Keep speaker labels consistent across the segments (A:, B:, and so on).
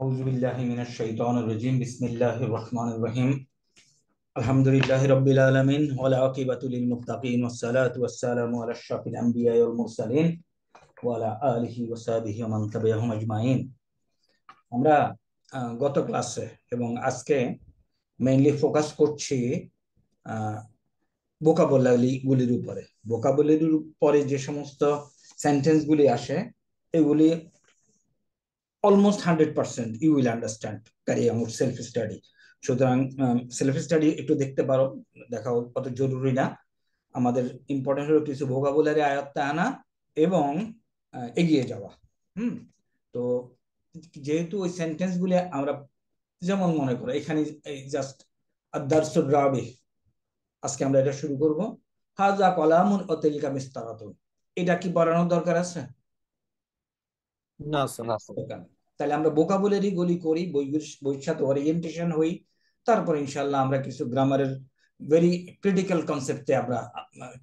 A: أعوذ بالله من الشيطان الرجيم بسم الله الرحمن الرحيم الحمد لله رب العالمين والعاقبة للمتقين والصلاة والسلام على أشرف الأنبياء والمرسلين وعلى آله وصحبه ومن تبعهم أجمعين আমরা গত ক্লাসে এবং আজকে মেইনলি ফোকাস করছি ভোকাবুলারি গুলির উপরে। ভোকাবুলারির পরে যে সমস্ত সেন্টেন্স গুলি আসে এগুলি almost 100% you will understand carrying out self study. সুতরাং সেলফ স্টাডি একটু দেখতে পারো, দেখা অত জরুরি না। আমাদের ইম্পর্টেন্ট হলো কিছু ভোকাবুলারি আয়ত্তে আনা এবং এগিয়ে যাওয়া। তো যেহেতু ওই সেন্টেন্স গুলি আমরা যেমন মনে করো এখানে জাস্ট আদারসুর রাবি, আজকে আমরা এটা শুরু করব। হাজা কলামুন ও তিলকা মিসতারাতুন, এটা কি পড়ানোর দরকার আছে?
B: না স্যার।
A: তাহলে আমরা ভোকাবুলারি গুলি করি, বইয়ের সাথে ওরিয়েন্টেশন হই, তারপর ইনশাল্লাহ আমরা কিছু গ্রামারের ভেরি ক্রিটিক্যাল কনসেপ্টে আমরা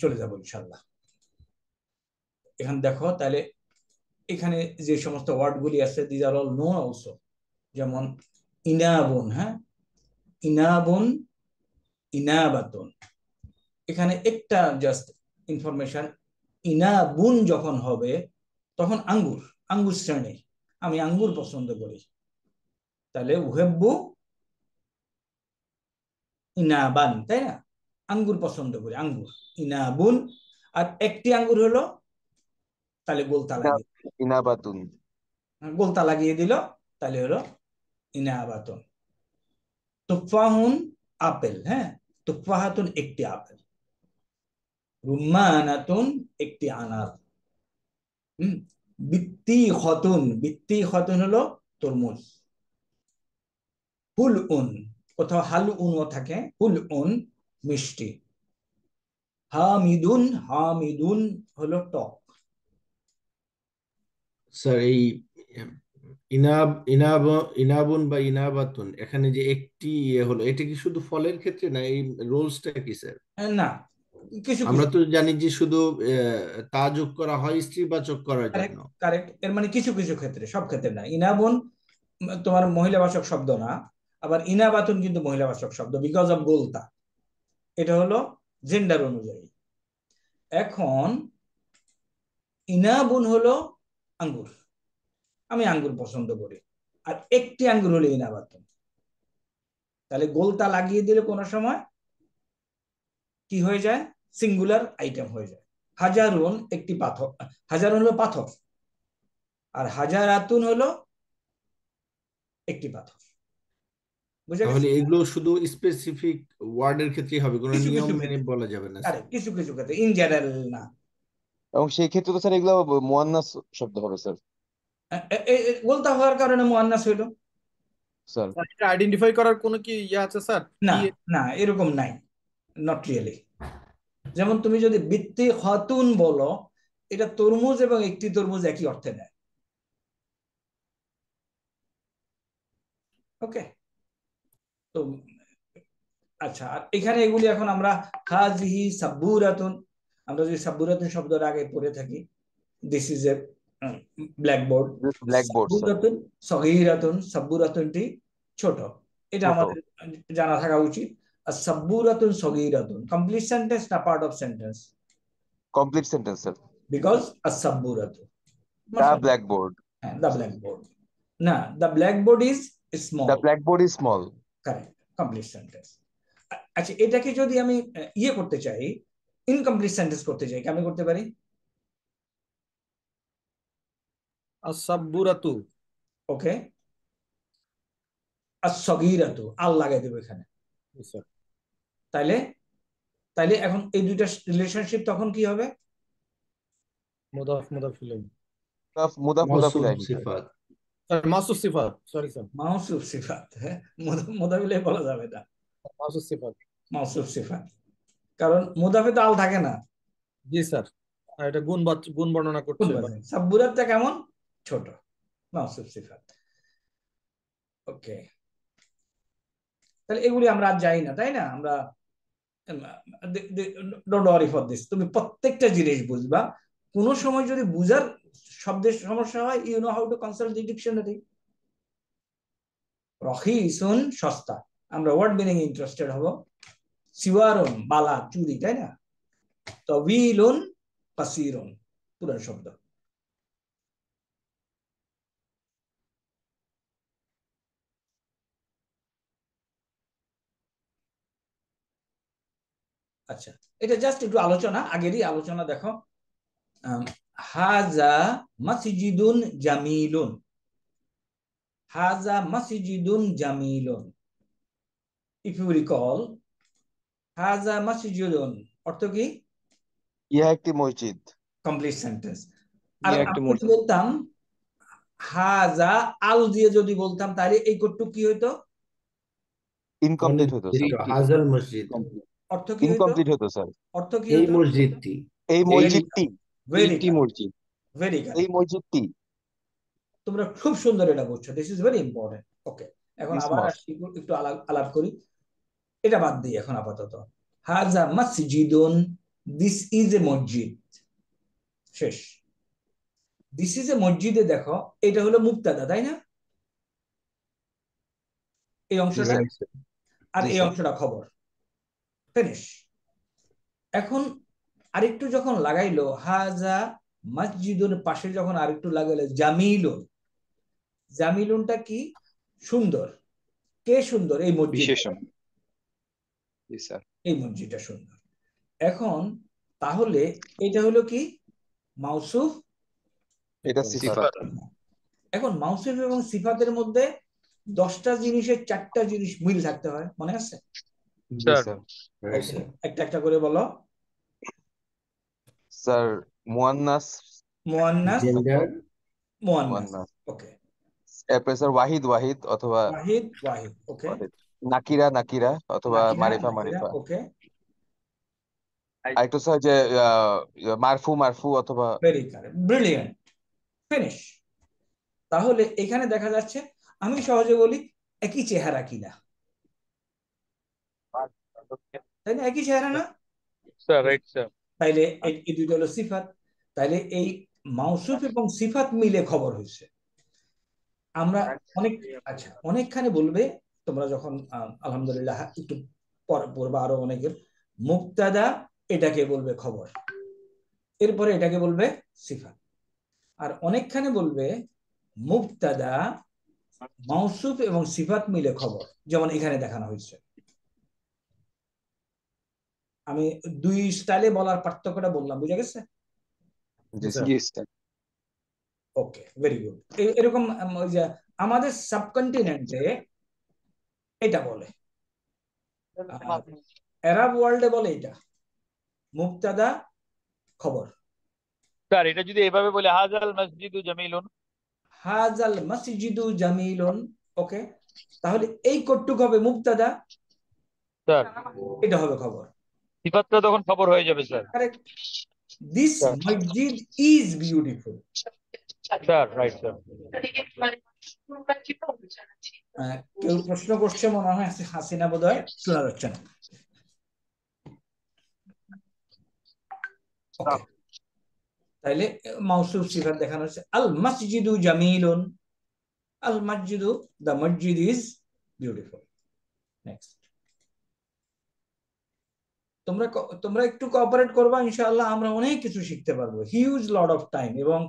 A: চলে যাব ইনশাল্লাহ। এখানে দেখো, তাহলে এখানে যে সমস্ত ওয়ার্ড গুলি আছে these are all known also, যেমন ইনাবুন, ইনাবুন, ইনাবাতুন। এখানে একটা জাস্ট ইনফরমেশন, ইনাবুন যখন হবে তখন আঙ্গুর, আঙ্গুর শ্রেণী, আমি আঙ্গুর পছন্দ করি, তাহলে উহেব্বু ইনাবান, তাই না? আঙ্গুর পছন্দ করি, আঙ্গুর, ইনাবুন। আর একটি আঙ্গুর হলো, তাহলে গোলতা লাগিয়ে
C: ইনাবাতুন,
A: গোলতা লাগিয়ে দিল, তাহলে হলো ইনাবাতুন। তুফাহুন আপেল, তুফাহাতুন একটি আপেল, রুম্মানাতুন একটি আনার, বিত্তি খতুন, বিত্তি খতুন হলো তরমুজ, হুল উন, কোথাও হাল উনও থাকে, হুল উন মিষ্টি, হামিদুন, হামিদুন হলো টক।
B: স্যার এই ইনাব ইনাব ইনাবুন বা ইনাবাতুন, এখানে যে একটি হলো, এটা কি শুধু ফলের ক্ষেত্রে না? এই রোলসটা কি স্যার?
A: না, কিছু
B: আমরা
A: কিছু
B: তো জানি যে শুধু তা যোগ করা হয় স্ত্রীবাচক করার জন্য।
A: কারেক্ট, এর মানে কিছু কিছু ক্ষেত্রে, সব ক্ষেত্রে না। ইনাবুন তোমার মহিলাবাচক শব্দ না, আবার ইনাবাতুন কিন্তু মহিলাবাচক শব্দ, বিকজ অফ গোলতা, এটা হলো জেন্ডার অনুযায়ী। এখন ইনাবুন হলো আঙ্গুর, আমি আঙ্গুর পছন্দ করি, আর একটি আঙ্গুর হলো ইনাবাতুন, তাহলে গোলতা লাগিয়ে দিলে কোনো সময় কি হয়ে যায়? সিঙ্গুলার আইটেম হয়ে যায়। হাজারুন একটি পাথর, হাজারুন হলো পাথর, আর হাজারাতুন হলো একটি পাথর। বুঝে গেছে?
B: তাহলে এগুলো শুধু স্পেসিফিক ওয়ার্ডের ক্ষেত্রেই হবে, কোনো
A: কিছু
B: নিয়ম
A: কিছু
B: মেনে
A: ক্ষেত্রে,
B: বলা যাবে না
A: আরে
B: স্যার?
A: কিছু কিছু ক্ষেত্রে, ইন জেনারেল না।
C: এবং সেই ক্ষেত্রে তো স্যার এগুলো মুয়ান্নাস শব্দ হবে স্যার।
A: গোলতা হওয়ার কারণে মুয়ান্নাস হইলো।
C: স্যার
D: এটা আইডেন্টিফাই করার কোনো কি ইয়ে আছে স্যার?
A: না
D: কি
A: না, এরকম নাই, নট রিয়েলি। যেমন তুমি যদি বিত্তি খাতুন বলো, এটা তরমুজ এবং একটি তরমুজ একই অর্থে নেয়। ওকে, তো আচ্ছা, আর এখানে এগুলি এখন আমরা হাজিহি সাব্বুরাতুন, আমরা যদি সাব্বুরাতুন শব্দটা আগে পড়ে থাকি, this is a blackboard.
C: Blackboard sir,
A: সাব্বুরাতুন সগীরাতুন, সাব্বুরাতুনটি ছোট, এটা
C: ছোট।
A: আমাদের জানা থাকা উচিত। আর সাব্বুরাতুন সগীরাতুন কমপ্লিট সেন্টেন্স না part of sentence?
C: Complete sentence sir.
A: Because as-সাব্বুরাতুন,
C: দা ব্ল্যাকবোর্ড,
A: হ্যাঁ, দ্য ব্ল্যাকবোর্ড না, the blackboard is small,
C: the blackboard is small.
A: Correct, complete sentence. আচ্ছা, এটাকে যদি আমি ইয়ে করতে চাই, ইনকমপ্লিট সেন্টেন্স করতে চাই, কেমন করতে পারি?
D: আস-সাব্বুরাতু,
A: ওকে, as-সগীরাতু, আল লাগাই দেবো এখানে,
D: স্যার।
A: তাইলে তাইলে এখন এই দুইটা রিলেশনশিপ তখন কি হবে?
D: মুদাফ মুদাফ ইলাইহি,
C: মুদাফ মুদাফ
B: মাউসুফ
C: ইলাইহি স্যার।
B: সিফাত।
D: স্যার মাসুফ সিফাত, সরি স্যার,
A: মাউসুফ সিফাত, মুদাফিলে বলা যাবে না,
D: মাসুফ সিফাত।
A: মাউসুফ সিফাত, কারণ মুদাফে তো আল থাকে না।
D: জি স্যার, আর এটা গুণ বর্ণনা করছে।
A: সাব্বুরাতটা কেমন? ছোট, মাউসুফ সিফাত। ওকে, তাহলে এগুলি আমরা আর যাই না, তাই না? আমরা ডোন্ট ওয়ারি ফর দিস, তুমি প্রত্যেকটা জিনিস বুঝবা। কোনো সময় যদি বুঝার শব্দের সমস্যা হয়, you know how to consult the dictionary. রহিসুন সস্তা, আমরা ওয়ার্ড মিনিং ইন্টারেস্টেড হব। সিওয়ারুন বালা চুরি, তাই না? তবিলুন কাসিরুন পুরান শব্দ। আচ্ছা, এটা জাস্ট একটু আলোচনা, আগেরই আলোচনা। দেখো, হাজা মাসজিদুন জামিলুন, হাজা মাসজিদুন জামিলুন। ইফ ইউ রিকল, হাজা মাসজিদুন অর্থ কি?
C: ইহা একটি মসজিদ।
A: Complete sentence. আর
C: ইহা
A: আমি
C: একটি
A: যদি
C: মসজিদ।
A: বলতাম হাজা আল দিয়ে যদি বলতাম, তাহলে এই কটুক কি হইতো?
C: ইনকমপ্লিট হতো স্যার।
B: হাজাল মসজিদ,
A: অর্থ কি হইতো?
C: ইনকমপ্লিট হতো স্যার।
A: অর্থ কি
B: এই
A: হইতো?
B: মসজিদটি,
C: এই মসজিদটি,
A: ভেরি
C: এইটি মসজিদ,
A: ভেরি
C: এই মসজিদটি।
A: তোমরা খুব সুন্দর এটা বলছো, দিস ইজ ভেরি ইম্পর্টেন্ট। ওকে, এখন আবার
C: স্মার্ট।
A: আসি, একটু আলাপ করি। এটা বাদ দিই এখন আপাতত। হাজা মসজিদুন, দিস ইজ এ মসজিদ, শেষ। দিস ইজ এ মসজিদে দেখো, এটা হলো মুক্তাদা, তাই না? এই অংশটা,
B: Right, sir.
A: আর
C: জি
A: এই
C: স্যার।
A: অংশটা খবর, ফিনিশ। এখন আরেকটু যখন লাগাইলো হাজা মসজিদুন পাশে যখন আরেকটু লাগাইলো জামিলুন, জামিলুনটা কি? সুন্দর। কে সুন্দর? এই মসজিদ,
C: বিশেষণ। জি স্যার।
A: এই মসজিদটা সুন্দর। এখন তাহলে এটা হলো কি? মাউসুফ।
C: এটা সিফাত।
A: এখন মাউসুফ এবং সিফাতের মধ্যে 10টা জিনিসের 4টা জিনিস মিল থাকতে হয়, মনে আছে?
C: জি স্যার।
B: Right, sir.
A: একটা একটা করে বলো।
C: স্যার মুয়ান্নাস,
A: মুয়ান্নাস,
B: Gender,
A: মুয়ান্নাস,
C: মুয়ান্নাস।
A: ওকে।
C: এরপর স্যার ওয়াহিদ ওয়াহিদ অথবা
A: ওয়াহিদ ওয়াহিদ, ওকে।
C: ওয়াহিদ। নাকিরা নাকিরা অথবা
A: নাকিরা
C: মারিফা
A: নাকিরা,
C: মারিফা।
A: ওকে।
C: আরেকটু স্যার যে মারফু মারফু অথবা।
A: Very correct, brilliant, finish. তাহলে এখানে দেখা যাচ্ছে, আমি সহজে বলি একই চেহারা কিনা, তাই না? একই চেহারা না?
D: Sir right sir.
A: তাইলে এই দুটো হলো সিফাত। তাইলে এই মাউসুফ এবং সিফাত মিলে খবর হয়েছে। আমরা অনেক, আচ্ছা, অনেকখানে বলবে তোমরা যখন আলহামদুলিল্লাহ একটু পড়বা, আরো অনেকের মুক্তাদা এটাকে বলবে খবর, এরপরে এটাকে বলবে সিফাত। আর অনেকখানে বলবে মুক্তাদা মাউসুফ এবং সিফাত মিলে খবর, যেমন এখানে দেখানো হয়েছে। আমি দুই স্টাইলে বলার পার্থক্যটা বললাম, বুঝা গেছে?
C: জি
B: sir.
C: স্যার।
A: ওকে, ভেরি গুড। এরকম ওই যে আমাদের সাবকন্টিনেন্টে এটা বলে, আরব ওয়ার্ল্ডে বলে এটা মুক্তাদা খবর।
D: স্যার এটা যদি এভাবে বলে হাজাল মসজিদু জামিলুন,
A: হাজাল মসজিদু জামিলুন, ওকে, তাহলে এই কটুক হবে মুক্তাদা,
D: স্যার
A: এটা হবে খবর।
D: সিফাতটা তখন খবর হয়ে যাবে স্যার।
A: কারেক্ট। দিস
D: স্যার
A: মসজিদ is beautiful.
D: Sir right sir.
A: কেউ প্রশ্ন করছে মনে হয়, হাসিনা বোধহয় শোনা যাচ্ছে না। ওকে, তাইলে মাউসুফ সিফাত দেখানো হচ্ছে। আল মসজিদু জামিলুন, আল মসজিদু, দ্য মসজিদ ইজ বিউটিফুল। নেক্সট, তোমরা একটু কোঅপারেট করবা, ইনশাআল্লাহ আমরা অনেক কিছু শিখতে পারবো, হিউজ লট অফ টাইম। এবং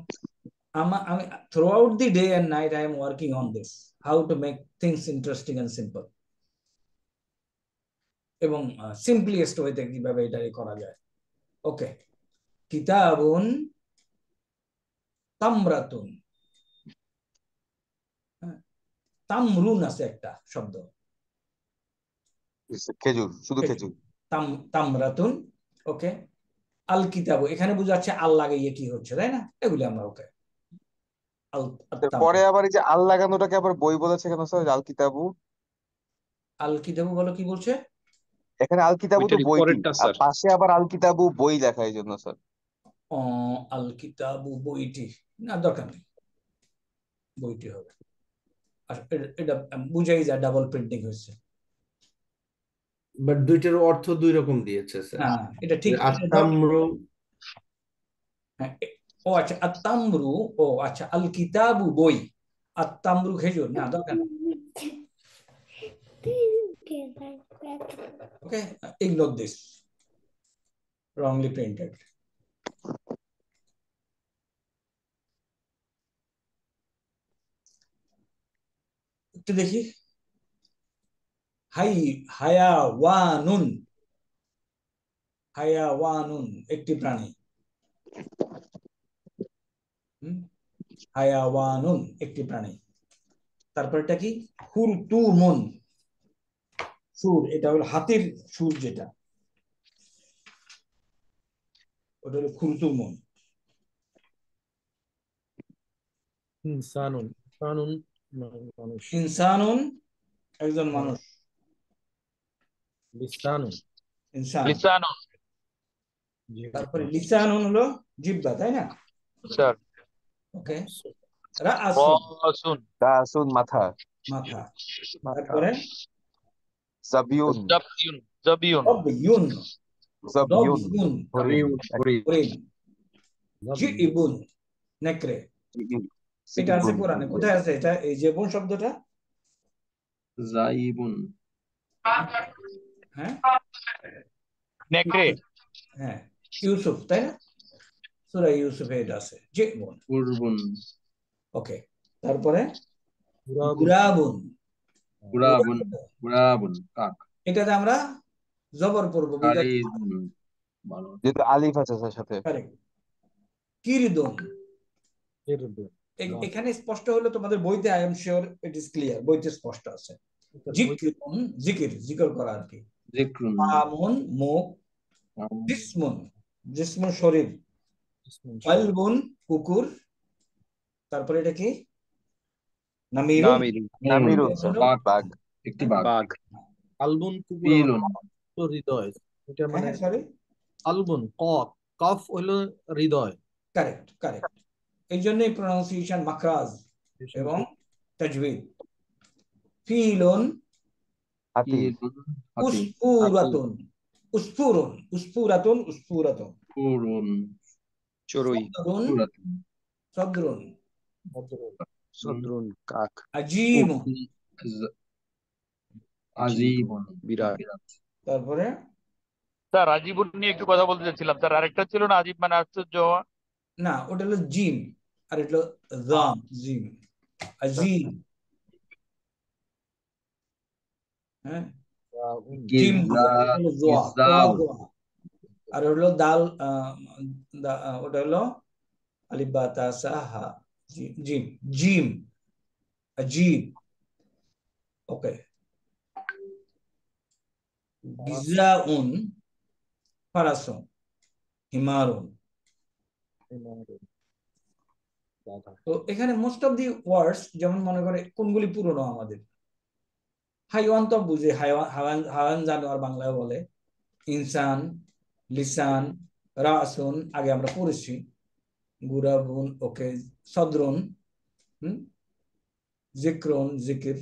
A: আমি throughout the day and night I am working on this, how to make things interesting and simple, এবং সিম্পলিয়েস্ট ওয়েতে কিভাবে এটা করা যায়। ওকে, কিতাবুন তামরাতুন, তামরুন আছে একটা শব্দ,
C: খেজুর, শুধু খেজুর।
A: তামরাতুন, ওকে। আল কিতাবু, এখানে বোঝাচ্ছে আল লাগাইয়ে কি হচ্ছে, তাই না? এগুলি আমরা ওকে।
C: পরে আবার এই যে আল লাগানোটাকে আবার বই বলেছে কেন স্যার? আল কিতাবু,
A: আল কিতাবু বলো, কি বলছে?
C: এখানে আল কিতাবু তো
E: ওইটারই
C: বইটি,
E: পরেরটা
C: আর
E: স্যার।
C: পাশে আবার আল কিতাবু বই লেখা, এই জন্য স্যার।
A: আল কিতাবু বইটি, না দরকার নেই, বইটি হবে। আর এটা বুঝাই যায় ডাবল প্রিন্টিং হয়েছে।
B: বাট দুইটার অর্থ দুই রকম দিয়েছে স্যার।
A: না না, এটা ঠিক।
B: আত্তাম্র,
A: হ্যাঁ, ও আচ্ছা, আত্তামরু, ও আচ্ছা, আল কিতাবু বই, আত্তামরু খেজুর, না দরকার নেই। Okay, ignore this, wrongly printed. একটু দেখি, হায়াওয়ানুন, হায়াওয়ানুন একটি প্রাণী। হায়াওয়ানুন একটি প্রাণী। তারপর এটা কি? খুরতুমুন, সুর, এটা হলো হাতির সুর, যেটা ওটা হলো খুরতুমুন।
D: ইনসানুন, ইনসানুন মানুষ।
A: ইনসানুন একজন মানুষ।
D: লিসানুন,
A: ইনসান।
E: লিসানুন।
A: তারপরে লিসানুন হলো জিহ্বা, তাই না?
E: স্যার।
A: ওকে। রাসুন,
E: রাসুন।
C: রাসুন মাথা।
A: মাথা।
E: মাথা।
A: তারপরে
C: জাবিউন।
E: জাবিউন। জাবিউন।
A: রবিউন,
C: জাবিউন
A: রবিউন
C: হরিণ।
A: হরিণ। জিইবুন নেকড়ে। এটা আছে
C: সিবুন
A: কোরআনে, কোথায় আছে এটা? এই যে বোন শব্দটা,
F: জাইবুন।
A: হ্যাঁ
E: নেকড়ে।
A: হ্যাঁ, ইউসুফ, তাই না? সূরা ইউসুফে এটা আছে, জিইবুন।
F: কুরবুন।
A: ওকে। তারপরে
D: গুরাবুন,
A: গুরাবুন,
F: কুরাবুন। কুরাবুন কাক।
A: এটাতে আমরা জবর পড়বো, বিকজ
F: কারিজুন ভালো।
C: যেহেতু আলিফ আছে তার সাথে।
A: কারেক্ট। কিরদুন,
D: কিরদুন।
A: এখানে স্পষ্ট হলো তোমাদের বইতে, I am sure it is clear, বইতে স্পষ্ট আছে। জিকরুন, জিকির, জিকির করা আর কি।
F: জিক্রুন।
A: আমুন মুখ, জিসমুন, জিসমুন শরীর, কালবুন কুকুর। তারপরে এটা কি? নামিরুন,
C: নামিরুন স্যার,
F: বাঘ।
C: বাঘ।
F: একটি বাঘ।
D: আলবুন কুকুর,
F: ফিলুন।
D: হৃদয়। এটা মানে
A: হ্যাঁ সরি,
D: আলবুন, কফ, কফ হলো হৃদয়।
A: Correct correct. এই জন্যই প্রনাউন্সিয়েশন, মাখরাজ এবং তাজবিদ। ফিলুন,
C: হাতি।
F: ফিলুন হাতি।
A: উসফুরাতুন, উসফুরুন, উসফুরাতুন, উসফুরাতুন।
F: কুরুন।
G: চড়ুই,
A: সদরুন,
F: কুরাতুন।
A: সদরুন।
G: সদ্রুন কাক,
A: আজিমুন।
F: আজিবুন
G: বিরাট।
A: তারপরে
E: স্যার আজিবুন নিয়ে একটু কথা বলতে চাচ্ছিলাম স্যার, আরেকটা ছিল না আজিব মানে আশ্চর্য হওয়া।
A: না, ওটা হলো জিম, আর এটা হলো জাম, জিম, আজিম। হ্যাঁ, জিম দিয়ে, আর এটা হলো জোয়া,
F: গিজাউ।
A: জোয়া। আর হলো দাল, ওটা হলো আলিফ বা তা সা হা, জিম, জিম, আজিব। ওকে। গিজাউন, ফারাসুন, হিমারুন। তো এখানে মোস্ট অফ দি ওয়ার্ডস, যেমন মনে করে কোনগুলি পুরনো আমাদের, হাইওয়ান তো বুঝে, হাইওয়ান, হাওয়ান, হাওয়ান জানোয়ার বাংলায় বলে। ইনসান, লিসান, রাসুন আগে আমরা পড়েছি। গুরাবুন, ওকে। সদরুন, জিক্রুন, জিকির,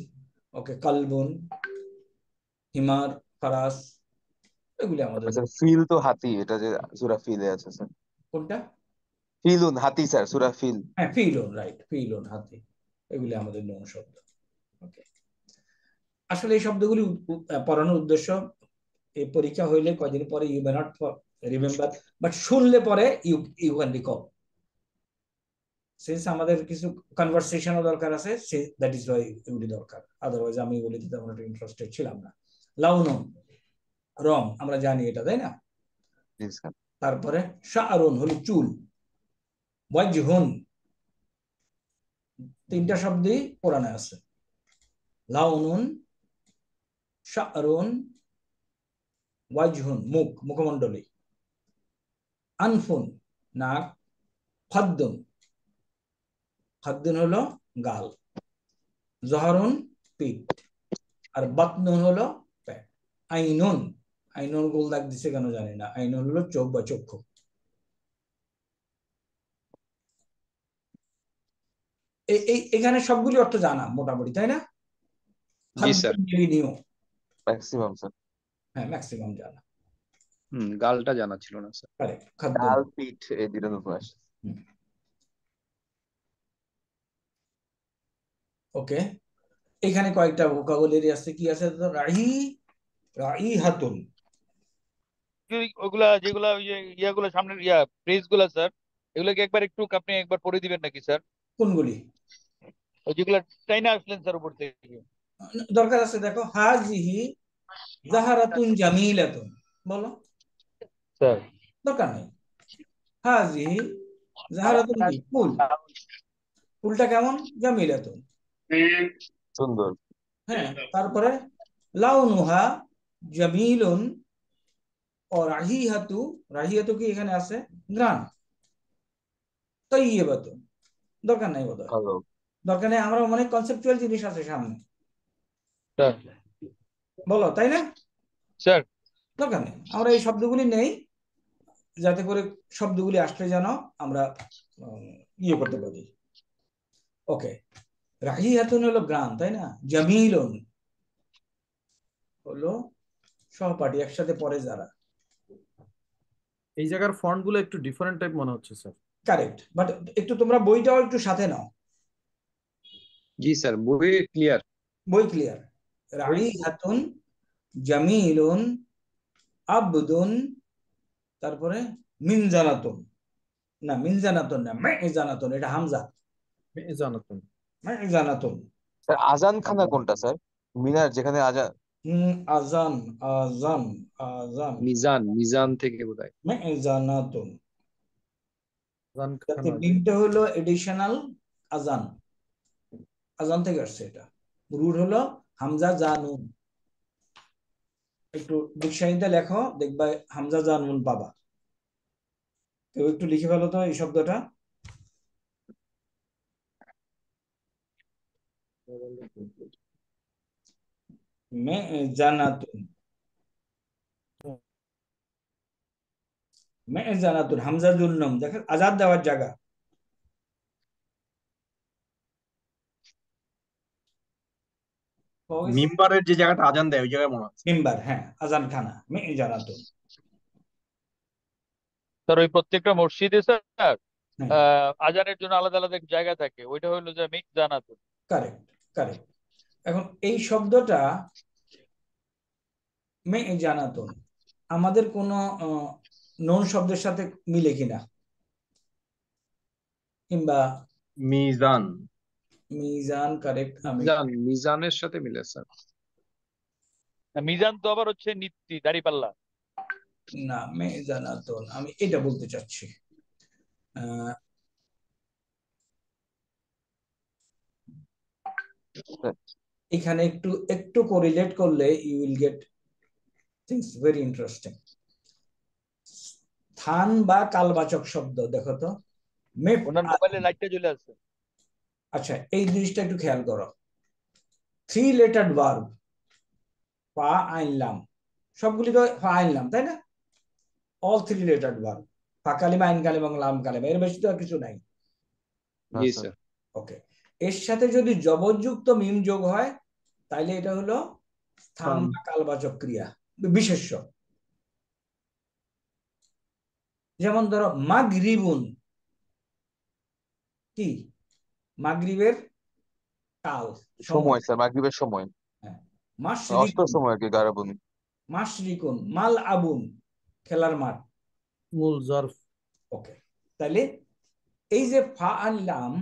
A: ওকে। কালবুন, হিমার, ফারাস, এগুলি আমাদের।
C: স্যার ফিল তো হাতি, এটা যে সূরা ফিলে আছে স্যার।
A: কোনটা?
C: ফিলুন হাতি স্যার, সূরা ফিল।
A: হ্যাঁ, ফিলুন, রাইট, ফিলুন হাতি, এগুলি আমাদের নোন শব্দ। ওকে। আসলে এই শব্দগুলি পড়ানোর উদ্দেশ্য, এই পরীক্ষা হইলে কয়দিন পরে you may not remember, but শুনলে পরে you you can recall. Since আমাদের কিছু কনভারসেশনও দরকার আছে, দ্যাট ইজ ওয়াই এগুলি দরকার। আদারওয়াইজ আমি এগুলিতে তেমন একটা ইন্টারেস্টেড ছিলাম না। লাউনুন, রং, আমরা জানি এটা, তাই না?
C: জি স্যার।
A: তারপরে শাআরুন হলো চুল। ওয়াজহুন, তিনটা শব্দই কোরআনে আছে। লাউনুন, শাআরুন, ওয়াজহুন মুখ, মুখমণ্ডলী। আনফুন নাক। খাদ্দুন, খাদ্দুন হলো গাল। জহরুন পিঠ, আর বাতনুন হলো পেট। আইনুন, আইনুন গোল দাগ দিছে কেন জানি না, আইনুন হলো চোখ বা চক্ষু। এখানে সবগুলি অর্থ জানা মোটামুটি, তাই না?
G: জি স্যার।
A: নিও,
C: ম্যাক্সিমাম স্যার।
A: হ্যাঁ ম্যাক্সিমাম জানা।
G: গালটা জানা ছিল না স্যার।
A: কারেক্ট, খাদ্য।
C: ডাল পিঠ এই দুটো নতুন আসছে।
A: ওকে। এখানে কয়েকটা ভোকাবুলারি আছে, কি আছে তো? রাহি হাতুন।
E: ওগুলা যেগুলা ওই যে ইয়াগুলো সামনের ফ্রেজ গুলা স্যার, এগুলোকে একবার একটু আপনি একবার পড়ে দিবেন নাকি স্যার?
A: কোনগুলি
E: ওই যেগুলা চাইনা আসলেন স্যার উপর থেকে।
A: দরকার আছে? দেখো, হাজিহি জাহারাতুন জামিলাতুন, বলো।
E: স্যার
A: দরকার নেই। হাজিহি জাহারাতুন কি? ফুল। ফুলটা কেমন? জামিলাতুন।
C: সুন্দর।
A: হ্যাঁ, তারপরে লাউনুহা জামিলুন ও রাহিহাতু। রাহিহাতু কি এখানে আছে? গ্রান। তৈয়বাতুন। দরকার নাই বোধহয়।
C: ভালো।
A: দরকার নেই, আমরা অনেক কনসেপচুয়াল জিনিস আছে সামনে,
E: স্যার
A: বলো, তাই না?
E: স্যার
A: দরকার নেই, আমরা এই শব্দগুলি নেই, যাতে করে শব্দগুলি আসলে যেন আমরা ইয়ে করতে পারি। ওকে, রাহিহাতুন হলো গ্রান, তাই না? জামিলুন হলো সহপাঠী, একসাথে পড়ে যারা।
D: এই জায়গার ফন্ট গুলো একটু ডিফারেন্ট টাইপ মনে হচ্ছে স্যার।
A: কারেক্ট, বাট একটু তোমরা বইটাও একটু সাথে নাও।
G: জি স্যার, বই ক্লিয়ার।
A: বই ক্লিয়ার। রাহিহাতুন জামিলুন আবদুন, তারপরে মিনজানাতুন। না, মিনজানাতুন না, মেজানাতুন, এটা হামজা।
D: জানাতুন।
A: মেজানাতুন।
C: স্যার আজান খানা কোনটা স্যার? মিনার যেখানে আজান।
A: আজান, আজান, আজান।
G: মিজান, মিজান থেকে বোধহয়।
A: মেজানাতুন।
D: জান
A: যাতে
D: খানা।
A: মিমটা হলো এডিশনাল আজান, আজান থেকে আসছে এটা। রুট হলো হামজা জানুন। একটু ডিকশনারিতে লেখো, দেখবা হামজা জানুন পাবা। কেউ একটু লিখে ফেলো তো এই শব্দটা। মেজানাতুন। মেজানাতুন, হামজা জুন্নম, দেখেন আজাদ দেওয়ার জায়গা। পাওয়া গেছে?
F: মিম্বারের যে জায়গাটা আজান দেয় ওই জায়গায় মনে হচ্ছে।
A: মিম্বার, হ্যাঁ, আজান খানা, মেজানাতুন।
E: স্যার ওই প্রত্যেকটা মসজিদে স্যার
A: হ্যাঁ,
E: আজানের জন্য আলাদা আলাদা জায়গা থাকে, ওইটা হলো যে জানাতুন।
A: Correct, correct. এখন এই শব্দটা মেজানাতুন আমাদের কোনো নন শব্দের সাথে মিলে কিনা, কিংবা
F: মিজান।
A: মিজান, কারেক্ট। আমি
G: মিজান, মিজানের সাথে মিলে স্যার।
E: মিজান তো আবার হচ্ছে নীতি, দাঁড়িপাল্লা।
A: না, মেজানাতুন আমি এটা বলতে চাচ্ছি। আহ, এখানে একটু একটু কোরিলেট করলে you will get things very interesting. স্থান বা কালবাচক শব্দ দেখো তো। মেপ।
E: ওনার মোবাইলে লাইটটা জ্বলে আছে।
A: আচ্ছা, এই জিনিসটা একটু খেয়াল করো। 3 লেটার্ড ভার্ব, ফা আইন লাম, সবগুলি তো ফা আইন লাম, তাই না? অল 3 লেটার্ড ভার্ব, ফা কালিমা, আইন কালিমা এবং লাম কালিমা, এর বেশি তো আর কিছু নাই।
G: জি
C: স্যার।
G: স্যার।
A: ওকে, এর সাথে যদি জবরযুক্ত মিম যোগ হয় তাইলে এটা হলো স্থান বা কালবাচক ক্রিয়া বিশেষ্য। যেমন ধরো মাগরিবুন, কি? মাগরিবের কাল,
C: সময় স্যার, মাগরিবের সময়।
A: হ্যাঁ।
C: অস্ত
A: মাশরিকুন,
C: সময় আর কি, গারাবুন।
A: মাশরিকুন, মাল আবুন, খেলার মাঠ।
D: মূল জরফ।
A: ওকে, তাহলে এই যে ফা আর লাম,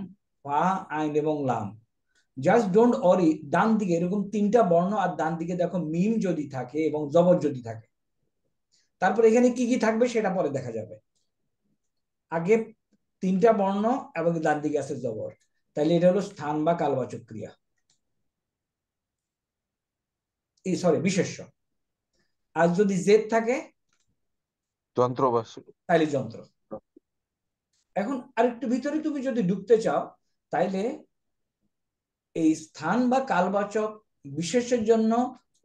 A: ফা আইন এবং লাম, জাস্ট ডোন্ট অরি, ডান দিকে এরকম 3টা বর্ণ আর ডান দিকে দেখো মিম যদি থাকে এবং জবর যদি থাকে, তারপর এখানে কি কি থাকবে সেটা পরে দেখা যাবে। আগে 3টা বর্ণ এবং ডান দিকে আছে জবর, তাহলে এটা হলো স্থান বা কালবাচক ক্রিয়া, এই সরি বিশেষ্য। আর যদি জেদ থাকে
C: যন্ত্রবাস।
A: তাহলে যন্ত্র। এখন আরেকটু ভিতরে তুমি যদি ঢুকতে চাও, তাইলে এই স্থান বা কালবাচক বিশেষের জন্য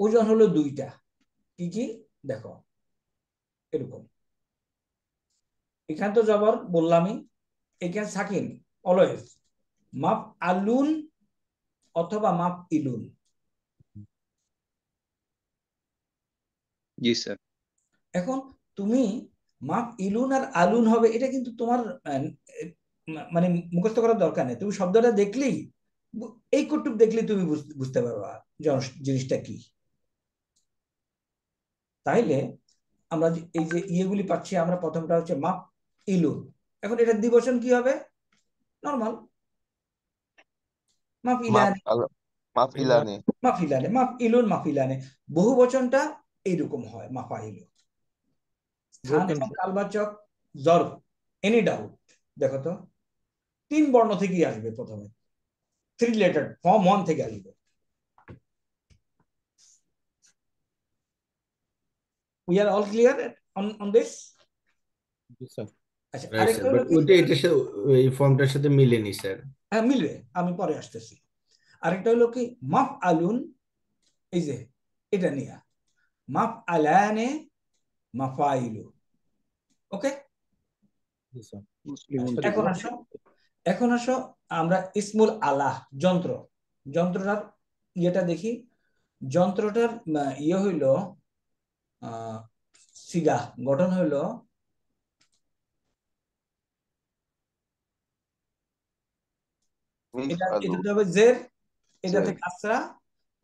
A: ওজন হলো 2টা। কি কি দেখো, এরকম। এখানে তো জবর বললামই, এখানে সাকিন অলওয়েজ, মাফ আলুন অথবা মাফ ইলুন।
G: জি স্যার।
A: এখন তুমি মাফ ইলুন আর আলুন হবে, এটা কিন্তু তোমার মানে মুখস্থ করার দরকার নেই। তুমি শব্দটা দেখলেই এই কটুক দেখলে তুমি বুঝতে পারবা যে জিনিসটা কি। তাইলে আমরা এই যে ইয়েগুলি পাচ্ছি, আমরা প্রথমটা হচ্ছে মাফ ইলুন। এখন এটা দ্বিবচন কি হবে? নরমাল মাফ ইলানে,
C: মাফ ইলানে,
A: মাফ ইলানে, মাফ ইলুন, মাফ ইলানে। বহু বচনটা এইরকম হয়, মাফা ইলু। স্থান এবং কালবাচক জরফ, এনি ডাউট? দেখো তো, 3 বর্ণ থেকেই আসবে প্রথমে, 3 লেটার, ফর্ম 1 থেকে আসবে। We are all clear on this?
D: Sir
A: আচ্ছা,
B: রাইট
A: আরেকটা
B: স্যার,
A: হলো
B: বাট
A: কি,
B: ওইটা এটার সাথে এই ফর্মটার সাথে মিলেনি স্যার।
A: হ্যাঁ মিলবে, আমি পরে আসতেছি। আরেকটা হলো কি, মাফ আলুন, এই যে এটা নিয়ে মাফ আলানে, মাফাইলু। ওকে, এখন আসো আমরা ইসমুল আলাহ, যন্ত্রটার ইয়েটা দেখি। যন্ত্রটার ইয়ে হইল সিগা, গঠন হইল এটাতে হবে জের, এটাতে কাসরা,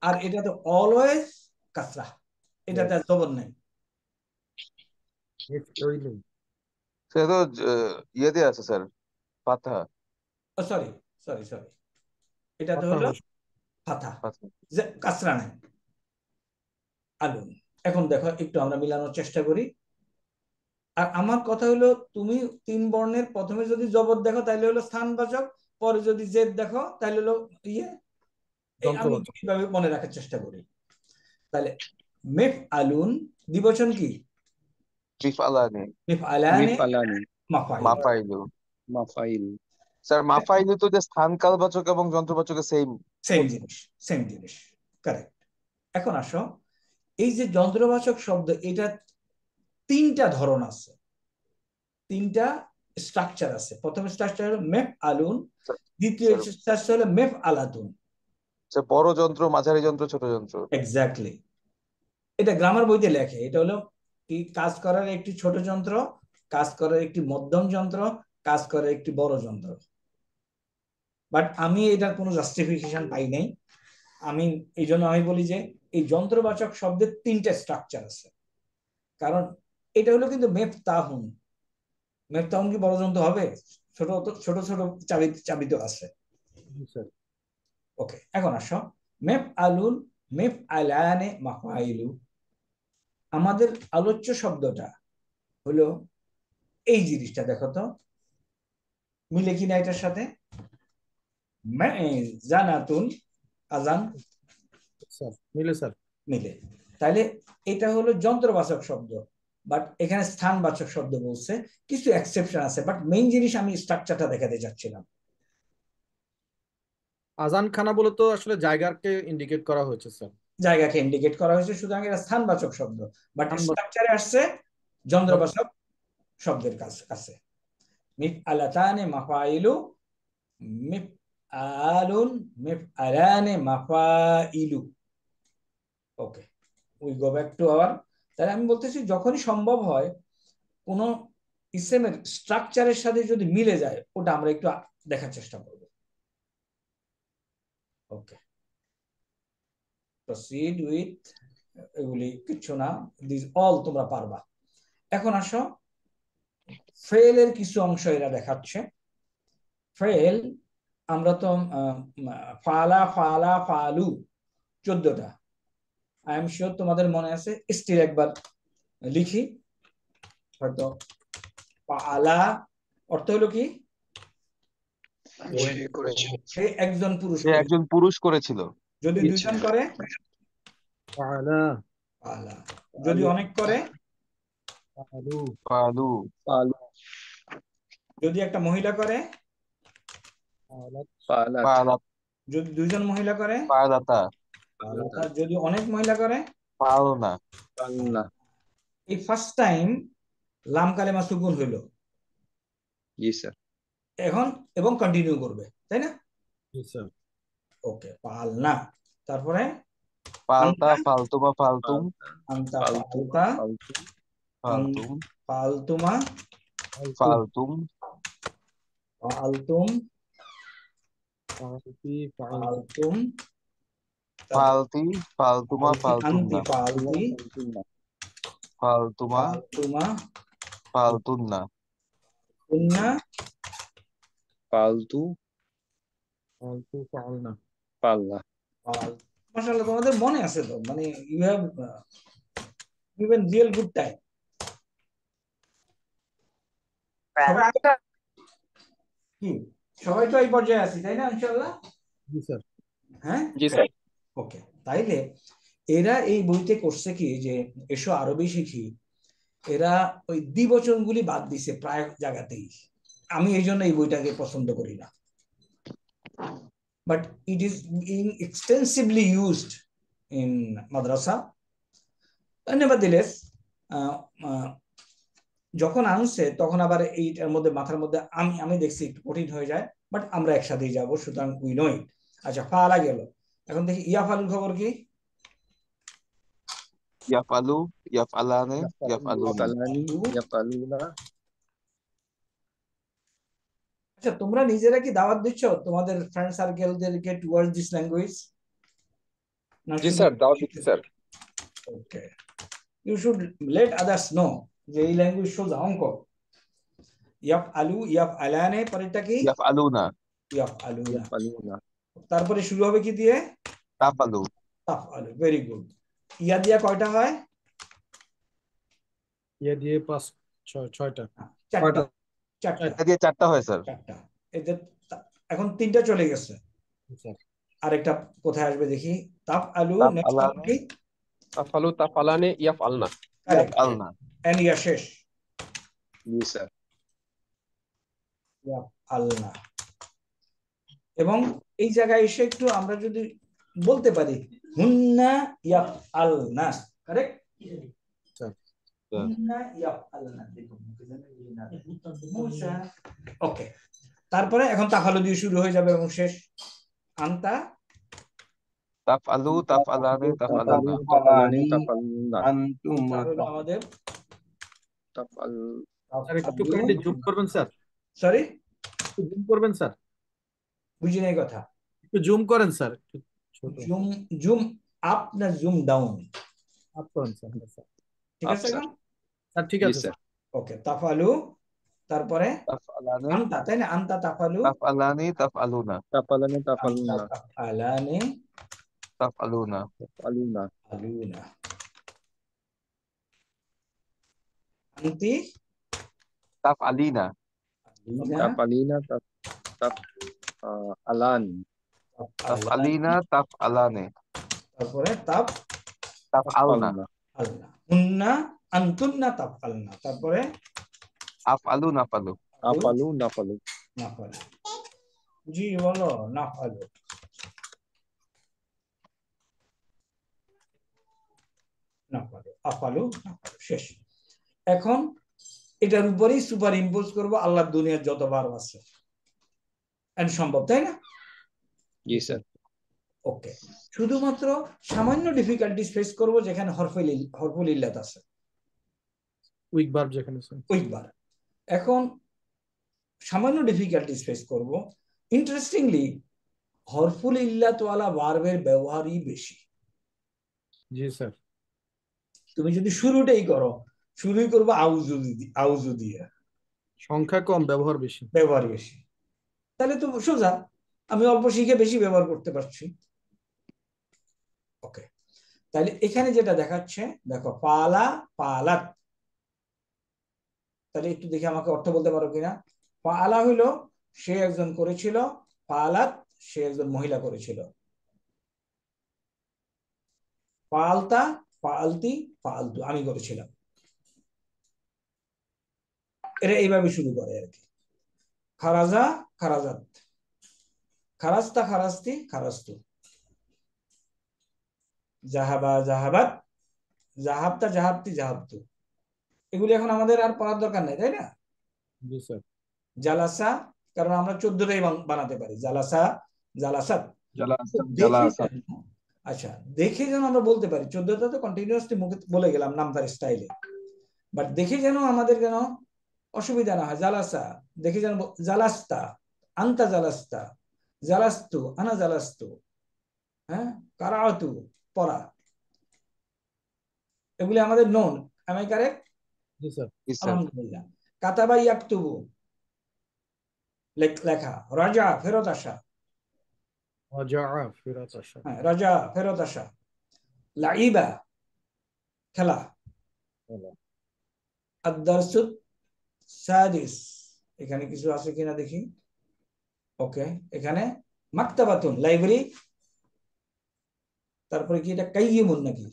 A: আর এটাতে অলওয়েজ কাসরা, এটাতে জবর নাই।
C: সেটা তো ইয়েতে আছে স্যার, ফাতহা।
A: সরি সরি সরি, এটাতে হলো ফাথা, কাসরা নাই, আলুন। এখন দেখো একটু আমরা মিলানোর চেষ্টা করি। আর আমার কথা হলো, তুমি 3 বর্ণের প্রথমে যদি জবর দেখো তাহলে হলো স্থানবাচক, পরে যদি জেদ দেখো তাহলে হলো ইয়ে। আমি কিভাবে মনে রাখার চেষ্টা করি। তাহলে মেফ আলুন দ্বিবচন কি?
C: মিফ আলানে,
A: মেফ আলানে,
G: মিফআলানি,
C: মাফাইলু।
G: মাফাইল।
C: স্যার মাফাইলু তো যে স্থান কালবাচক এবং যন্ত্রবাচকের সেম
A: সেম জিনিস, কারেক্ট। এখন আসো, এই যে যন্ত্রবাচক শব্দ, এটা 3টা ধরন আছে, 3টা স্ট্রাকচার আছে। প্রথম স্ট্রাকচার হলো মেফ আলুন, দ্বিতীয় স্ট্রাকচার হলো মেফ আলাতুন।
C: বড় যন্ত্র, মাঝারি যন্ত্র, ছোট যন্ত্র।
A: এক্স্যাক্টলি, এটা গ্রামার বইতে লেখে। এটা হলো কি, কাজ করার একটি ছোট যন্ত্র, কাজ করার একটি মধ্যম যন্ত্র, কাজ করার একটি বড় যন্ত্র। বাট আমি এটার কোনো জাস্টিফিকেশন পাই নাই। আমি এই জন্য আমি বলি যে এই যন্ত্রবাচক শব্দের 3টা স্ট্রাকচার আছে। কারণ এটা হলো কিন্তু মেফতাহুন, মেফতাহুন কি বড় যন্ত্র হবে? ছোট ছোট ছোট চাবি তো আছে। ওকে, এখন আসো, মেফ আলুন, মেফ আলানে, মাফাইলু। আমাদের আলোচ্য শব্দটা হলো এই জিনিসটা, দেখো তো মিলে কিনা এটার সাথে? জানাতুন, আজান,
D: মিলে স্যার,
A: মিলে। তাহলে এটা হলো যন্ত্রবাচক শব্দ, বাট এখানে স্থানবাচক শব্দ বলছে। কিছু এক্সেপশন আছে, বাট মেইন জিনিস আমি স্ট্রাকচারটা দেখাতে যাচ্ছিলাম।
D: আজান খানা বলে তো আসলে জায়গাকে ইন্ডিকেট করা হয়েছে স্যার,
A: জায়গাকে ইন্ডিকেট করা হয়েছে, সুতরাং এটা স্থানবাচক শব্দ, বাট স্ট্রাকচারে আসছে যন্ত্রবাচক শব্দের কাছে। মিফ আলাতানে মাফাইলু, মিফ আলুন, মিফ আলানে, মাফাইলু। Okay, we go back to our. তাহলে আমি বলতেছি, যখনই সম্ভব হয় কোন ইসেমের স্ট্রাকচারের সাথে যদি মিলে যায়, ওটা আমরা একটু দেখার চেষ্টা করব। ওকে, প্রসিড উইথ, এগুলি কিচ্ছু না, দিস অল তোমরা পারবা। এখন আসো, ফেলের কিছু অংশ এরা দেখাচ্ছে। ফেল, আমরা তো ফালা, ফালা, ফালু 14টা। আই এম শিওর তোমাদের মনে আছে, স্টিল একবার লিখি। হয়তো ফালা অর্থ হলো কি? সে একজন পুরুষ,
C: সে একজন পুরুষ করেছিল।
A: যদি 2 জন করে ফালা, যদি অনেক করে
C: ফালু,
A: যদি একটা মহিলা করে,
C: ফালাত,
A: যদি 2 জন মহিলা করে,
C: ফালাতা,
A: যদি অনেক মহিলা করে,
C: ফালনা।
A: এই ফার্স্ট টাইম লাম কালেমা সুকুন হইল।
G: জি স্যার।
A: এখন এবং কন্টিনিউ করবে, তাই না?
D: জি স্যার।
A: ওকে, পালনা, তারপরে
C: পালতা, ফালতুমা, ফালতুম,
A: আনতা, পালতা,
C: ফালতুম,
A: পালতুমা,
C: ফালতুম,
A: পালতুম,
D: ফালতি ফালতু
A: ফালতুম, তারপর
C: ফালতি, ফালতুমা,
A: আনতি,
C: ফালতুন্না, ফালতুমা,
A: ফালতুমা,
C: ফালতুন্না,
A: কুন্না,
G: ফালতু
D: ফালতু ফালনা।
G: পাল্লা।
A: মাশাআল্লাহ, তোমাদের মনে আছে তো, মানে you have given real good time. সবাই কি সবাই তো এই পর্যায়ে আছি, তাই না ইনশাআল্লাহ?
D: জি স্যার।
A: হ্যাঁ,
G: জি স্যার।
A: ওকে। তাইলে এরা এই বইতে করছে কি, যে এসো আরবি শিখি, এরা ওই দ্বিবচনগুলি বাদ দিছে প্রায় জায়গাতেই। আমি এই জন্য এই বইটাকে পছন্দ করি না, but it is being extensively used in মাদ্রাসা। নেভারদিলেস যখন আনছে তখন আবার এইটার মধ্যে মাথার মধ্যে আমি দেখছি একটু কঠিন হয়ে যায়, বাট আমরা একসাথেই যাব, সুতরাং উই নো ইট। আচ্ছা, ফালা গেল, এখন দেখি ইয়াফালুর খবর কি?
C: ইয়াফালু, ইয়াফআলানে, ইয়াফআলুনা।
G: ইয়াফালানি, ইয়াফালুনা।
A: আচ্ছা, তোমরা নিজেরা কি দাওয়াত দিচ্ছ তোমাদের ফ্রেন্ড সার্কেলদেরকে টুয়ার্ডস দিস ল্যাঙ্গুয়েজ?
H: জি স্যার, দাওয়াত দিচ্ছি sir.
A: Okay, you should let others know যে এই ল্যাঙ্গুয়েজ শোজ অঙ্ক। ইয়াফ আলু, ইয়াফ আলানে, পরেরটা কি?
C: ইয়াফআলুনা,
A: ইয়াফ আলুনা।
G: ইয়াফালুনা।
A: তারপরে শুরু হবে কি দিয়ে?
C: তাফআলু,
A: তাফ আলু। Very good. ইয়া দিয়া কয়টা হয়?
D: ইয়ে দিয়ে ছয়টা।
A: চারটা। চারটা,
C: এটা দিয়ে 4টা হয় স্যার।
A: চারটা। এখন 3টা চলে গেছে,
D: স্যার
A: আরেকটা কোথায় আসবে দেখি? তাফ আলু, নেক্সট
C: তাফআলানে,
A: কি?
H: তাফালু, তাফালানে, ইয়াফআলনা।
A: কারেক্ট।
C: ইয়াফআলনা।
A: এন্ড ইয়া শেষ,
G: জি স্যার।
A: ইয়াফ আলনা। এবং এই জায়গায় এসে একটু আমরা যদি বলতে পারি হুন্না ইয়াফ আলনা, কারেক্ট? হুন্না ইয়াফ আলনা। দেখুন মুসা। ওকে, তারপরে এখন তাফালু দিয়ে শুরু হয়ে যাবে এবং শেষ আনতা।
C: তাফআলু, তাফআলানে, তাফআলুনা।
G: তাফালানি, তাফালুনা।
A: আনতা হলো আমাদের
G: তাফাল
D: স্যার একটু কাইন্ডলি জুম করবেন স্যার,
A: সরি,
D: একটু জুম করবেন স্যার,
A: বুঝি নাই কথা।
D: একটু জুম করেন স্যার, একটু ছোট
A: জুম, জুম আপ না জুম ডাউন?
D: আপ করেন স্যার।
A: ঠিক
G: আপ
A: আছে
G: স্যার।
A: এখন?
D: স্যার ঠিক
G: জি
D: আছে
G: স্যার।
D: স্যার।
A: ওকে, তাফালু, তারপরে
C: তাফআলানে,
A: আনতা, তাই না? আনতা তাফালু,
C: তাফআলানি, তাফআলুনা,
G: তাফালানি,
A: আনতা
G: তাফালুনা।
A: তাফআলানি,
C: তাফআলুনা,
G: তাফালুনা।
A: আলুনা। আনতি
C: তাফআলিনা,
A: আলিনা,
G: তাফালিনা, আলান।
C: তাফআলিনা, তাফআলানে,
A: তারপরে তাপ
C: তাফআলনা,
G: তাফালনা।
A: আলনা। হুন্না আনতুন্না তাপ আলনা, তারপরে
C: আফআলু, নাফআলু।
G: আফালু, নাফালু।
A: নাফালু। জি বলো, নাফালু। নাফালু, আফালু, নাফালু, শেষ। এখন এটার উপরেই সুপার ইম্পোজ করবো আল্লাহর দুনিয়ার যত বার আছে সম্ভব, তাই না?
G: জি স্যার।
A: ওকে, শুধুমাত্র সামান্য ডিফিকাল্টিস ফেস করব যেখানে হরফুল ইল্লাত আছে,
D: উইক ভার্ব যেখানে স্যার।
A: উইক বার। এখন সামান্য ডিফিকাল্টিস ফেস করব। ইন্টারেস্টিংলি হরফুল ইল্লাত ওয়ালা ভার্বের ব্যবহারই বেশি।
D: জি স্যার।
A: তুমি যদি শুরুটাই করো, শুরুই করবো আউযু দিয়ে,
D: সংখ্যা কম, ব্যবহার বেশি।
A: ব্যবহার বেশি, তাহলে তো সোজা, আমি অল্প শিখে বেশি ব্যবহার করতে পারছি। ওকে, তাহলে এখানে যেটা দেখাচ্ছে, দেখো পালা, পালাত। তাহলে একটু দেখে আমাকে অর্থ বলতে পারো কিনা? পালা হইলো সে একজন করেছিল, পালাত সে একজন মহিলা করেছিল। পালতা, পালতি, পালতু আমি করেছিলাম। এরা এইভাবে শুরু করে আর কি। খারাজা, খারাজাত, খারাস্তা, খারাস্তি, খারাস্তু, জাহাবা, জাহাবাত, জাহাবতা, জাহাবতি, জাহাবতু। এগুলি এখন আমাদের আর পড়ার দরকার নেই, তাই না?
D: জি স্যার।
A: জালাসা, কারণ আমরা 14টাই বানাতে পারি, জালাসা, জালাসাত।
C: জালাসা।
A: আচ্ছা, দেখে যেন আমরা বলতে পারি, 14টা তো কন্টিনিউয়াসলি মুখে বলে গেলাম নামতার স্টাইলে, বাট দেখে যেন আমাদের যেন অসুবিধা না হয়। জালাসা দেখে যেন, জালাস্তা, আন্তা জালাস্তা, জালাস্তু, আনা জালাস্তু, হ্যাঁ, কারাআতু, পড়া, এগুলি আমাদের known. am I correct?
D: G sir.
C: G sir.
A: আলহামদুলিল্লাহ। কাতাবা ইয়াকতুবু, লেখা। রাজা, ফেরত আসা।
D: রাজাআ, ফেরত আসা।
A: হ্যাঁ, রাজা, ফেরত আসা। লাইবা, খেলা। আদ-দারসুস সাদিস, এখানে কিছু আছে কিনা দেখি। ওকে, এখানে মাকতাবাতুন, লাইব্রেরি। তারপরে কি এটা কাইয়িমুন নাকি?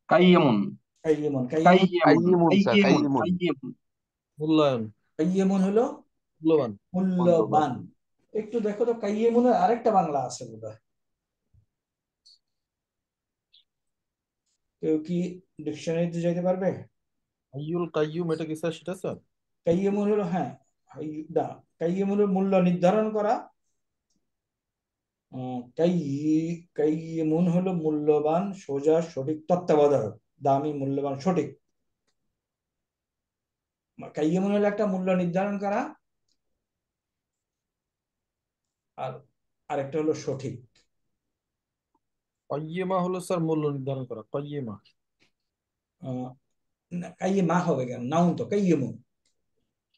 F: কাইয়িমুন
A: কাইয়িমুন,
C: কাইয়িমুন স্যার, কাইয়িমুন।
F: কাইয়িমুন
D: মূল্যায়ন,
A: কাইয়িমুন হলো
D: মূল্যবান।
A: মূল্যবান। একটু দেখো তো কাইয়িমুনের আরেকটা বাংলা আছে বোধহয়। কেউ কি ডিকশনারিতে যেতে পারবে?
D: হাইয়ুল কাইয়ুম, এটা কি স্যার সেটা স্যার?
A: কাইয়িমুন হলো, হ্যাঁ, না, কাইয়িমুন হলো মূল্য নির্ধারণ করা। কাইয়িমুন হলো মূল্যবান, সোজা, সঠিক, তত্ত্বাবধায়ক, দামি, মূল্যবান, সঠিক। কাইয়িমুন হলো একটা মূল্য নির্ধারণ করা, আর আরেকটা হলো সঠিক।
D: কাইয়িমা হলো স্যার মূল্য নির্ধারণ করা, কাইয়িমা।
A: কাইয়িমা হবে কেন? নাউন তো কাইয়িমুন।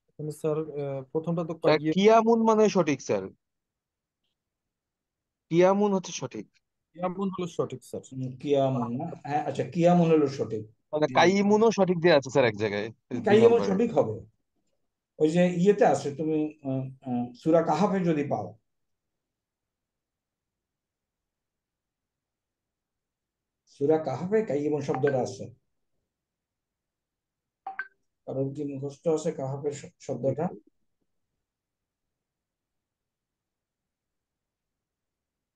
D: এখানে স্যার প্রথমটা তো
C: স্যার
D: কাইয়িম।
C: কিয়ামুন মানে সঠিক স্যার, কিয়ামুন হচ্ছে সঠিক।
D: কিয়ামুন হলো সঠিক স্যার।
A: কিয়ামুন না, হ্যাঁ, আচ্ছা, কিয়ামুন হলো সঠিক।
C: মানে কাইয়িমুনও সঠিক দেওয়া আছে স্যার এক জায়গায়, 2
A: কাইয়িমুন
C: নম্বরে।
A: সঠিক হবে। ওই যে ইয়েতে আছে, তুমি সূরা কাহাফে যদি পাও, সূরা কাহাফে কাইয়িমুন শব্দটা আছে। কারণ কি মুখস্থ আছে কাহাফের শব্দটা?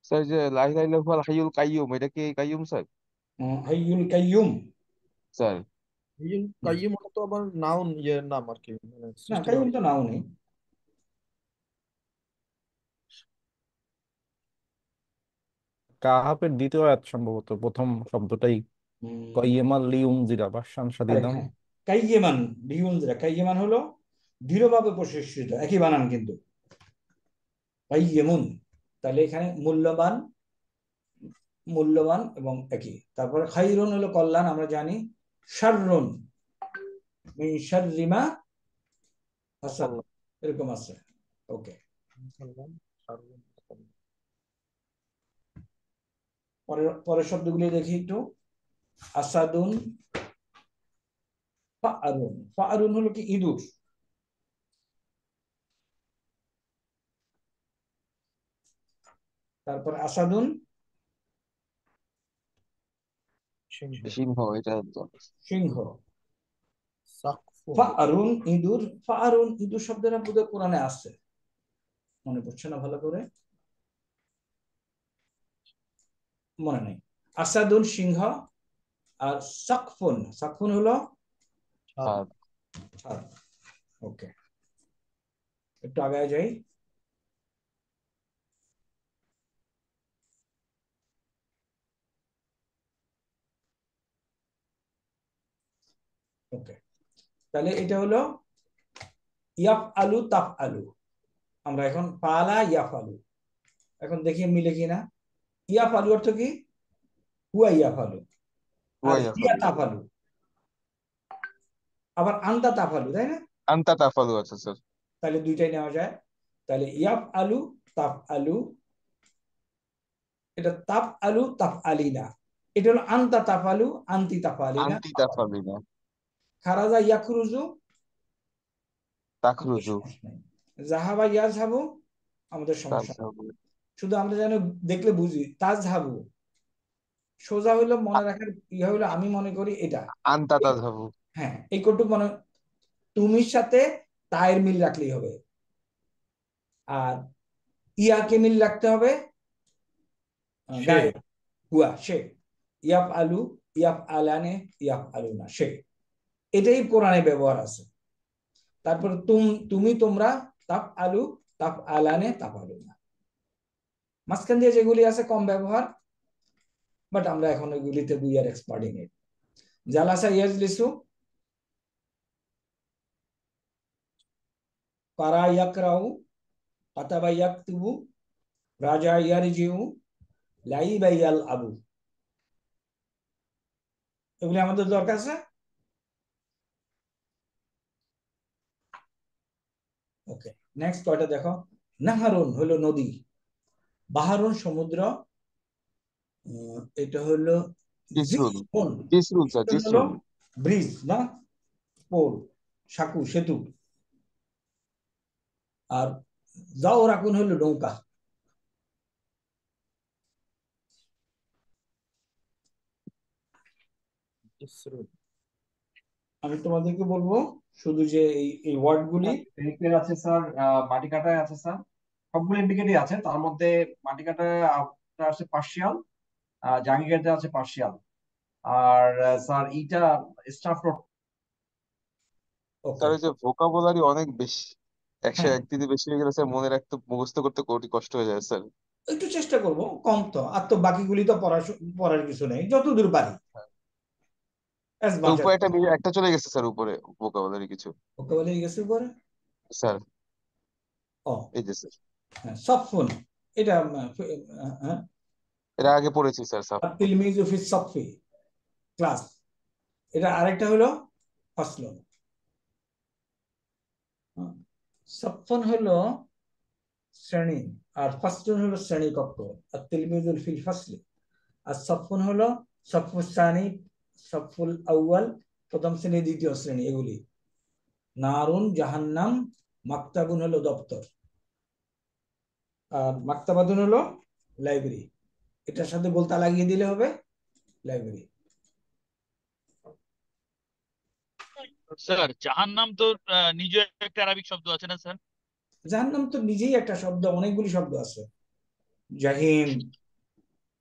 C: স্যার যে লা ইলাহা ইল্লাল্লাহুল হাইয়ুল কাইয়ুম, এটা কি কাইয়ুম স্যার?
A: হাইয়ুল কাইয়ুম।
C: স্যার
D: কাইয়িম হলো তো আবার নাউন, ইয়ের নাম আর কি, মানে
A: না, কাইয়ুম
D: সৃষ্টিকর্তা।
A: তো নাও নেই।
I: কাহাফের দ্বিতীয় আয়াত সম্ভবত প্রথম শব্দটাই কয়্যেমাল লিউনজিরা বাশশান
A: আরেক,
I: শাদীদান।
A: হ্যাঁ, কাইয়িমান, লিউনজিরা। কাইয়িমান হলো দৃঢ়ভাবে প্রতিষ্ঠিত, একই বানান কিন্তু। কাইয়িমুন, তাহলে এখানে মূল্যবান, মূল্যবান এবং একই। তারপরে খাইরুন হলো কল্যাণ, আমরা জানি। শাররুন, মিন শাররি মা হাসাব, এরকম আছে। ওকে, পরের শব্দগুলি দেখি একটু। আসাদুন, ফাআরুন। ফাআরুন হলো কি? ইঁদুর। তারপর আসাদুন,
D: সিংহ।
C: সিংহ, এটা তো।
A: সিংহ।
D: সাকফুন,
A: ফাআরুন, ইঁদুর। ফাআরুন, ইঁদুর শব্দটা বোধহয় কোরআনে আছে, মনে পড়ছে না ভালো করে, মনে নেই। আসাদুন সিংহ, আর সাকফুন, সাকফুন হলো
C: আর
A: ছাদ। ওকে, একটু আগায় যাই। ওকে, তাহলে এটা হলো ইয়াফ আলু, তাফ আলু। আমরা এখন পালা, ইয়াফ আলু, এখন দেখি মিলে কিনা। ইয়াফ আলু অর্থ কি? হুয়া ইয়াফ আলু, আর
C: হুয়াইয়া
A: হিয়া
C: ফালু,
A: তাফ আলু, আবার আন্তা তাফ আলু, তাই না?
C: আনতা তাফালু আছে স্যার।
A: তাহলে দুইটাই নেওয়া যায়। তাহলে ইয়াফ আলু, তাফ আলু, এটা তাফ আলু, তাফ আলিনা। এটা হলো আন্তা তাফ আলু, আন্তি তাফ আলিনা।
C: আনতি তাফালিনা,
A: খারাজা ইয়াখরুজু, আমাদের
C: তাখরুজু,
A: সমস্যা নেই। জাহাবা ইয়াজহাবু, আমাদের সমস্যা নেই।
C: তাজহাবু,
A: শুধু আমরা যেন দেখলে বুঝি, তাজহাবু সোজা হইলো মনে রাখার ইয়ে হইলো, আমি মনে করি এটা।
C: আনতা তাজহাবু।
A: হ্যাঁ, এই কটুক মনে, তুমির সাথে তায়ের মিল রাখলেই হবে, আর ইয়াকে মিল রাখতে হবে
D: সে।
A: গায়ে, হুয়া, সে। ইয়াফ আলু, ইয়াফ আলানে, ইয়াফ আলু না, সে। এটাই কোরআনে ব্যবহার আছে। তারপরে তুমি, তোমরা, তাফ আলু, তাফ আলানে, তাফ আলু না। মাঝখান দিয়ে যেগুলি আছে কম ব্যবহার, বাট আমরা এখন ওইগুলিতে উই আর এক্সপার্টিং ইট। জালাসা ইয়াজলিসু, কারা ইয়াকরাউ, কাতাবা ইয়াকতুবু, রাজা ইয়ারজিউ, লাইবা ইয়ালআবু। এগুলি আমাদের দরকার আছে। ওকে, নেক্সট কয়টা দেখো। নাহারুন হলো নদী, বাহারুন সমুদ্র, এটা হলো
C: জিসরুল
A: জিসরুন,
C: জিসরুল স্যার
A: জিসরুন হলো
C: জিসরুল
A: ব্রিজ না, পোল, সাঁকু, সেতু। আর জাওরাকুন হলো নৌকা। আমি তোমাদেরকে বলবো শুধু যে এই ওয়ার্ড গুলি।
F: এদিকে আছে স্যার মাটি কাটায় আছে স্যার, সবগুলো ইন্ডিকেটই আছে, তার মধ্যে মাটি কাটায় আছে পার্সিয়াল, জাঙ্গিঘাটে আছে পার্সিয়াল, আর স্যার ইটা স্টাফ রোড।
A: ওকে,
C: স্যার ওই যে ভোকাবুলারি অনেক বেশি,
A: হ্যাঁ
C: 101 দিনে বেশি হয়ে গেলে স্যার মনে রাখতে মুখস্থ করতে কোটি কষ্ট হয়ে যায় স্যার।
A: একটু চেষ্টা করব, কম তো আর তো বাকিগুলি তো পড়ার কিছু নেই, যতদূর পারি as
C: স্যার
A: much as
C: উপরে একটা চলে গেছে স্যার, উপরে ভোকাবুলারি কিছু
A: ওকে বলে গেছে পরে।
C: স্যার,
A: ও
C: এই যে স্যার
A: হ্যাঁ, সফুন, এটা হ্যাঁ,
C: এর আগে পড়েছি স্যার সব।
A: তিলমিজু ফি সফি, ক্লাস। এটা আরেকটা হলো ফাসলুন। সফুন হলো শ্রেণী, আর ফাসলুন হলো শ্রেণী কক্ষ। আর তিলমিজুল ফিল ফাসলি। আর সফুন হলো সফুল সানি, সফুল আউয়াল, প্রথম শ্রেণী, দ্বিতীয় শ্রেণী, এগুলি। নারুন জাহান্নাম, মাকতাবুন হলো দপ্তর, আর মাকতাবাতুন হলো লাইব্রেরি। এটার সাথে বলতা লাগিয়ে দিলে হবে লাইব্রেরি।
E: স্যার জাহান্নাম তো নিজে একটা আরবিক শব্দ আছে না স্যার?
A: জাহান্নাম তো নিজেই একটা শব্দ, অনেকগুলি শব্দ আছে, জাহিম,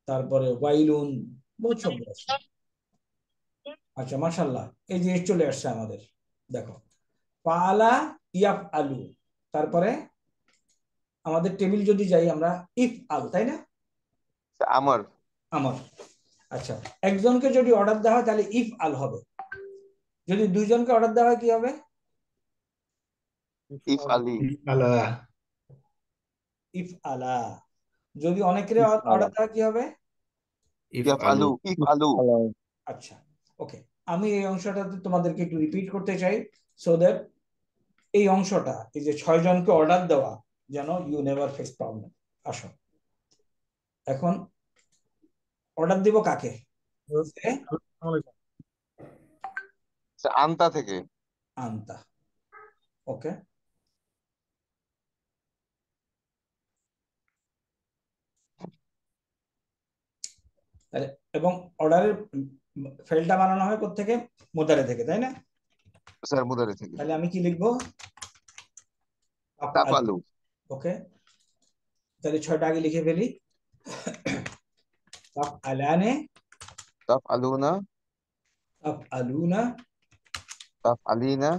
A: তারপরে ওয়াইলুন, বহুত শব্দ আছে। আচ্ছা মাশাআল্লাহ, এই জিনিস চলে আসছে আমাদের। দেখো, পালা ইয়াফ আলু, তারপরে আমাদের টেবিল যদি যাই আমরা, ইফ আল, তাই না?
C: আমার
A: আমার। আচ্ছা, একজনকে যদি অর্ডার দেওয়া হয় তাহলে ইফ আল হবে, যদি দুইজনকে অর্ডার দেওয়া হয় কি হবে?
C: ইফ আলি
A: ইফ আলা। যদি অনেকের
G: ইফ আলা
A: অর্ডার দেওয়া কি হবে?
B: ইফ
C: ইয়াফ
B: আলু।
C: আলু ইফ আলু।
G: আলা
A: আচ্ছা, ওকে, আমি এই অংশটাতে তোমাদেরকে একটু রিপিট করতে চাই, সো দ্যাট এই অংশটা, এই যে 6 জনকে অর্ডার দেওয়া, যেন ইউ নেভার ফেস প্রবলেম। আসো, এখন অর্ডার দিব কাকে?
C: স্যার আন্তা থেকে।
A: আনতা। ওকে, তাহলে এবং অর্ডারের ফেলটা বানানো হয় কোত্থেকে? মোদারে থেকে, তাই না?
C: স্যার মুদারি থেকে।
A: তাহলে আমি কি লিখবো?
C: তাপ আলু।
A: ওকে, তাহলে 6টা আগে লিখে ফেলি। তাপ আলানে,
C: তাপ আলুনা,
A: তাপ আলুনা,
C: তাপ আলিনা,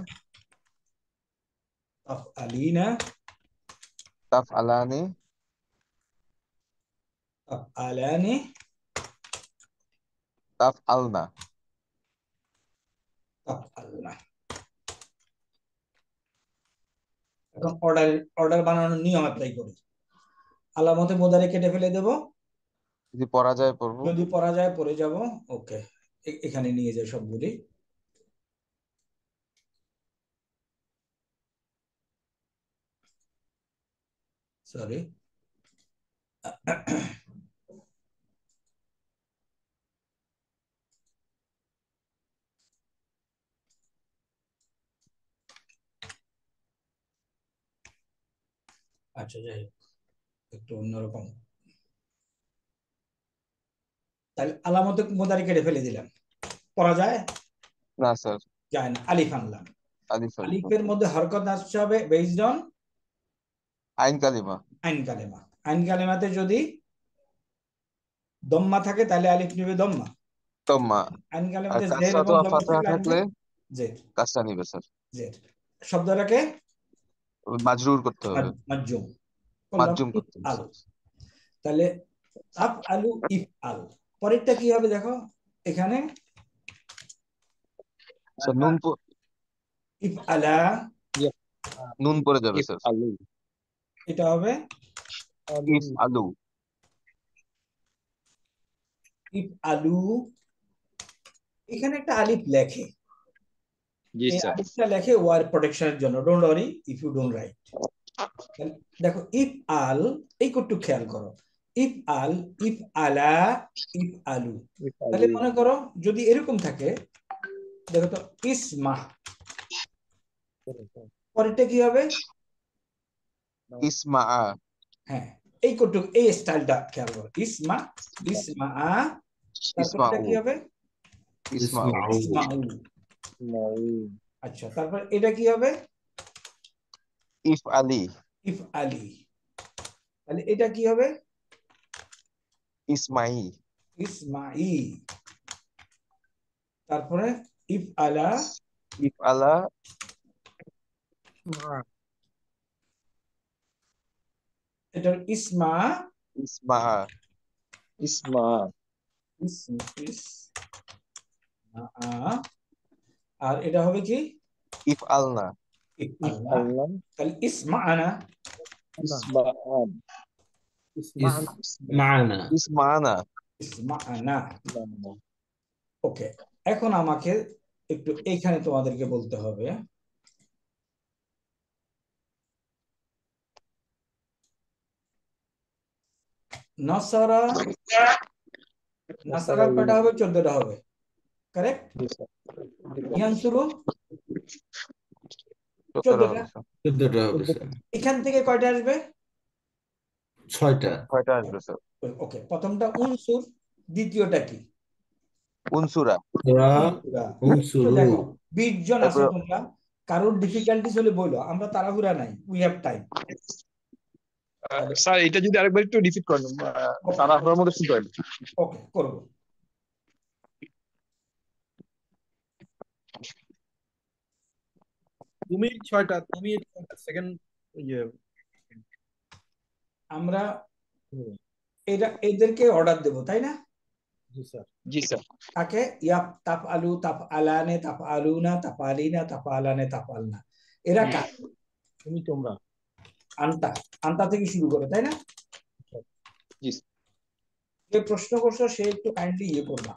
A: তাপ আলিনা,
C: তাপ আলানি,
A: তাপ আলানে,
C: তাপ আলনা।
A: তাপ আলনা। এখন অর্ডার বানানোর নিয়ম অ্যাপ্লাই করি। আলামতে মোদারে কেটে ফেলে দেব,
C: যদি পড়া যায় পড়বো।
A: যদি পড়া যায় পড়ে যাব। ওকে, এখানে নিয়ে যাই সবগুলি। সরি, আচ্ছা যাই হোক, একটু অন্যরকম। তাহলে আলামতে মোদারে কেটে ফেলে দিলাম, পড়া যায়?
C: না স্যার,
A: যায় না, আলিফ আনলাম।
C: আলিফ আলিফ।
A: আলিফের মধ্যে হরকত আসতে হবে বেসড অন
C: আইন কালিমা।
A: আইন কালেমা। আইন কালেমাতে যদি দম্মা থাকে তাহলে আলিফ নিবে দম্মা,
C: তম্মা।
A: আইন
C: আর
A: কালেমাতে জের
C: কাসরা
A: এবং
C: অথবা
A: দম্মা
C: ফাতহা
A: থাকলে আনবে
C: থাকলে
A: জের।
C: কাসরা নিবে স্যার।
A: জের শব্দটাকে
C: মাজরুর করতে হবে,
A: মাজুম করলাম,
C: মাজুম
A: ইফ
C: করতে হবে
A: আল।
C: স্যার।
A: তাহলে আফ আলু ইফ আল, পরেরটা কি হবে দেখো, এখানে
C: স্যার নুন
A: ইফ আলা,
G: ইয়াফ
C: নুন পড়ে যাবে
G: ইফ
C: স্যার।
G: আলু
A: এটা হবে
C: ইফ আলু।
A: ইফ আলু। এখানে একটা আলিফ লেখে,
G: জি
A: এই
G: স্যার
A: আলিফটা লেখে ওয়ার প্রোটেকশনের জন্য। Don't worry if you don't write. দেখো ইফ আল, এই একটু খেয়াল করো। ইফ আল, ইফ আলা, ইফ আলু।
G: ইফ
A: তাহলে
G: আলু
A: মনে করো যদি এরকম থাকে, দেখো তো ইসমা, পরেরটা কি হবে?
C: ইসমা।
A: হ্যাঁ, এই কটু, এই স্টাইলটা খেয়াল করো। ইসমা, ইসমা, তারপর
C: ইসমা
A: এটা
C: উ।
A: কি হবে?
C: ইসমা উ।
B: ইসমাউ
A: ইসমাউ।
G: মাউ
A: আচ্ছা, তারপর এটা কি হবে?
C: If Ali.
A: ইফ আলী। তাহলে এটা কি হবে?
C: ইসমাই।
A: ইসমাই। তারপরে ইফ আলা,
C: ইফ আলা।
A: এটা ইসমা,
C: ইসমা।
G: ইসমা
A: ইসমা, আর এটা হবে কি?
C: ইফ আলনা।
A: ইফ
G: ইফ
A: আলা।
G: আল্লাহ
A: তাহলে ইসমাআনা,
G: ইসমাআন
B: ইসমানা
C: ইসমানা।
A: ইসমাআনা। ওকে, এখন আমাকে একটু এইখানে তোমাদেরকে বলতে হবে, নাসারা, নাসারার কয়টা হবে? 14টা হবে, কারেক্ট?
G: জি স্যার
A: ইয়ানসুরু
C: 14 হবে
A: 14টা।
C: স্যার।
B: 14টা হবে স্যার।
A: এখান থেকে কয়টা আসবে?
B: 6টা।
C: 6টা আসবে স্যার।
A: ওকে, প্রথমটা উনসুর, দ্বিতীয়টা কি?
C: উনসুরা।
B: ওরা
A: উনসুরা। তো
B: উনসুরু
A: দেখো 20 জন আছো
C: তারপর
A: তোমরা, কারোর ডিফিকাল্টিস হলে বলো, আমরা তাড়াহুড়া নাই, উই হ্যাভ টাইম।
G: স্যার এটা যদি আরেকবার একটু রিপিট করেন তাড়াহুড়োর মধ্যে শুনতে পারেন।
A: ওকে, করবো।
D: তুমি 6টা, তুমি সেকেন্ড ইয়ে
A: আমরা
D: হুম,
A: এটা এদেরকে অর্ডার দেব, তাই না?
D: জি স্যার।
G: জি স্যার
A: তাকে ইয়াপ, তাপ আলু, তাপ আলানে, তাপ আলুনা, তাপ আলিনা, তাপ আলানে, তাপ আলনা। এরা কার?
D: তুমি তোমরা।
A: আন্তা, আন্তা থেকে শুরু করে, তাই না?
G: জি
A: যে প্রশ্ন করছো সে একটু কাইন্ডলি ইয়ে করবা,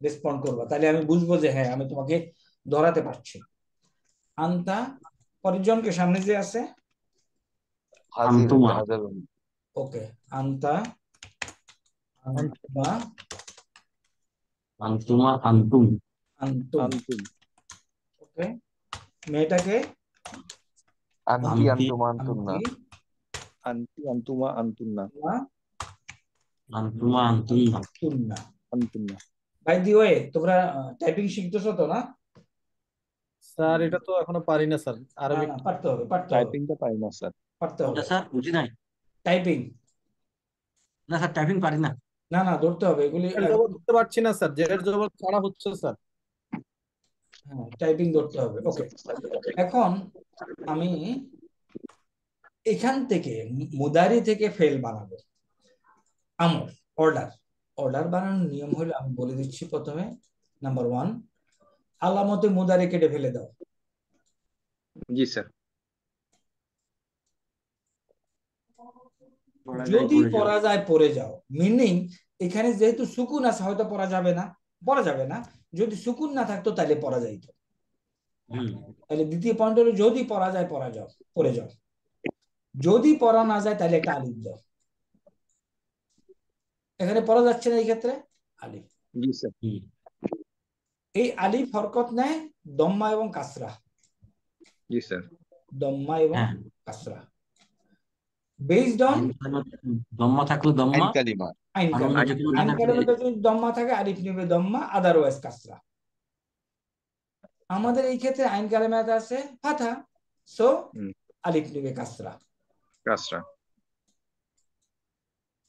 A: রেসপন্ড করবা, তাহলে আমি বুঝবো যে হ্যাঁ আমি তোমাকে ধরাতে পারছি। আন্তা, পরিজনকে সামনে যে আছে,
C: হাজির
B: আন্তুমা
C: হাজার।
A: ওকে, আন্তা, আন্তুমা,
B: আন্তুমা আন্তুম
A: আন্তুম।
G: আন্তুম
A: ওকে, মেয়েটাকে
C: আন্তি
B: আন্তি
C: আন্তুমা আন্তুন্না।
A: আন্তি,
G: আন্তি আন্তুমা আন্তুন্না
A: মা,
B: আন্তুমা আন্তুন্না
A: তুন্না।
G: আন্তুন্না
A: বাই দি ওয়ে, তোমরা টাইপিং শিখতেছো তো না?
D: স্যার এটা তো এখনো পারি না স্যার,
A: না
D: আরবিক।
A: না, পারতে হবে, পারতে হবে,
G: টাইপিংটা পারি না স্যার।
A: পারতে হবে।
B: ওটা স্যার বুঝি নাই।
A: টাইপিং,
B: না স্যার টাইপিং পারি না।
A: না না, ধরতে হবে এগুলি।
D: জের জবর ধরতে পারছি না স্যার, জের জবর ছাড়া হচ্ছে স্যার।
A: হ্যাঁ, টাইপিং ধরতে হবে। ওকে, এখন আমি এখান থেকে মুদারি থেকে ফেল বানাবো। আমর, অর্ডার, অর্ডার বানানোর নিয়ম হলো আমি বলে দিচ্ছি প্রথমে। নাম্বার 1, আলামতে মুদারি কেটে ফেলে দাও।
G: জি স্যার
A: যদি পড়া যায় পড়ে যাও, মিনিং এখানে যেহেতু সুকুন আছে হয়তো পড়া যাবে না, পড়া যাবে না। যদি সুকুন না থাকতো তাহলে পড়া যাইতো। তাহলে দ্বিতীয় পয়েন্ট হলো যদি পড়া যায় পড়া যাও, পড়ে যাও। যদি পড়া না যায় তাহলে একটা আলিফ দাও। এখানে পড়া যাচ্ছে না, এই ক্ষেত্রে আলিফ।
G: জি স্যার
A: এই আলিফ হরকত নেয় দম্মা এবং কাসরা,
G: জি স্যার
A: দম্মা এবং কাসরা, বেসড অন
B: দম্মা থাকলে
C: আইন
B: দম্মা,
C: কালিমা।
A: আইন
B: আর অন্য
A: কালিমা।
B: যে কোনো
A: আইন
B: থাকলে
A: কালিমাতে যদি দম্মা থাকে আলিফ নেবে দম্মা, আদারওয়াইজ কাসরা। আমাদের এই ক্ষেত্রে আইন কালিমাতে আছে ফাথা, সো আলিফ নেবে কাসরা।
G: কাসরা।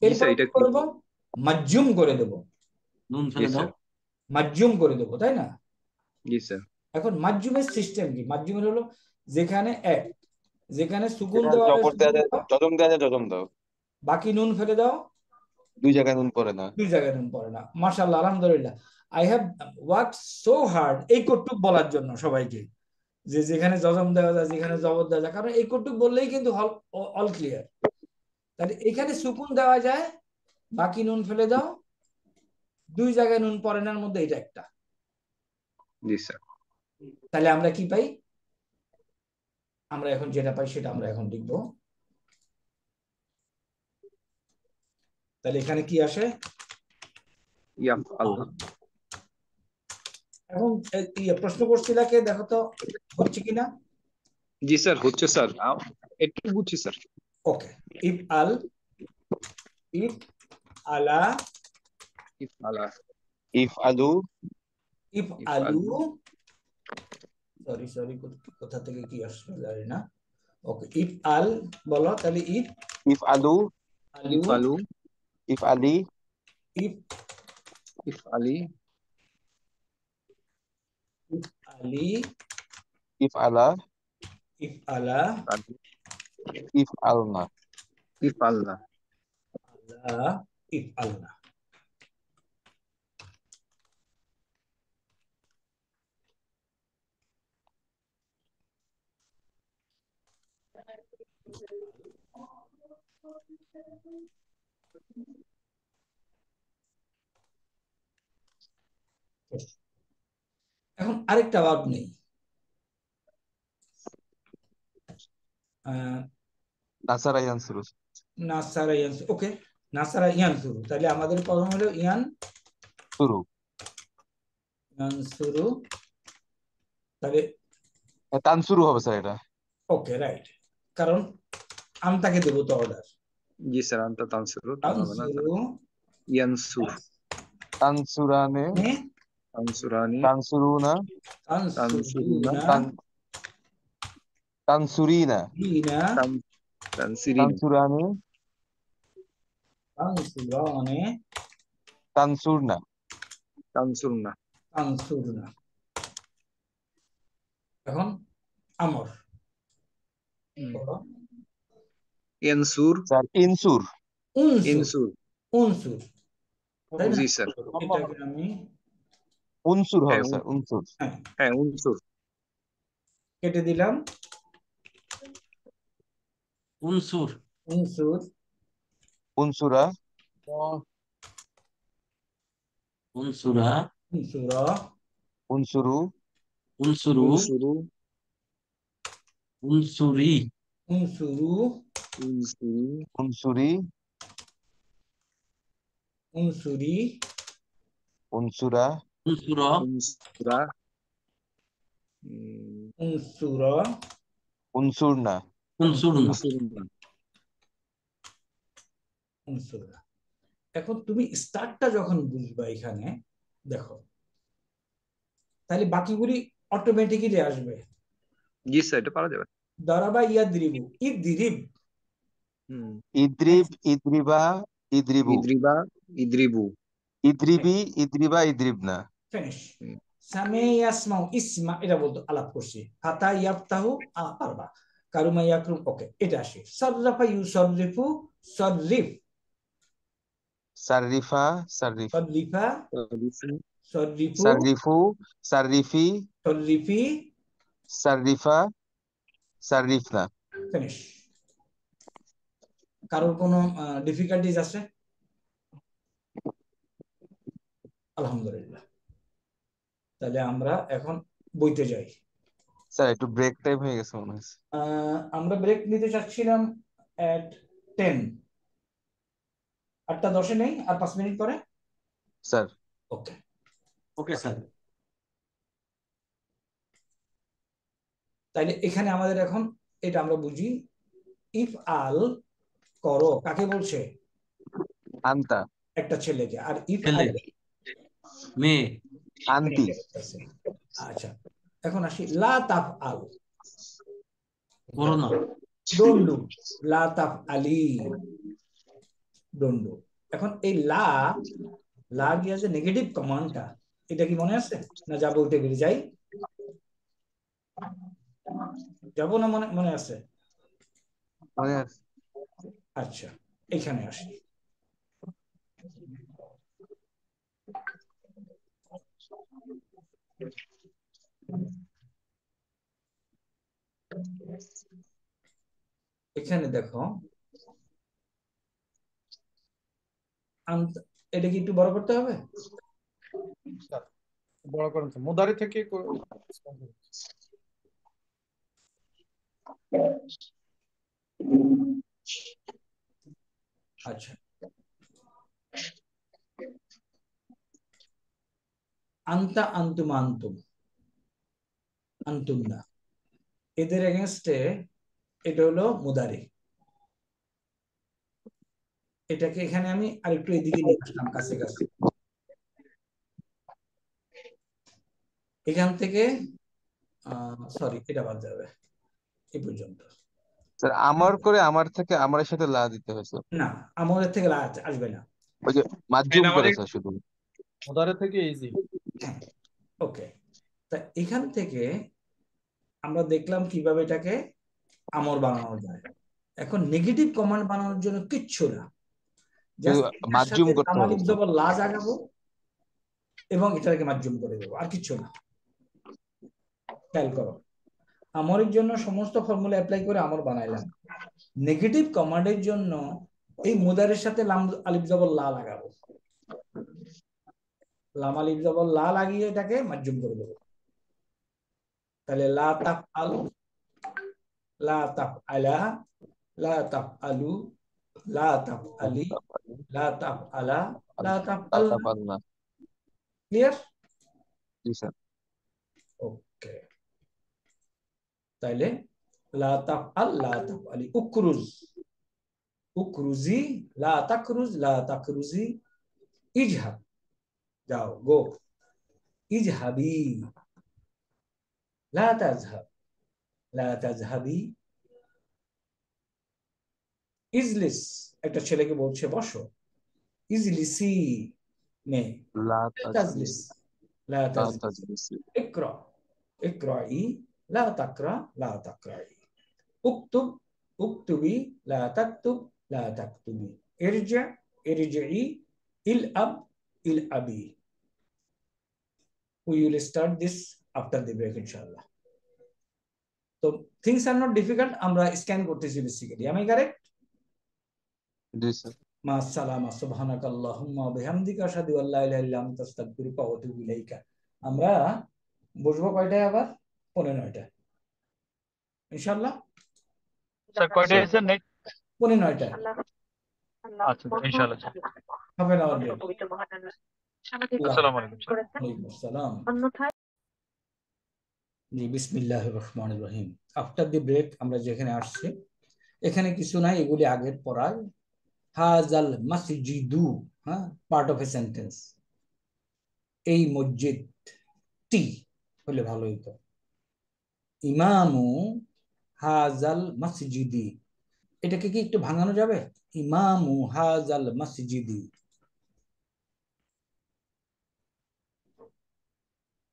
G: জি
A: এরপর
G: স্যার এটা
A: কি করবো? মাজজুম করে দেবো,
B: নুন
G: জি
B: ফেলে দাও।
G: স্যার
A: মাজজুম করে দেবো, তাই না?
G: জি স্যার
A: এখন মাজজুমের সিস্টেম কি? মাজজুমের হলো যেখানে যেখানে সুকুন
C: যেটা
A: দেওয়া
C: জবর দেওয়া যায়,
A: দাও,
C: জজম দেওয়া যায় জজম দাও।
A: বাকি নুন ফেলে দাও,
C: 2 জায়গায় নুন পড়ে না।
A: 2 জায়গায় নুন পড়ে না। মাশাআল্লাহ, আলহামদুলিল্লাহ। I have work so hard এই কটুক বলার জন্য সবাইকে, যে যেখানে জজম দেওয়া যায়, যেখানে জবর দেওয়া যায়, কারণ এই কটুক বললেই কিন্তু অল ক্লিয়ার। তাহলে এখানে সুকুন দেওয়া যায়, বাকি নুন ফেলে দাও, দুই জায়গায় নুন পড়ে নার মধ্যে এটা একটা।
G: জি স্যার।
A: তাহলে আমরা কি পাই? আমরা এখন যেটা পাই সেটা আমরা এখন লিখব। তাহলে এখানে কি আসে?
G: ইয়াফআল।
A: এখন প্রশ্ন করছিল কে, দেখো তো হচ্ছে কিনা।
G: জি স্যার, হচ্ছে স্যার, একটু বুঝছি স্যার।
A: ওকে, ইফ আল, ইফ আলা,
G: ইফআলা,
C: ইফআলু,
A: ইফ আলু,
G: ইফআলু,
A: সরি সরি কোথা থেকে কি আসছে জানি না। ওকে, ইফ আল বলো, তাহলে ইফ
C: ইফআলু,
A: আলু,
G: ইফআলু,
C: ইফআলি,
A: ইফ
G: ইফআলি,
A: ইফ আলি,
C: ইফআলা,
A: ইফ আলা,
C: ইফআলনা।
G: ইফআলনা।
A: আলা, ইফ আলনা। এখন আরেকটা ভাব নেই,
C: নাসারা ইয়ানসুরু।
A: নাসারা ইয়ান, ওকে, নাসারা ইয়ান শুরু, তাহলে আমাদের প্রথম হলো ইয়ান
C: শুরু।
A: ইয়ান শুরু, তাহলে
C: তানসুরু হবে স্যার এটা।
A: ওকে রাইট, কারণ আমটাকে দেবো তো অর্ডার।
G: জি স্যার, আনতা তানসুরু, তান হবে না।
A: তানসুরু,
G: ইয়ানসুর,
C: তানসুরানে,
G: তানসুরানি,
C: তানসুরুনা,
G: তানসুরুনা,
A: তানসুরুনা,
C: তানসুরিনা,
A: ইনা,
G: তানসিরিনা,
C: তানসুরানি,
A: তানসুরানে,
C: তানসুরনা।
G: তানসুরনা।
A: তানসুরনা। এখন আমর বলো,
G: ইয়ানসুর,
C: স্যার ইনসুর।
A: উনসুর,
G: ইনসুর।
A: উনসুর, তাই না?
G: জি স্যার।
A: এটাকে আমি
C: উনসুর হবে
G: হ্যাঁ,
C: স্যার, উনসুর।
A: হ্যাঁ
G: হ্যাঁ, উনসুর।
A: কেটে দিলাম,
J: উনসুর,
A: উনসুর,
C: উনসুরা,
J: উনসুরা,
A: উনসুরা,
C: উনসুরু,
J: উনসুরু,
G: উনসুরু,
J: উনসুরি,
A: উনসুরু,
G: উনসুরি,
C: উনসুরি,
A: উনসুরি,
C: উনসুরা,
J: উনসুর,
G: উনসুরা,
A: উনসুরা,
C: উনসুরনা।
J: উনসুরনা।
G: উনসুরনা।
A: উনসুরা। এখন তুমি স্টার্টটা যখন বুঝবা এখানে দেখো, তাহলে বাকিগুলি অটোমেটিক্যালি আসবে।
G: জি স্যার, এটা পারা যাবে।
A: দরাবা ইয়াদরিবু, ইদরিব,
C: ইদ্রিব, ইদ্রিবা, ইদ্রিবু,
G: ইদ্রিবা, ইদ্রিবু,
C: ইদ্রিবি, ইদ্রিবা, ইদ্রিবনা।
A: ফিনিশ। সামে ইয়াসমাউ, ইসমা এটা বলতো আলাপ করছি, ফাতা ইয়াফতাহু পারবা, কারুমা ইয়াকরুম, ওকে এটা আসে। সাররাফা ইউসাররিফু, সাররিফ,
C: সাররিফা, সাররিফ,
A: সাররিফা,
G: সারিফু,
A: সাররিফু,
C: সাররিফু, সাররিফি,
A: সাররিফি,
C: সাররিফা, সাররিফনা।
A: ফিনিশ। কারোর কোনো ডিফিকাল্টিজ আছে? আলহামদুলিল্লাহ। তাহলে আমরা এখন বইতে যাই।
C: স্যার একটু ব্রেক টাইম হয়ে গেছে মনে হচ্ছে।
A: আমরা ব্রেক নিতে চাচ্ছিলাম at 10, 8:10 নেই, আর 5 মিনিট পরে।
C: Sir
A: okay,
J: okay sir.
A: তাইলে এখানে আমাদের এখন এটা আমরা বুঝি, ইফ আল করো কাকে বলছে?
C: আন্তা,
A: একটা ছেলেকে। আর ইফ
J: ছেলে, মেয়ে,
C: আন্তি।
A: আচ্ছা, এখন আসি লা তাফ আল,
J: করো না,
A: ডোন্ট ডু, লা তাফ আলি, ডোন্ট ডু। এখন এই লা, লা গিয়া যে নেগেটিভ কমান্ডটা, এটা কি মনে আছে না? যাবো উঠে বেরিয়ে যাই, যাবো না? মনে মনে আছে?
C: মনে আছে।
A: আচ্ছা, এখানে আসি। এখানে দেখো এটা কি একটু বড় করতে হবে?
D: স্যার বড় করেন স্যার, মুদারি থেকে
A: আচ্ছা, আন্তা আন্তুম আন্তুম আন্তুম না, এদের এগেনস্টে এটা হলো মুদারি। এটাকে এখানে আমি আরেকটু এদিকে নিয়ে আসলাম কাছে কাছে। এখান থেকে সরি, এটা বাদ যাবে এই পর্যন্ত।
C: স্যার আমার করে আমার থেকে আমারের সাথে লা দিতে হয়েছে,
A: না, আমাদের থেকে আসবে না।
C: ওই যে মাজুম করে স্যার শুধু।
D: মুদারি থেকে ইজি।
A: হ্যাঁ, ওকে। তা এখান থেকে আমরা দেখলাম কিভাবে এটাকে আমর বানানো যায়। এখন নেগেটিভ কমান্ড বানানোর জন্য কিচ্ছু না,
C: শুধু
A: জাস্ট এটার
C: মাজুম
A: সাথে
C: করতে হবে
A: লামালিফ
C: স্যার।
A: জবর লা জাগাবো এবং এটাকে মাজুম করে দেবো, আর কিচ্ছু না। খেয়াল করো, আমরের জন্য সমস্ত ফর্মুলা অ্যাপ্লাই করে আমর বানাইলাম। নেগেটিভ কমান্ডের জন্য এই মুদারের সাথে লাম আলিফ জবর লা লাগাবো, লাম আলিফ জবর লা লাগিয়ে এটাকে মাজুম করে দেবো। তাহলে লা তাফআল, লা তাফআলা, লা তাফআলু, লা তাফআলি, লা তাফআলা, লা তাফআলনা।
C: পাল্লা।
A: ক্লিয়ার?
C: জি স্যার।
A: ওকে, তাইলে লা তাফআল, লা তাফআলি, উকরুজ, উকরুজি, লা তাকরুজ, লা তাকরুজি, ইজহাব, যাও গো, ইজহাবি, লা তাজহাব, লা তাজহাবি, ইজলিস, একটা ছেলেকে বলছে বসো, ইজলিসি, মেয়ে,
C: লা
A: তাজলিস, লা তাজলিস,
C: তাজলিস।
A: ইকরা, ইকরাই, লা তাকরা, লা তাকরাই, উকতুব, উকতুবি, লা তাকতুব, লা তাকতুবি, ইরজা, ইরজিই, ইলআব, ইলআবি। We will start this after the break, inshallah. So things are not difficult. আমরা স্ক্যান করতেছি basically. Am I correct?
C: G sir.
A: মা সালামা, সুবহানাকাল্লাহুম্মা ওয়া বিহামদিকা আশহাদু আল্লা ইলাহা ইল্লা আনতা আস্তাগফিরুকা ওয়া আতুবু ইলাইকা। আমরা বসবো কয়টায় আবার? 9:30টায় ইনশাআল্লাহ।
E: স্যার কয়টা এসে নেক্সট?
A: 9:30টায়।
E: আচ্ছা ইনশাআল্লাহ।
A: হবে না হবে।
E: আসসালামু আলাইকুম স্যার।
A: ওয়ালাইকুম আসসালাম। জি, বিসমিল্লাহির রহমানির রহিম। আফটার দি ব্রেক আমরা যেখানে আসছি, এখানে কিছু নাই, এগুলি আগের পড়ায়। হাজাল মাসজিদু, হ্যাঁ, পার্ট অফ এ সেন্টেন্স। এই মসজিদ টি হলে ভালো হইতো। ইমামু হাজাল মাসজিদি, এটাকে কি একটু ভাঙানো যাবে? ইমামু হাজাল মাসজিদি,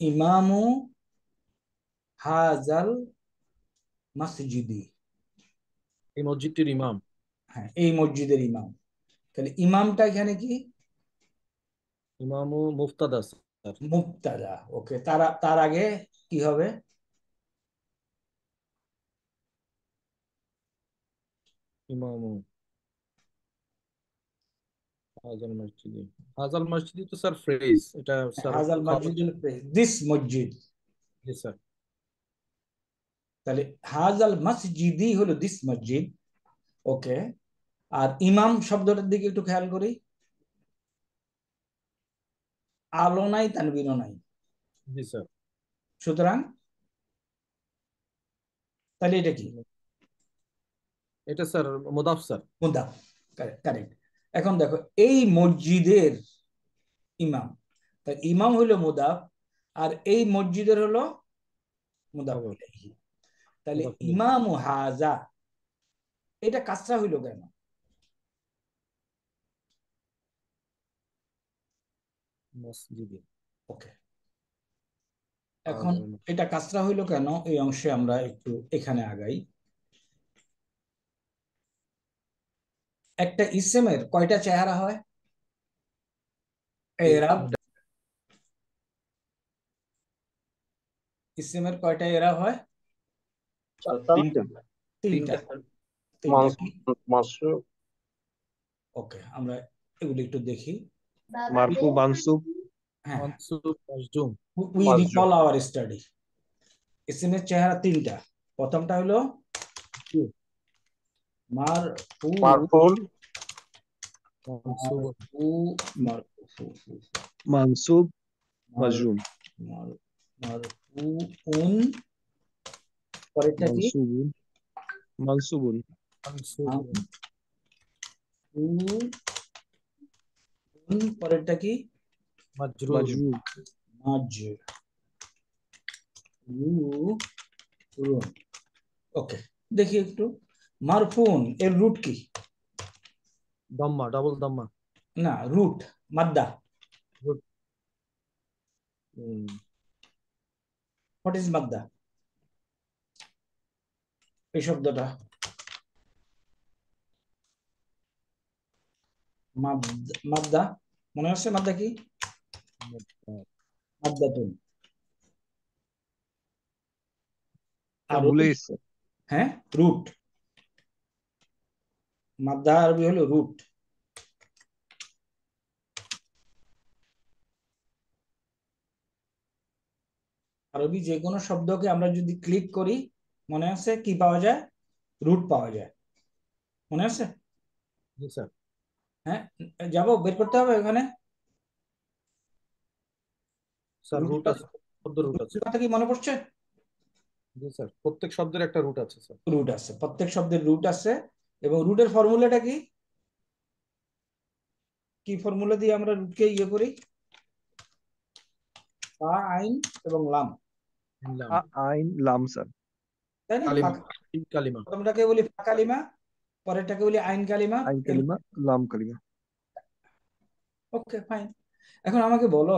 A: ইমামু হাজাল মাসজিদি,
D: এই মসজিদটির ইমাম।
A: হ্যাঁ, এই মসজিদের ইমাম। তাহলে ইমামটা এখানে কি?
D: ইমামু মুফতাদা স্যার।
A: মুবতাদা। ওকে, তার আগে কি হবে?
D: ইমামু হাজাল মসজিদি। হাজাল মসজিদি তো স্যার ফ্রেজ, এটা স্যার
A: হাজাল
D: খবর।
A: মসজিদ, দিস মসজিদ।
D: জি স্যার।
A: তাহলে হাজাল মসজিদি হলো দিস মসজিদ। ওকে, আর ইমাম শব্দটার দিকে একটু খেয়াল করি। আলো নাই, তানবিনও নাই।
D: জি স্যার।
A: সুতরাং তাহলে এটা কি?
D: এটা স্যার মুদাফ স্যার।
A: মুদাফ, কারেক্ট। এখন দেখো, এই মসজিদের ইমাম, তাই ইমাম হইলো মুদাফ, আর এই মসজিদের হলো মুদাফ ইলাইহি। তাহলে ইমাম হাজা, এটা কাসরা হইলো কেন?
D: মসজিদি।
A: ওকে, এখন এটা কাসরা হইলো কেন, এই অংশে আমরা একটু এখানে আগাই। একটা ইসমের কয়টা চেহারা হয়? এরাব, ইসমের কয়টা এরাব হয়?
G: তিনটা
A: তিনটা
G: মাস
A: কি?
G: মাসু
A: ওকে, আমরা এগুলো একটু দেখি।
G: মারফু মানসুব
A: হ্যাঁ,
D: মানসুব মাজজুম।
A: উই
G: মাজজুম
A: রিকল আওয়ার স্টাডি। ইসমের চেহারা তিনটা। প্রথমটা হলো মারফু
G: মারফুন
D: মানসুব
A: মারফু মারফু
G: মানসুব
A: মার
G: মাজজুম
A: মার মারফুউন, পরেরটা কি?
G: মানসুবুন মানসুবুন
D: মানসুব
A: মারফুউন, পরেরটা কি?
D: মাজরুর
G: মাজরুর
A: মাজরুরুন। ওকে, দেখি একটু। মারফুন এর রুট কি?
D: দাম্মা, ডাবল দাম্মা।
A: না, রুট মাদ্দা।
D: রুট
A: হোয়াট ইজ মাদ্দা? এই শব্দটা মাদ্দা মনে হচ্ছে? মাদ্দা কি? মাদ্দাতুন। আর
G: ভুলে গেছে
A: হ্যাঁ, রুট। মাদ্দা আরবি হলো রুট। আরবি যে কোনো শব্দকে আমরা যদি ক্লিক করি, মনে আছে কি পাওয়া যায়? রুট পাওয়া যায়। মনে আছে?
D: জি স্যার।
A: হ্যাঁ, যাবো বের করতে হবে ওখানে।
D: স্যার রুট আছে, শব্দের রুট আছে।
A: কথা কি মনে পড়ছে?
D: জি স্যার, প্রত্যেক শব্দের একটা রুট আছে স্যার।
A: রুট আছে, প্রত্যেক শব্দের রুট আছে। এবং রুটের ফর্মুলাটা কি? কি ফর্মুলা দিয়ে আমরা রুটকে ইয়ে করি? ফা আইন এবং লাম,
G: আইন লাম স্যার
A: তাই না?
D: কালিমা, কালিমা।
A: প্রথমটাকে বলি ফা কালিমা, পরেরটাকে বলি আইন কালিমা।
G: আইন কালিমা লাম কালিমা
A: ওকে, ফাইন। এখন আমাকে বলো,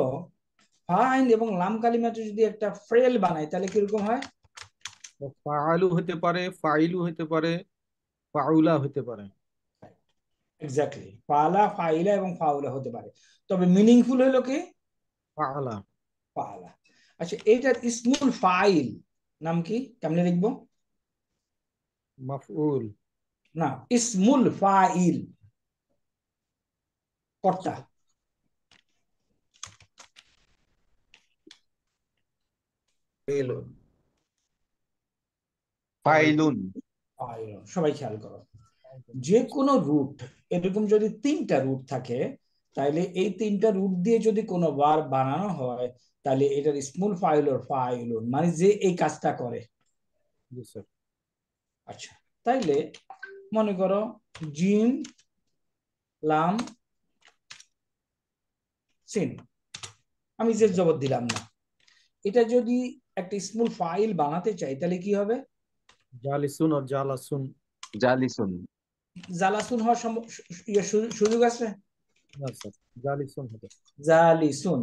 A: ফা আইন এবং লাম কালিমাটা যদি একটা ফ্রেল বানাই তাহলে কিরকম হয়?
D: ফাআলু হতে পারে, ফাইলু হতে পারে, ফাউলা হতে পারে।
A: এক্স্যাক্টলি, ফালা, ফাইলা এবং ফাউলা হতে পারে। তবে মিনিংফুল হলো কি?
D: ফাআলা।
A: ফালা। আচ্ছা, এইটার ইসমুল ফাইল নাম কি? কেমনে লিখবো?
D: মাফউল।
A: না, ইসমুল ফাইল কর্তা।
C: ফাইলুন।
A: সবাই খেয়াল করো, যে কোনো রুট, এরকম যদি তিনটা রুট থাকে, তাহলে এই তিনটা রুট দিয়ে যদি কোনো বার বানানো হয়, তাহলে এটার ইসমুল ফাইল ওর ফাইলুন, মানে যে এই কাজটা করে।
D: জি স্যার।
A: আচ্ছা, তাইলে মনে করো জিম লাম সিন, আমি যে জবাব দিলাম না, এটা যদি একটা স্মল ফাইল বানাতে চাই তাহলে কি হবে?
D: জালিসুন আর জালাসুন।
C: জালিসুন।
A: জালাসুন হওয়ার সুযোগ আছে?
D: না স্যার, জালিসুন হবে।
A: জালিসুন,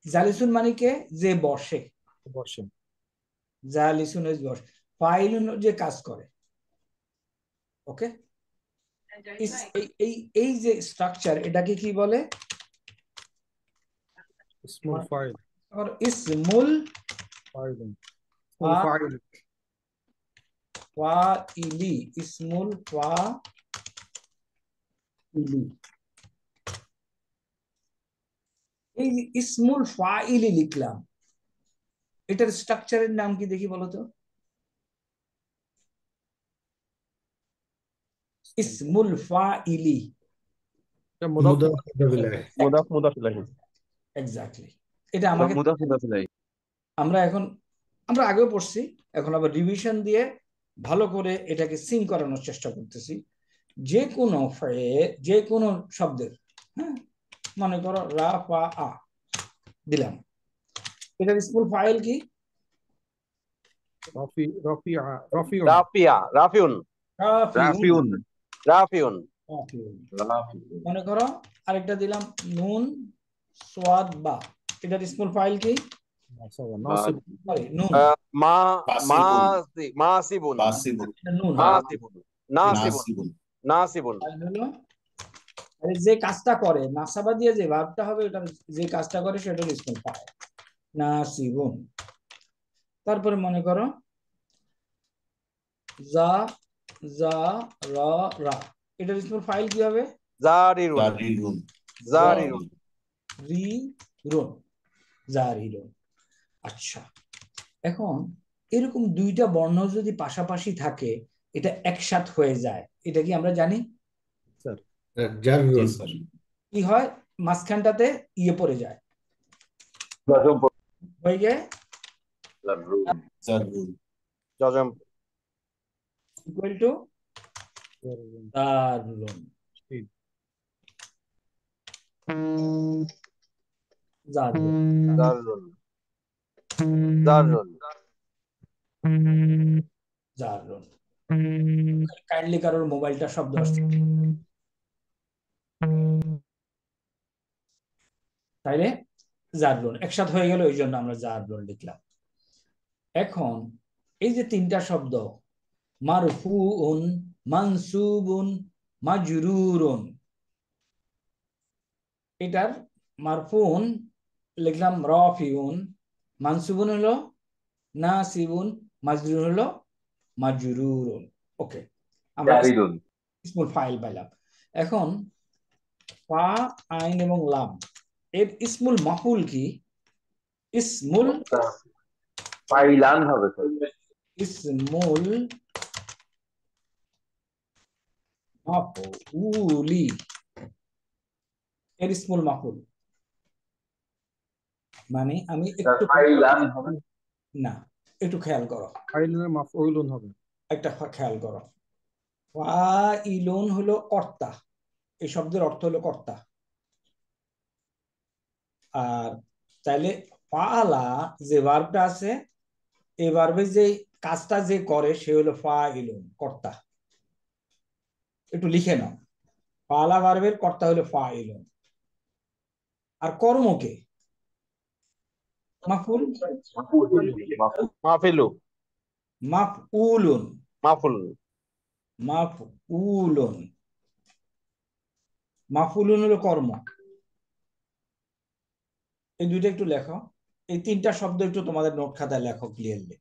A: জালিসুন মানে কে? যে বসে।
D: বসে।
A: জালিসুন ইজ বসে, ফাইলুন যে কাজ করে। ওকে, এই যে স্ট্রাকচার, এটাকে কি বলে?
D: ইসমুল ফাইল।
A: ইসমুল
D: ফাইলুন। ইসমুল ফাইল।
A: ফাইলি, ইসমুল ফাইলি। এই যে ইসমুল ফাইলি লিখলাম, এটার স্ট্রাকচারের নাম কি দেখি বলো তো? ইসমুল ফাইলি,
G: মুদাফ মুদাফ ইলাইহি।
A: এক্স্যাক্টলি। এটা আমাকে
C: মুদাফ মুদাফ ইলাইহি।
A: আমরা আগেও পড়ছি, এখন আবার রিভিশন দিয়ে ভালো করে এটাকে সিং করানোর চেষ্টা করতেছি। যে কোনো যে কোনো শব্দের, হ্যাঁ, মনে করো রা ফা আ দিলাম, এটার স্মল ফাইল কি?
C: রাফিয়া, রাফিউন,
A: রাফিউন।
C: রাফিউন।
A: মনে করো আরেকটা দিলাম নুন সোয়াদ বা, এটার স্মল ফাইল কি? নুন।
C: মাসিবুন,
A: নুন।
C: নাসিবুন, নাসিবুন।
A: যে কাজটা করে, নাসাবা দিয়ে যে ভার্বটা হবে, ওটা যে কাজটা করে সেটার স্মল ফাইল নাসিবুন। তারপরে মনে করো জা জা রা রা, এটার ইসমুল ফাইল কি হবে?
C: জারিরুন
B: জারিরুন
C: জারিরুন
A: জারিরুন, জারিরুন। আচ্ছা, এখন এরকম দুইটা বর্ণ যদি পাশাপাশি থাকে এটা একসাথ হয়ে যায়, এটা কি আমরা জানি?
D: স্যার
B: জাররুন
A: কি হয়? মাঝখানটাতে ইয়ে পড়ে যায়, হয়ে গিয়ে
B: জাররুন
C: জজম
A: ইকুয়াল টু দারুন। জারুন
C: জাররুন জাররুন
A: জারুন। কাইন্ডলি কারোর মোবাইলটা শব্দ আসছে, তাইলে জারুন একসাথ হয়ে গেল, ওই জন্য আমরা জারুন লিখলাম। এখন এই যে তিনটা শব্দ মারফুউন, মানসুবুন, মাজরুরুন, এটার মারফুন লিখলাম রাফিউন, মানসুবুন হলো নাসিবুন, মাজরুর হলো মাজরুরুন। ওকে, আমরা ইসমুল ফাইল পাইলাম। এখন ফা, আইন এবং লাম এর ইসমুল মাফুল কি? ইসমুল
C: ফাইলান হবে
A: ইসমুল মাফউলি, এর ইসমুল মাফুল মানে আমি একটু না, একটু খেয়াল করো,
D: ফাইলুনের মাফউলুন হবে।
A: একটা খেয়াল করো, ফাইলুন হলো কর্তা, এই শব্দের অর্থ হলো কর্তা। আর তাইলে ফাআলা যে ভার্বটা আছে, এই ভার্বের যে কাজটা যে করে সে হলো ফাইলুন, কর্তা। একটু লিখে নাও, ফাআলা ভার্বের কর্তা হলো ফাইলুন। আর কর্মকে মাফুল
C: মাফিলু
A: মাফউলুন,
C: মাফুল
A: মাফউলুন, মাফুলুন হলো কর্ম। এই দুইটা একটু লেখো, এই তিনটা শব্দ একটু তোমাদের নোট খাতায় লেখো ক্লিয়ারলি।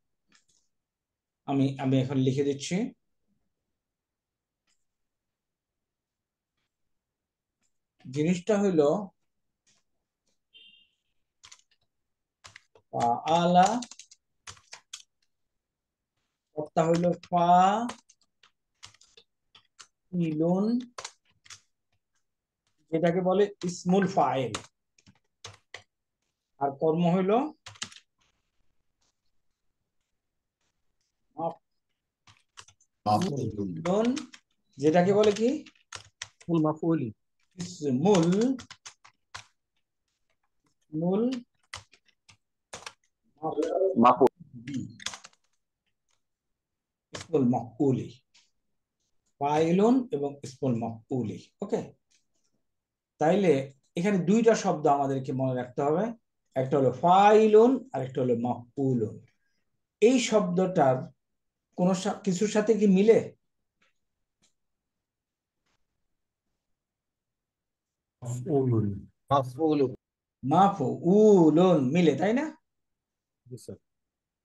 A: আমি আমি এখন লিখে দিচ্ছি। জিনিসটা হইলো আলা, কর্তা হইলো ফাইলুন, যেটাকে বলে ইসমুল ফাইল, আর কর্ম হইলো মাফউলুন, যেটাকে বলে কি
D: মাফউলি
A: ইসমুল মুল
C: মাফুল
A: ইসমুল মাফউলি, ফাইলুন এবং ইসমুল মাফউলি। ওকে, তাইলে এখানে দুইটা শব্দ আমাদেরকে মনে রাখতে হবে, একটা হলো ফাইলুন আর একটা হলো মাফউলুন। এই শব্দটার কোন কিছুর সাথে কি মিলে? মাফউলুন মিলে, তাই না?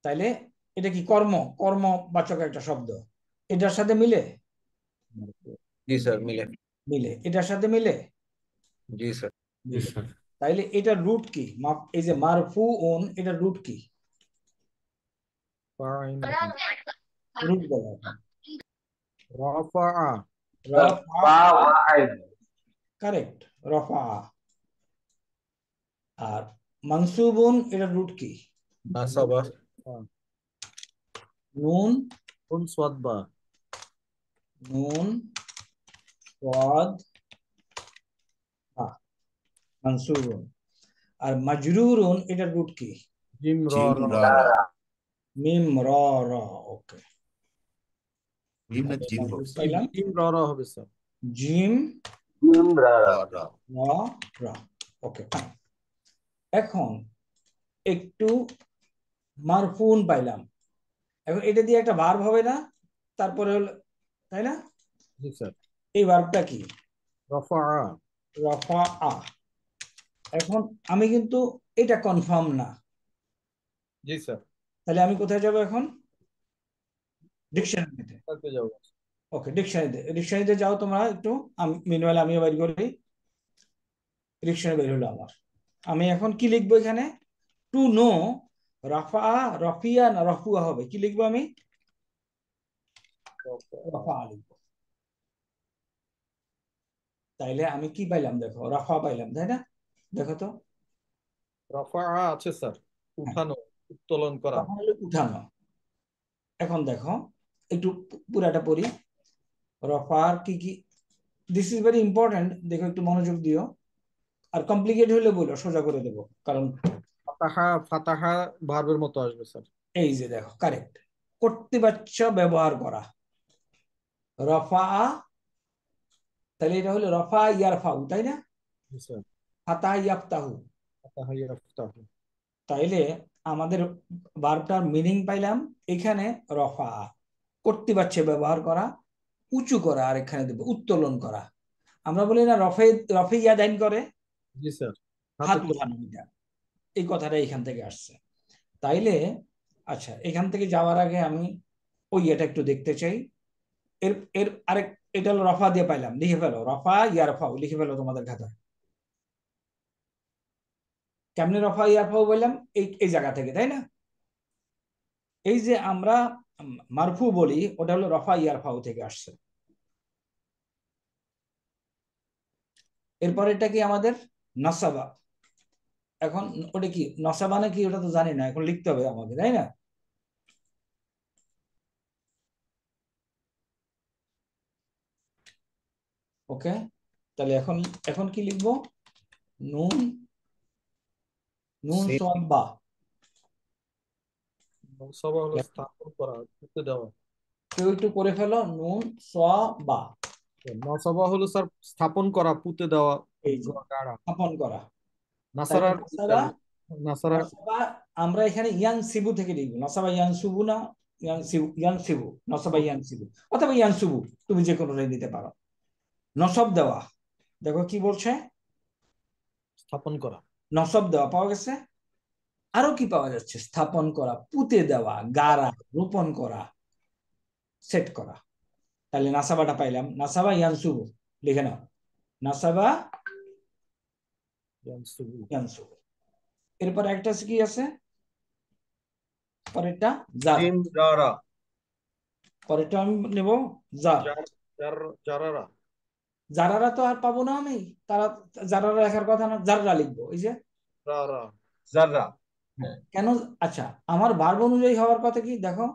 A: তাইলে এটা কি কর্ম, কর্মবাচক একটা শব্দ, এটার সাথে মিলে?
I: জি স্যার মিলে।
A: মিলে, এটার সাথে মিলে?
I: জি স্যার।
A: মিলে। তাইলে এটার রুট কি? এই যে মারফুউন, এটার রুট কি? রুট বলো।
D: রাফা,
A: কারেক্ট, রফা। আর মানসুবুন, এটার রুট কি?
I: নাসাবা।
A: নুন
D: নুন সাদবা,
A: নুন ওয়াদ মানসুবুন। আর মাজরুরুন, এটার রুট কি?
D: জিম র
B: জিম
D: র,
B: রা রা
A: মিম র র। ওকে,
B: জিম না জিম
A: পাইলাম
D: জিম র র হবে স্যার।
A: জিম
B: রা রা
A: র র। ওকে, এখন একটু মারফুন পাইলাম, এখন এটা দিয়ে একটা ভার্ব হবে না? তারপরে হলো, তাই না?
D: জি স্যার।
A: এই ভার্বটা কি?
D: রাফা,
A: রফা আ। এখন আমি কিন্তু এটা কনফার্ম না,
D: জি স্যার।
A: তাহলে আমি কোথায় যাব এখন? ডিকশনারিতে।
D: যাও।
A: ওকে, ডিকশনারিতে যাও তোমরা একটু, আমি মিনওয়াইল আমিও বের করি। ডিকশনারি বের হলো আমার। আমি এখন কি লিখবো এখানে? টু নো রাফা, রফিয়া না রফুয়া হবে, কি লিখবো আমি? রফা লিখবো। তাইলে আমি কি পাইলাম দেখো, রাফা পাইলাম, তাই না? দেখো তো,
D: রাফা আছে স্যার, উঠানো, উত্তোলন করা।
A: রাফা হলো উঠানো। এখন দেখো একটু পুরাটা পড়ি। রফার কি কি, দিস ইজ ভেরি ইম্পর্টেন্ট, দেখো একটু মনোযোগ দিও। আর কমপ্লিকেট হলে বলো, সোজা করে দেবো, কারণ
D: ফাতাহা, ফাতাহা ভার্বের মতো আসবে স্যার।
A: এই যে দেখো, কারেক্ট, কর্তৃবাচ্য ব্যবহার করা, রফা, তাহলে এটা হলো রফা ইয়ারফাউ, তাই না?
D: স্যার
A: ফাতাহ ইয়াফতাহু।
D: ফাতাহা ইয়াফতাহু।
A: তাইলে আমাদের ভার্বটার মিনিং পাইলাম এখানে, রফা কর্তৃবাচ্যে ব্যবহার করা, উঁচু করা, আর এখানে দেবো উত্তোলন করা। আমরা বলি না রফে, রফে ইয়াদাইন করে,
D: জি স্যার,
A: হাত উঠানো, এটা এই কথাটা এখান থেকে আসছে। তাইলে আচ্ছা, এখান থেকে যাওয়ার আগে আমি ওই এটা একটু দেখতে চাই। এর এর আরেক, এটা হলো রফা দিয়ে পাইলাম, লিখে ফেলো, রফা ইয়ারফাউ লিখে ফেলো তোমাদের খাতায়। কেমনে রফা ইয়ারফাউ বললাম? এই এই জায়গা থেকে, তাই না? এই যে আমরা মারফু বলি, ওটা হলো রফা ইয়ারফাউ থেকে আসছে। এরপর এটা কি আমাদের নসাবা। এখন ওটা কি নসাবা না কি, ওটা তো জানি না, এখন লিখতে হবে আমাকে, তাই না? ওকে, তাহলে এখন এখন কি লিখবো? নুন, নুন সোয়াদ বা।
D: নসবা হলো স্থাপন করা, পুঁতে দেওয়া।
A: কেউ একটু করে ফেলো, নুন সোয়া বা।
D: নসবা হলো স্যার স্থাপন করা, পুঁতে দেওয়া,
A: এই যে
D: গাড়া।
A: স্থাপন করা।
D: নাসারা,
A: নাসাবা,
D: নাসারা
A: নসাবা আমরা এখানে ইয়ান সিবু থেকে লিখবো, নসাবা ইয়ান সুবু না, ইয়ান সিবু, ইয়ান সিবু, নসাবা ইয়ান সিবু অথবা ইয়ান সুবু, তুমি যে কোনোটাই দিতে পারো। নসব দেওয়া, দেখো কি বলছে,
D: স্থাপন করা।
A: নসব দেওয়া পাওয়া গেছে। আরো কি পাওয়া যাচ্ছে? স্থাপন করা, পুঁতে দেওয়া, গাড়া, রোপণ করা, সেট করা। তাহলে নাসাবাটা পাইলাম, নাসাবা ইয়ানসুবু লিখে নাও, নাসাবা ইয়ানসুবু। এরপর একটা কি আছে পরেরটা? জার। পরেরটা আমি নেব জার।
D: জারারা,
A: জারারা তো আর পাবো না আমি, তারা জারারা লেখার কথা না, জাররা লিখবো, এই যে
F: জাররা।
A: কেন? আচ্ছা, আমার ভার্ব অনুযায়ী হওয়ার কথা কি দেখো,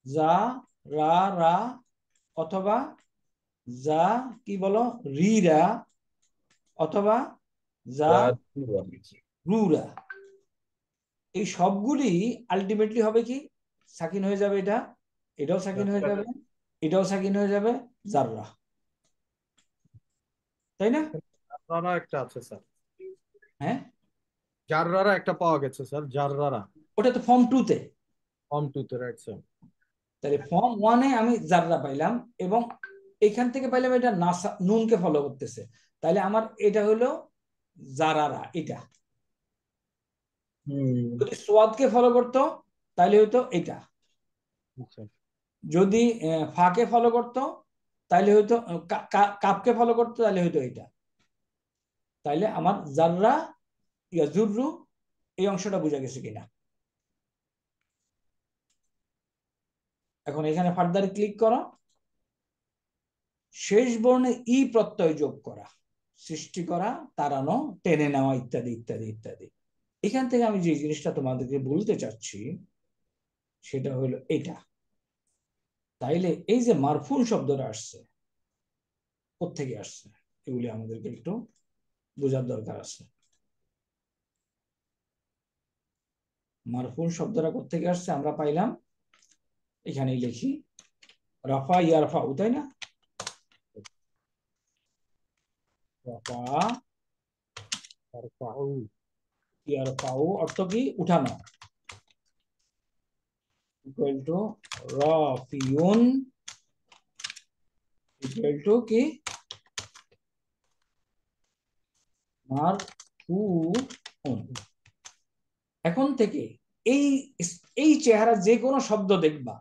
A: যা, রা, রা, অথবা যা কি বলো, রিরা, অথবা যা, রুরা। এই সবগুলি আলটিমেটলি হবে কি, সাকিন হয়ে যাবে, এটা এটাও সাকিন হয়ে যাবে, এটাও সাকিন হয়ে যাবে, জাররা, তাই না?
D: জাররারা একটা আছে স্যার।
A: হ্যাঁ,
D: জাররারা একটা পাওয়া গেছে স্যার, জাররারা।
A: ওটা তো ফর্ম 2 তে।
D: ফর্ম 2 তে, রাইট স্যার।
A: তাহলে ফর্ম 1 এ আমি জাররা পাইলাম, এবং এখান থেকে পাইলাম এটা নাসা, নুনকে ফলো করতেছে, তাহলে আমার এটা হলো জারারা। এটা যদি সোয়াদকে ফলো করতো তাহলে হইতো এটা, যদি ফাকে ফলো করতো তাহলে হয়তো, কাপকে ফলো করতো তাহলে হয়তো এটা। তাইলে আমার জাররা ইয়াজুররু এই অংশটা বোঝা গেছে কিনা? এখন এখানে ফার্দার ক্লিক করো, শেষ বর্ণে ই প্রত্যয় যোগ করা, সৃষ্টি করা, তাড়ানো, টেনে নেওয়া, ইত্যাদি ইত্যাদি ইত্যাদি। এখান থেকে আমি যে জিনিসটা তোমাদেরকে বলতে চাচ্ছি সেটা হলো এটা। তাইলে এই যে মারফুন শব্দটা আসছে, কোত্থেকে আসছে, এগুলি আমাদেরকে একটু বোঝার দরকার আছে। মারফুন শব্দটা কোত্থেকে আসছে আমরা পাইলাম, এখানেই লিখি, রাফা ইয়ারফাউ, তাই না? রাফা ইয়ারফাউ অর্থ কি? উঠানো। ইকুয়াল টু রাফিউন ইকুয়াল টু কি? মারফুউন। এখন থেকে এই এই চেহারা যে কোনো শব্দ দেখবা,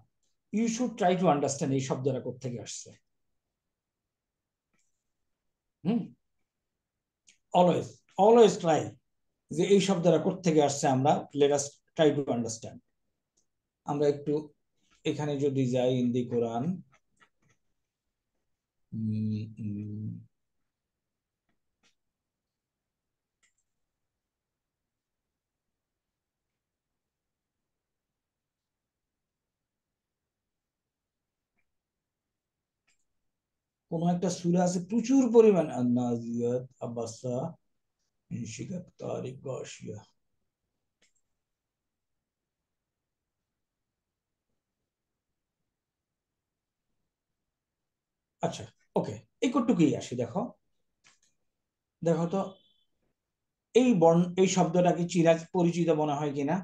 A: you should try to understand এই শব্দটা কোত্থেকে আসছে। অলওয়েজ অলওয়েজ ট্রাই যে এই শব্দটা কোত্থেকে আসছে, আমরা let us try to understand. আমরা একটু এখানে যদি যাই ইন দি কোরআন, কোন একটা সূরা আছে প্রচুর পরিমাণ, আন-নাজিয়াত, আবাসা, ইনশিকাক, তারিক, গাশিয়া। আচ্ছা ওকে, এই কটুকুই আসি। দেখো দেখো তো এই শব্দটা কি পরিচিত মনে হয় কিনা?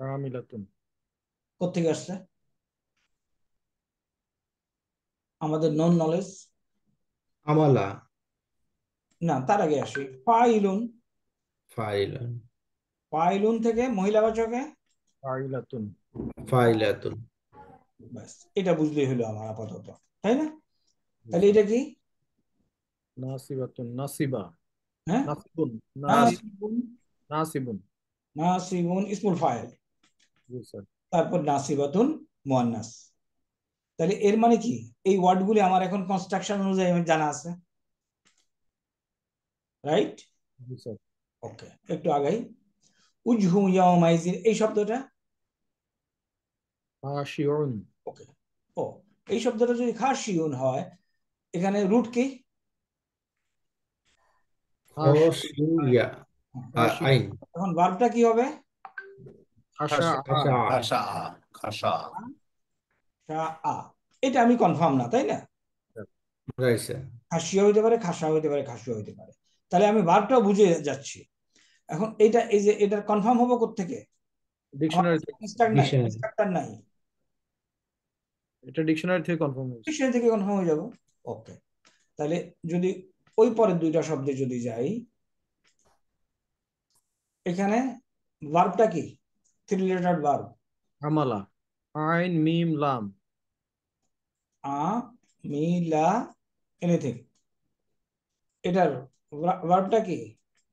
D: কামিলাতুন
A: কোত্থেকে আসছে? আমাদের নন নলেজ
B: আমালা,
A: না, তার আগে আসি ফাইলুন।
B: ফাইলান,
A: ফাইলুন থেকে মহিলাবাচকে
D: ফাইলাতুন
B: ফাইলাতুন।
A: ব্যাস, এটা বুঝলেই হলো আমার আপাতত, তাই না? তাহলে এটা কি?
D: নাসিবাতুন, নাসিবা,
A: হ্যাঁ,
D: নাসিবুন,
A: নাসিবুন।
D: নাসিবুন।
A: নাসিবুন ইসমুল ফাইল,
D: জি স্যার।
A: তারপর নাসিবাতুন মুয়ান্নাস। তাহলে এর মানে কি? এই ওয়ার্ডগুলি আমার এখন কনস্ট্রাকশন অনুযায়ী আমার জানা আছে, রাইট?
D: জি স্যার।
A: ওকে, একটু আগাই। উজহু ইয়াউমাইজিন, এই শব্দটা
D: খাশিউন,
A: ওকে, ও এই শব্দটা যদি খাশিউন হয়, এখানে রুট কি?
B: খশিয়া, আইন,
A: এখন ভার্বটা কি হবে?
D: খাশা,
B: খাশা,
I: খাশা খাশা।
A: আ। এটা আমি কনফার্ম না, তাই না?
B: রাইছে।
A: খাসিয়া হইতে পারে, খাসা হইতে পারে, খাসুয়া হইতে পারে। তাহলে আমি ভার্বটা বুঝে যাচ্ছি। এখন এইটা, এই যে এটা কনফার্ম হবো কোত্থেকে?
D: ডিকশনারি
A: ইনস্ট্রাক্টর নাই,
D: এটা ডিকশনারি থেকে কনফার্ম হয়েছে।
A: ডিকশনারি থেকে কনফার্ম হয়ে যাব। ওকে, তাহলে যদি ওই পরের দুইটা শব্দে যদি যাই, এখানে ভার্বটা কি? 3 লেটার ভার্ব,
D: আমালা, আইন মিম লাম।
A: আ মি লা এনিথিং। এটার ভার্বটা কি?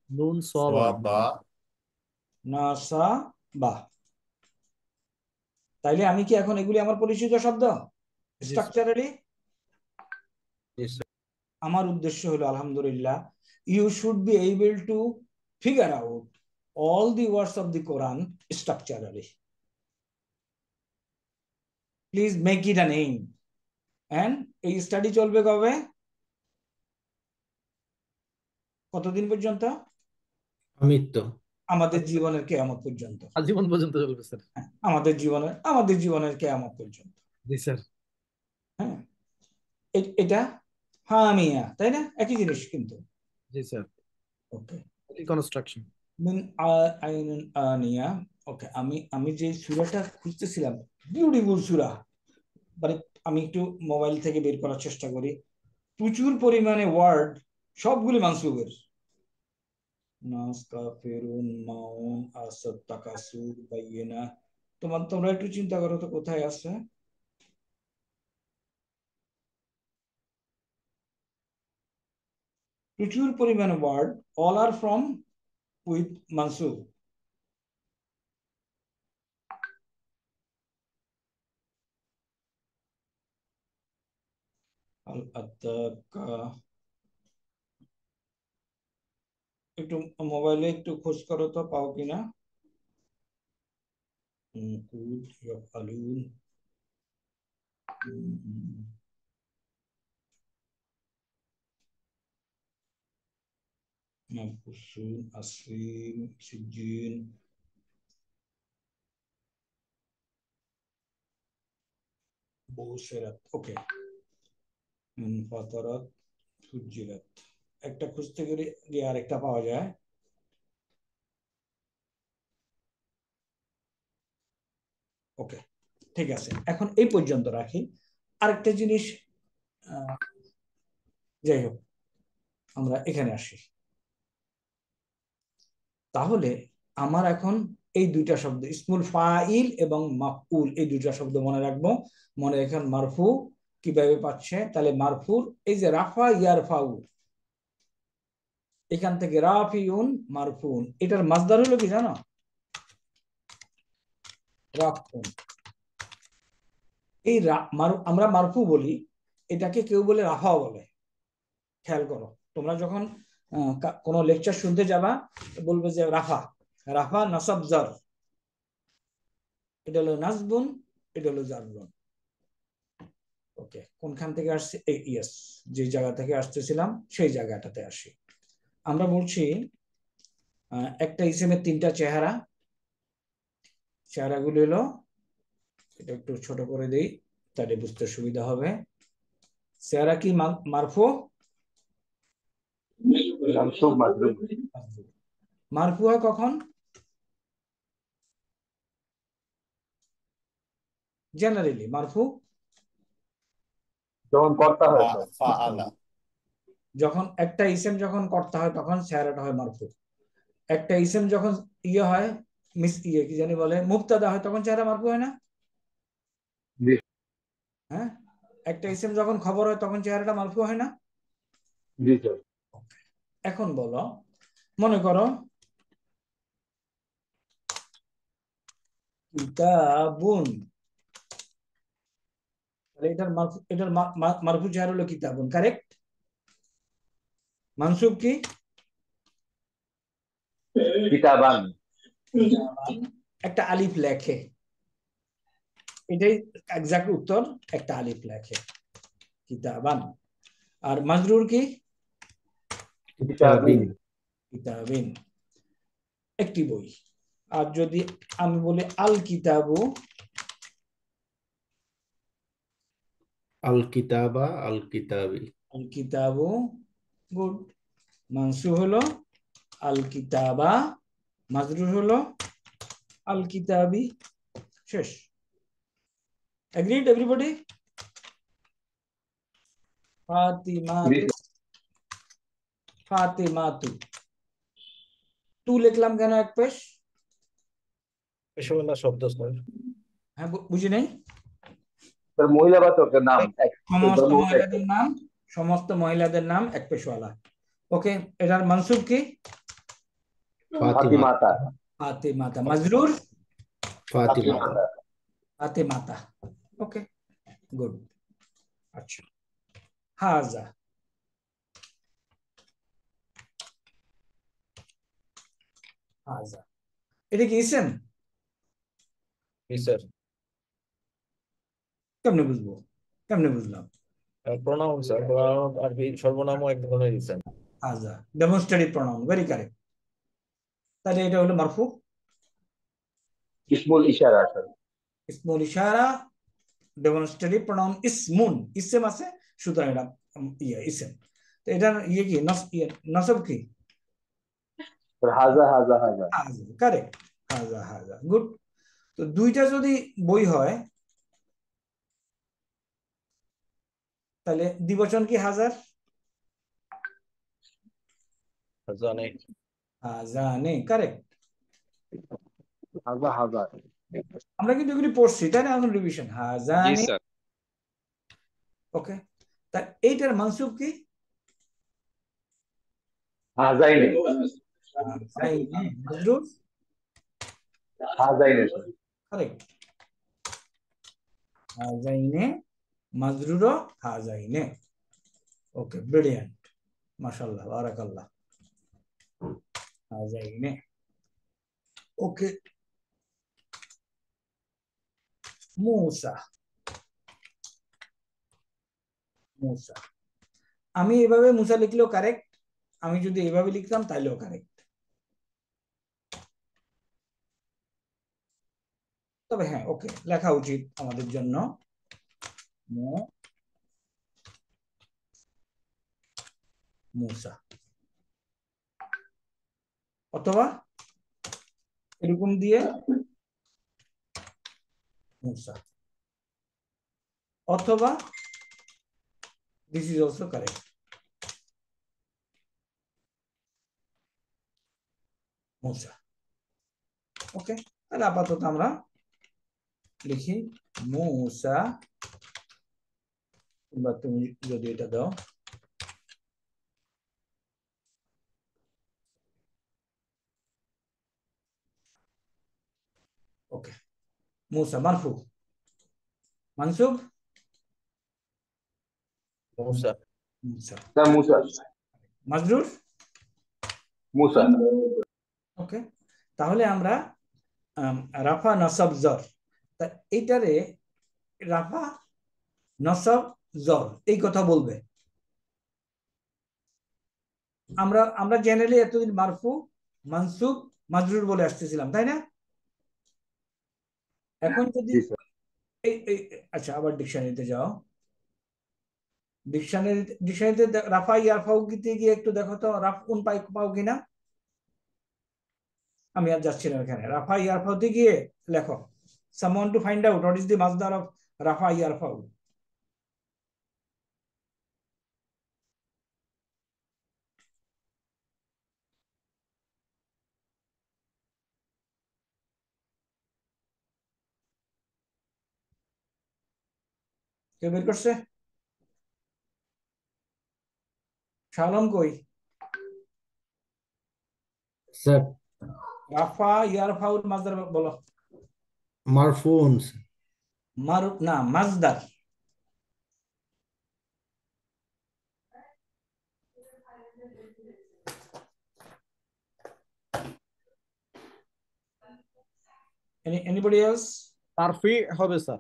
D: নুন সওয়া,
I: বা
A: নাসা বা। তাইলে আমি কি এখন এগুলি আমার পরিচিত শব্দ স্ট্রাকচারালি? আমার উদ্দেশ্য হলো আলহামদুলিল্লাহ, you should be able to figure out all the words of the Quran structurally. Please make it an aim. And এই স্টাডি চলবে কবে, কতদিন পর্যন্ত?
B: আমৃত্য,
A: আমাদের জীবনের কিয়ামত পর্যন্ত।
D: আজীবন পর্যন্ত চলবে স্যার।
A: আমাদের জীবনের কিয়ামত পর্যন্ত।
D: জি স্যার।
A: হ্যাঁ, এটা হামিয়া, তাই না? একই জিনিস কিন্তু।
D: জি স্যার।
A: ওকে,
D: কনস্ট্রাকশন
A: মিন আইনুন আনিয়া। ওকে, আমি যে সূরাটা খুঁজতেছিলাম, বিউটিফুল সূরা, মানে আমি একটু মোবাইল থেকে বের করার চেষ্টা করি। প্রচুর পরিমাণে ওয়ার্ড, সবগুলি মানসুবের। নাস, কাফিরুন, মাউন, আসাদ, তাকাসুর, বাইয়িনা। তোমরা একটু চিন্তা করো তো কোথায় আছে। প্রচুর পরিমাণে word, all are from with মানসুব। আল আত্তাকা, একটু মোবাইলে একটু খোঁজ করো তো, পাও কিনা। কুদ ইয়াফআলুন, ইয়ানকুসুন, আসরিন, সিজিন, বুসিরাত। ওকে, ফাতারাত, ফুজ্জিরাত। একটা খুঁজতে গেলে গিয়ে আরেকটা পাওয়া যায়। ওকে, ঠিক আছে, এখন এই পর্যন্ত রাখি। আরেকটা জিনিস, যাই হোক, আমরা এখানে আসি। তাহলে আমার এখন এই দুইটা শব্দ ইসমুল ফাইল এবং মাফউল এই দুইটা শব্দ মনে রাখবো। মনে রাখেন মারফু কিভাবে পাচ্ছে, তাহলে মারফুর এই যে রাফা ইয়ারফাউ, এখান থেকে রাফিউন মারফুন, এটার মাসদার হলো কি জানো? রাফুন। এই আমরা মারফু বলি, এটাকে কেউ বলে রাফাও বলে। খেয়াল করো, তোমরা যখন কোনো লেকচার শুনতে যাবা বলবে যে রাফা, রাফা নাসাব জার, এটা হলো নাসবুন, এটা হলো জারবুন। ওকে, কোনখান থেকে আসছে? ইয়েস, যে জায়গা থেকে আসতেছিলাম সেই জায়গাটাতে আসি। আমরা বলছি একটা ইসেমের তিনটা চেহারা। চেহারাগুলো হলো, এটা একটু ছোট করে দেই তাহলে বুঝতে সুবিধা হবে। চেহারা কি? মারফু, মারফু হয় কখন? জেনারেলি মারফু
G: যখন কর্তা হয়
A: যখন একটা ইসেম যখন কর্তা হয় তখন চেহারাটা হয় মারফু। একটা ইসেম যখন ইয়ে হয়, কি জানি বলে, মুবতাদা হয়, তখন চেহারা মারফু হয় না? হ্যাঁ, একটা ইসেম যখন খবর হয় তখন চেহারাটা মারফু হয় না?
G: জি স্যার।
A: এখন বলো, মনে করো কিতাবুন, এটার মারফু চেহারা হলো কিতাবুন, কারেক্ট? মানসুব কি?
G: কিতাবান।
A: একটা আলিফ লেখে, এটাই এক্সাক্ট উত্তর, একটা আলিফ লেখে কিতাবান। আর মাজরুর কি?
B: কিতাবিন।
A: কিতাবিন, একটি বই। আর যদি আমি বলি আল কিতাবু,
B: আল কিতাবা আল কিতাবি।
A: আল কিতাবু, গুড। মানসুব হলো আল কিতাবা, মাজরুর হলো আল কিতাবি, শেষ। Agreed everybody? ফাতিমাতু, ফাতিমাতু, তু লিখলাম কেন এক পেশ?
I: পেশাওয়ালা শব্দ স্যার।
A: হ্যাঁ, বুঝি নাই।
G: স্যার মহিলাবাচকের নাম,
A: সমস্ত মহিলাদের নাম, সমস্ত মহিলাদের নাম এক পেশওয়ালা। ওকে, এটার মানসুব কি?
G: ফাতিমাতা।
A: ফাতিমাতা। মাজরুর
B: ফাতিমাতা।
A: ফাতিমাতা। ওকে, গুড। আচ্ছা, হাজা, হাজা, এটা কি ইসেম?
I: জি স্যার।
A: কেমনে বুঝবো? কেমনে বুঝলাম?
I: প্রোনাউন স্যার, প্রোনাউন আরবি সর্বনামও এক ধরনের ইসেম।
A: হাজা ডেমনস্ট্রেটিভ প্রোনাউন, ভেরি কারেক্ট। তাহলে এটা হলো মারফু।
G: ইসমুল ইশারা স্যার।
A: ইসমুল ইশারা, ডেমনস্ট্রেটিভ প্রোনাউন ইসমুন, ইসেম আছে, সুতরাং এটা ইসেম। তো এটার ইয়ে কি? নসব কি?
G: হাজা হাজা হাজা।
A: কারেক্ট, হাজা হাজা, গুড। তো দুইটা যদি বই হয় তাহলে দ্বিবচন কি? হাজার,
I: হাজানে।
A: হাজানে, কারেক্ট।
G: হাজা হাজা।
A: আমরা কিন্তু এগুলি পড়ছি, তাই না? এখন রিভিশন,
H: জি
A: হাজানে।
H: স্যার।
A: ওকে, তা এইটার মানসুব কি?
G: হাজাইনে।
A: হাজাইনে। মাজরুর?
G: হাজাইনে স্যার।
A: কারেক্ট, হাজাইনে, মাজরুরও হাজাইনে। ওকে, ব্রিলিয়ান্ট, মাশাআল্লাহ, বারাকাল্লাহ। হাজাইনে, ওকে। মুসা, মুসা, আমি এভাবে মুসা লিখলেও কারেক্ট, আমি যদি এভাবে লিখতাম তাহলেও কারেক্ট। তবে হ্যাঁ, ওকে, লেখা উচিত আমাদের জন্য মুসা, অথবা এরকম দিয়ে মুসা, অথবা দিস ইজ অলসো কারেক্ট, মুসা। ওকে, তাহলে আপাতত আমরা লিখি মুসা, কিংবা তুমি যদি এটা দাও, ওকে। মুসা মারফু, মানসুব
H: মুসা।
A: মুসা,
G: স্যার মুসা।
A: মাজরুর
G: মুসা।
A: ওকে। তাহলে আমরা রাফা নসব জর, তা এইটারে রাফা নসব জর এই কথা বলবে। আমরা আমরা জেনারেলি এতদিন মারফু মানসুব মাজরুর বলে আসতেছিলাম, তাই না? এখন যদি
G: জি স্যার।
A: আচ্ছা, আবার ডিকশনারিতে যাও। ডিকশনারিতে রাফা ইয়ারফাউ গিয়ে একটু দেখো তো রাফ উন পাও কিনা। আমি আর যাচ্ছি না এখানে, রাফা ইয়ারফাউতে গিয়ে লেখো someone to find out what is the masdar of রাফা ইয়ারফাউ। কেউ বের করছে? শালম কই?
B: স্যার
A: রাফা ইয়ারফাউর মাসদার বলো।
B: মারফুন।
A: না, মাসদার। Anybody else?
D: তারফি হবে স্যার,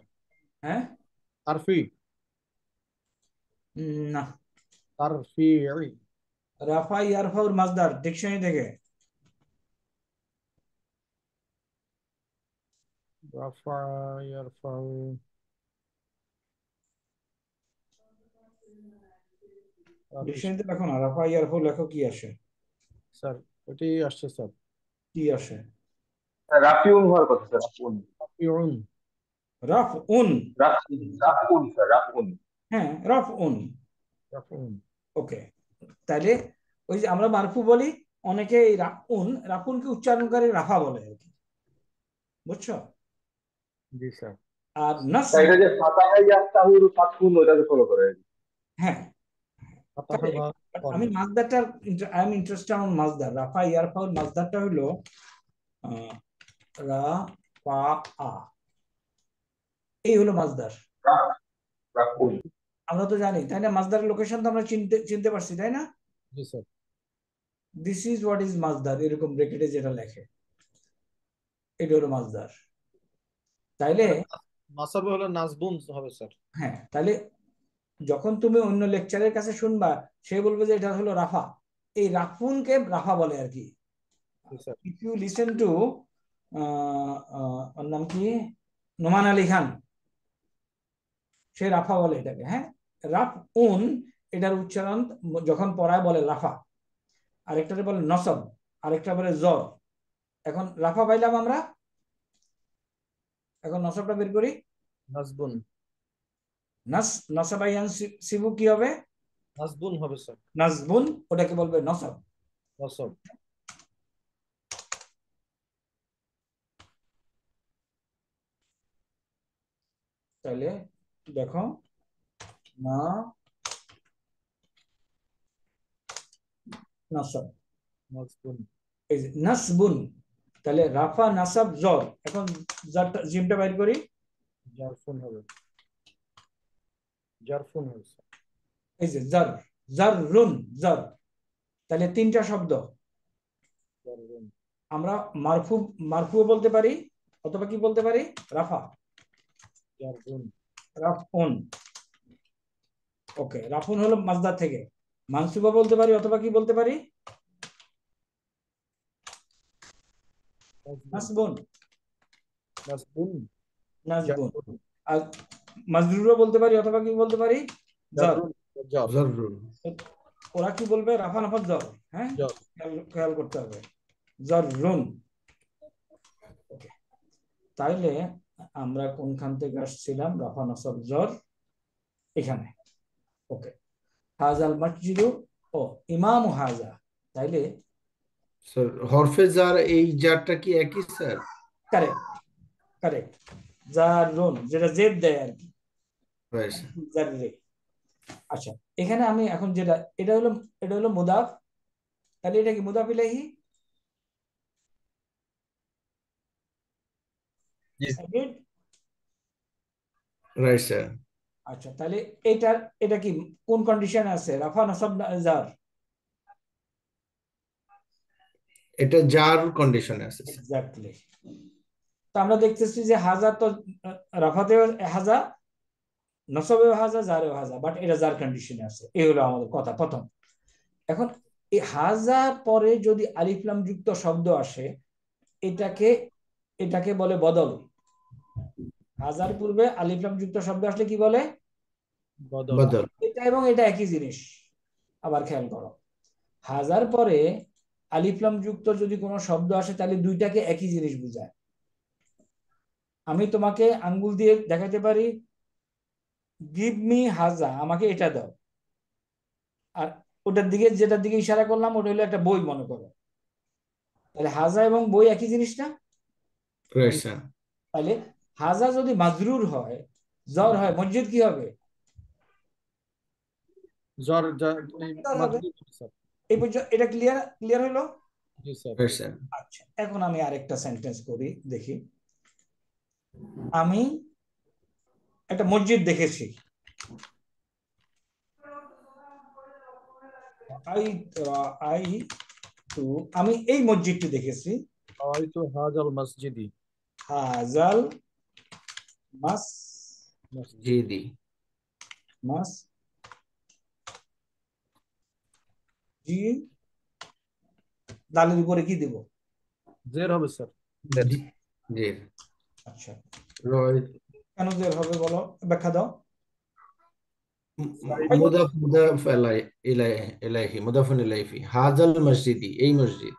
A: হ্যাঁ,
D: তারফি
A: না।
D: তারফি
A: রাফা ইয়ারফাউর মাসদার ডিকশনারি থেকে
D: রাফা ইয়ারফাউ
A: ডিকশনারিতে লেখো না, রাফা ইয়ারফাউ লেখো, কি আসে?
D: স্যার ওইটাই আসছে স্যার।
A: কি আসে?
G: রাফিউন হওয়ার কথা স্যার, রাফুন।
D: রাফিউন।
A: রাফ উন,
G: রাফুন স্যার, রাফুন।
A: হ্যাঁ রাফ উন।
D: রাফিউন।
A: ওকে, তাহলে ওই যে আমরা মারফু বলি, অনেকে এই রাফুনকে উচ্চারণকারী রাফা বলে আর কি, বুঝছো?
D: জি স্যার।
A: আর নাস,
G: এটা যে ফাতাহা ইয়াফতাহুর ফাতহুন ওটাকে ফলো করে।
A: হ্যাঁ, আমি মাসদারটা আই এম ইন্টারেস্টেড অন মাসদার। রাফা ইয়ারফাউল মাসদারটা হলো রা পা আ, এই হলো মাসদার।
G: রাফুন।
A: আমরা তো জানি, তাই না? মাসদারের লোকেশন তো আমরা চিনতে পারছি, তাই না?
D: জি sir.
A: This is what is মাসদার, এরকম ব্র্যাকেটে যেটা লেখে এটা হলো মাসদার। তাইলে
D: নাসাবে হলো নাসবুন হবে স্যার।
A: হ্যাঁ, তাহলে যখন তুমি অন্য লেকচারের কাছে শুনবা, সে বলবে যে এটা হলো রাফা, এই রাফুনকে রাফা বলে আর কি। ইফ ইউ লিসেন টু ওর নাম কি, নোমান আলী খান, সে রাফা বলে এটাকে। হ্যাঁ, রাফ উন এটার উচ্চারণ যখন পড়ায় বলে রাফা, আরেকটারে বলে নসব, আরেকটা বলে জর। এখন রাফা পাইলাম আমরা, এখন নসবটা বের করি।
D: নাসবুন।
A: নসবাইয়ান সিবু কি হবে?
D: নাসবুন হবে স্যার।
A: নাসবুন, ওটাকে বলবে নসব।
D: নসব।
A: তাহলে দেখো না নাসব,
D: নাসবুন।
A: এই যে নাসবুন, তাহলে রাফা নাসাব জর। এখন জিমটা বাইর করি,
D: জারফুন হবে। জারফুন হবে স্যার।
A: এই যে জার, জাররুন, জার। তাহলে তিনটা শব্দ
D: জাররুন।
A: আমরা মারফুও বলতে পারি, অথবা কি বলতে পারি, রাফা,
D: জাররুন।
A: রাফউন। ওকে, রাফুন হলো মাসদার থেকে। মানসুবা বলতে পারি, অথবা কি বলতে পারি, নাসবুন।
D: নাসবুন।
A: নাসবুন। আর মাজরুরও বলতে পারি, অথবা কি বলতে পারি, জার।
B: জাররুন।
A: ওরা কি বলবে, রাফা নাফা জর। হ্যাঁ, খেয়াল করতে হবে, জাররুন। ওকে, তাইলে আমরা কোনখান থেকে আসছিলাম? রাফা নাসাব জর এখানে। ওকে, হাজাল মসজিদু ও ইমাম হাজা। তাইলে
B: স্যার হরফে জার এই জারটা কি একই স্যার?
A: Correct, correct. জারুন যেটা জেদ দেয় আর কি,
B: রাইট স্যার।
A: জাররে। আচ্ছা, এখানে আমি এখন যেটা, এটা হলো মুদাফ, তাহলে এটা কি মুদাফ ইলাইহি? Agreed?
B: Right sir.
A: আচ্ছা, তাহলে এটা কি কোন কন্ডিশন আছে? রাফা নাসাব না জার?
B: এটা জার কন্ডিশনে আছে স্যার।
A: এক্স্যাক্টলি। তো আমরা দেখতেছি যে হাজা তো রাফাতেও হাজা, নসবেও হাজা, জারেও হাজা, বাট এটা জার কন্ডিশনে আছে। এই হলো আমাদের কথা প্রথম। এখন এই হাজা পরে যদি আলিফ লাম যুক্ত শব্দ আসে, এটাকে বলে বদল। হাজার পূর্বে আলিফ লাম যুক্ত শব্দ আসলে কি বলে?
D: বদল।
B: বদল।
A: এটা এবং এটা একই জিনিস। আবার খেয়াল করো, হাজার পরে আলিফ লাম যুক্ত যদি কোনো শব্দ আসে তাহলে দুইটাকে একই জিনিস বোঝায়। আমি তোমাকে আঙ্গুল দিয়ে দেখাতে পারি, গিভ মি হাজা, আমাকে এটা দাও। আর ওটার দিকে, যেটার দিকে ইশারা করলাম, ওটা হলো একটা বই মনে করো। তাহলে হাজা এবং বই একই জিনিস না?
B: Right sir.
A: তাহলে হাজা যদি মাজরুর হয়, জ্বর হয়, মসজিদ কি হবে?
D: জ্বর
A: জ্বর হবে।
D: স্যার।
A: এই পর্যন্ত এটা ক্লিয়ার হলো?
D: জি স্যার।
B: Right sir.
A: আচ্ছা, এখন আমি আরেকটা সেন্টেন্স করি, দেখি। আমি একটা মসজিদ দেখেছি। আমি এই মসজিদটি দেখেছি।
D: রাআইতু হাযাল মসজিদি।
A: হাজাল
B: জিদি।
A: জি, দালের উপরে কি দেব?
D: জের হবে স্যার।
B: জের।
A: আচ্ছা,
B: রাইট।
A: কেন জের হবে বলো, ব্যাখ্যা দাও।
B: মুদাফ ইলাইহি, মুদাফুন ইলাইহি। হাজাল মসজিদি, এই মসজিদ।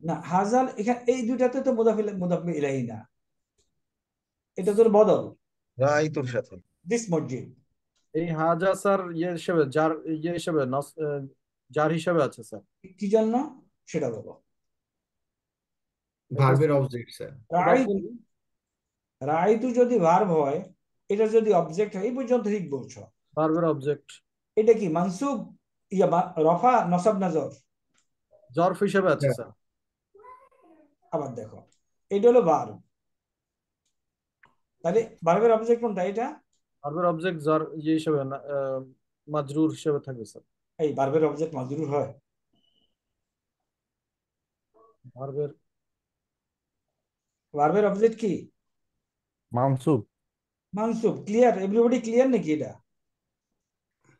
A: না, হাজাল এখানে এই দুইটাতে তো মুদাফ ইলাইহি না, এটা তো বদল।
G: রাআইতুর সাথে
A: দিস মসজিদ।
D: এই হাজা স্যার হিসেবে জার, হিসেবে জার হিসেবে আছে স্যার।
A: কি জন্য সেটা বলো।
B: ভার্বের অবজেক্ট স্যার।
A: রাইতু যদি ভার্ব হয়, এটা যদি অবজেক্ট হয়, এই পর্যন্ত ঠিক বলছো।
D: ভার্বের অবজেক্ট।
A: এটা কি মানসুব রফা নসব নজর?
D: জরফ হিসেবে আছে স্যার।
A: আবার দেখো, এটা হলো ভার্ব, তাহলে ভার্বের অবজেক্ট কোনটা? এটা
D: ভার্বের অবজেক্ট জর হিসেবে মাজরুর হিসেবে থাকবে স্যার।
A: এই ভার্বের অবজেক্ট মাজরুর হয়? ভার্বের অবজেক্ট কি?
I: মানসুব।
A: মানসুব। ক্লিয়ার? এভরিবডি ক্লিয়ার নাকি এটা?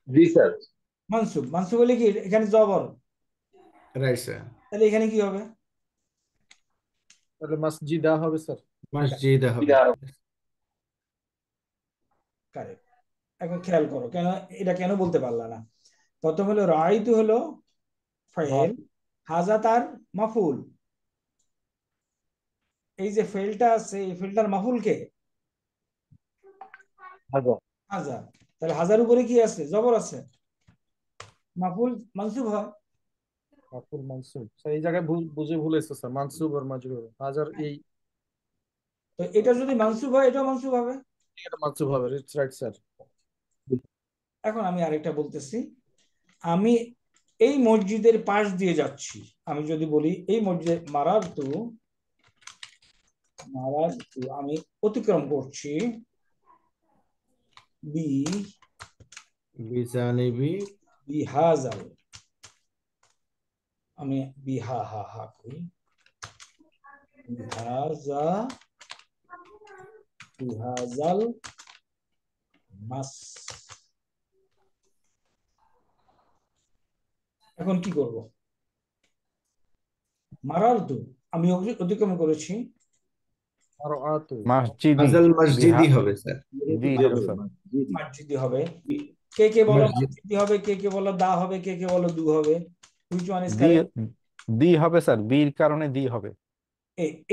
G: জি স্যার।
A: মানসুব হলে কি এখানে জবর?
B: Right sir.
A: তাহলে এখানে কি হবে?
D: তাহলে মসজিদা হবে স্যার।
B: মসজিদা হবে।
A: কারেক্ট। এখন খেয়াল করো, এটা কেন বলতে পারলা না? প্রথম হলো রাইতু হলো ফাইল, হাজা তার মাফুল। এই যে ফেলটা আছে, এই ফেলটার মাফুল কে? হাজা। তাহলে হাজার উপরে কি আছে? জবর আছে, মাফুল মানসুব হয়।
D: মাফুল মানসুব স্যার, এই জায়গায় বুঝে ভুল হয়েছে স্যার। মানসুব আর মাজরুর হাজার এই,
A: তো এটা যদি মানসুব হয়, এটাও মানসুব হবে।
D: এটা মানসুব হবে। Right sir.
A: এখন আমি আরেকটা বলতেছি, আমি এই মসজিদের পাশ দিয়ে যাচ্ছি। আমি যদি বলি এই মসজিদে মারারতু, আমি অতিক্রম করছি, বিহাজাল, আমি বিহা হা হা করি, বিহাজাল মাস। এখন কি করব? মারারতু, আমি অতিক্রম করেছি,
B: মসজিদি হবে স্যার।
A: মসজিদি হবে। কে কে বলো মসজিদি হবে, কে কে বলো দা হবে, কে কে বলো দু হবে? Which one is correct?
I: দি হবে স্যার, বির কারণে দি হবে।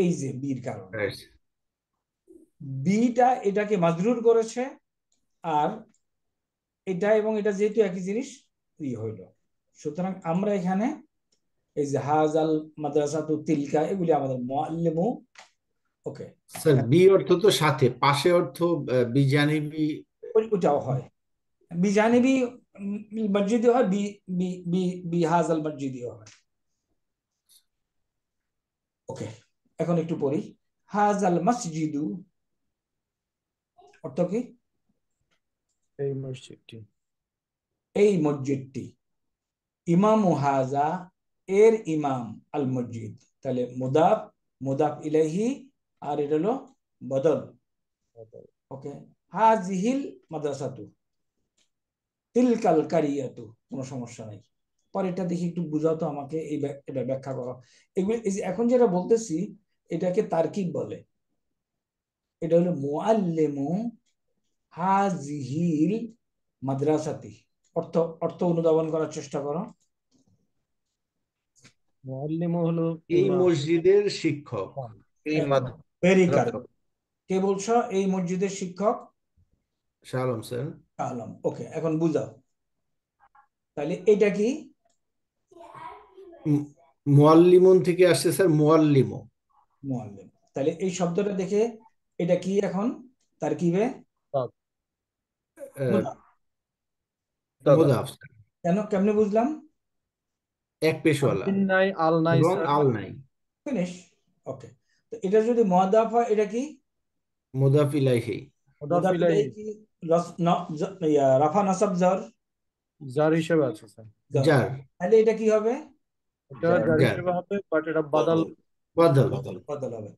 A: এই যে বির কারণে, বিটা এটাকে মাজরুর করেছে, আর এটা এবং এটা যেহেতু একই জিনিস হইল, সুতরাং আমরা এখানে এই যে হাজাল মাদ্রাসাতু তিলকা, এগুলি আমাদের মুআল্লিমু। ওকে,
B: স্যার বি অর্থ তো সাথে, পাশে অর্থ বিজানিবি,
A: ওটাও হয়। বিজানিবি মসজিদি হয়, বি বি বি বি হাজাল মসজিদিও হয়। ওকে, এখন একটু পড়ি। হাজাল মসজিদু অর্থ কি?
D: এই মসজিদটি।
A: এই মসজিদটি। ইমামু হাজা, এর ইমাম, আল মসজিদ। তাহলে মুদাফ, মুদাফ ইলাইহি, আর এটা হলো বদল। ওকে, হাজিহিল মাদ্রাসাতু, তিলকাল কারিয়াতু, কোনো সমস্যা নাই। পরেরটা দেখি একটু বুঝাও তো আমাকে, এটা ব্যাখ্যা করো। এগুলি এখন যেটা বলতেছি এটাকে তারকিব বলে। এটা হলো মুআল্লিমু হাজিহিল মাদ্রাসাতি। অর্থ অর্থ অনুধাবন করার চেষ্টা করো।
D: মুআল্লিম হলো
B: এই
D: ইমাম।
B: মসজিদের শিক্ষক।
D: এই
A: ভেরি কারেক্ট। কে বলছো এই মসজিদের শিক্ষক?
B: শাহ আলম স্যার।
A: আলম। ওকে, এখন বুঝাও। তাহলে এটা কি?
B: মুআল্লিমুন থেকে আসছে স্যার মুআল্লিমু।
A: মুআল্লিম। তাহলে এই শব্দটা দেখে এটা কি এখন তারকিবে?
B: মুদাফ।
A: কেমনে বুঝলাম?
B: এক পেশওয়ালা
D: নাই, আল নাই
B: এবং
D: স্যার।
B: আল নাই।
A: ফিনিশ। ওকে, তো এটা যদি মুআদ্দাফ হয় এটা কি?
B: মুদাফ ইলাইহি।
D: মুদাফ
A: মুদাফ
D: ইলাইহি
A: ইলাইহি কি রাফা নাসাব জার?
D: জার হিসেবে আছে স্যার।
B: জার।
A: তাহলে এটা কি হবে?
D: এটা জার
B: জার।
D: হিসেবে হবে, বাট এটা বাদাল
B: বদল।
A: বদল হবে।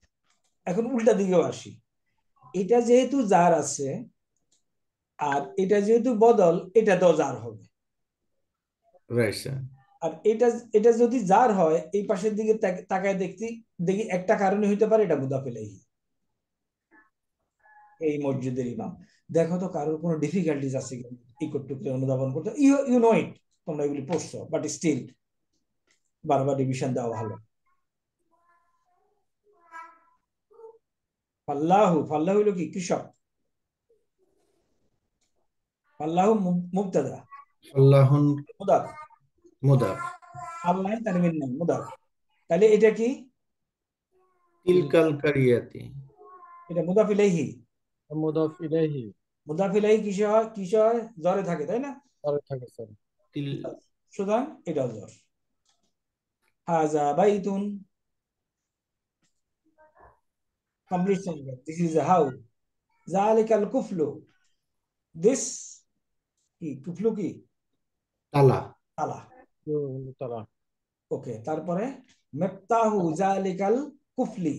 A: এখন উল্টা দিকেও আসি। এটা যেহেতু জার আছে আর এটা যেহেতু বদল, এটা তো জার হবে।
B: Right sir.
A: আর এটা এটা যদি জার হয়, এই পাশের দিকে তাকায় দেখি একটা কারণে হইতে পারে এটা মুদাফ ইলাইহি, এই মসজিদের ইমাম। দেখো তো কারোর কোনো ডিফিকাল্টিজ আছে কি ইকট টুকরে অনুধাবন করতে? ইউ নো ইট, তোমরা এগুলি পড়ছো, বাট স্টিল বারবার রিভিশন দেওয়া ভালো। ফাল্লাহু, ফাল্লাহু হলো কি? কৃষক। ফাল্লাহু মুবতাদা,
B: আল্লাহুন
A: মুদাফ।
B: মুদাফ।
A: আল্লাহ তানবিন নাই, মুদাফ। তাহলে এটা কি?
B: তিলকাল কারিয়াতি।
A: এটা মুদাফ ইলাইহি।
D: মুদাফ ইলাইহি।
A: মুদাফ ইলাইহি কিসে হয়? কিসে হয়? জরে থাকে, তাই না?
D: জরে থাকে স্যার।
B: তিল
A: সুতরাং এটাও জর। হাজা বাইতুন, complete sentence. This is a house. জালিকাল কুফলু, দিস কি? কুফলু কি?
B: তালা।
A: তালা।
D: তালা।
A: ওকে, তারপরে মিফতাহু জালিকাল কুফলি,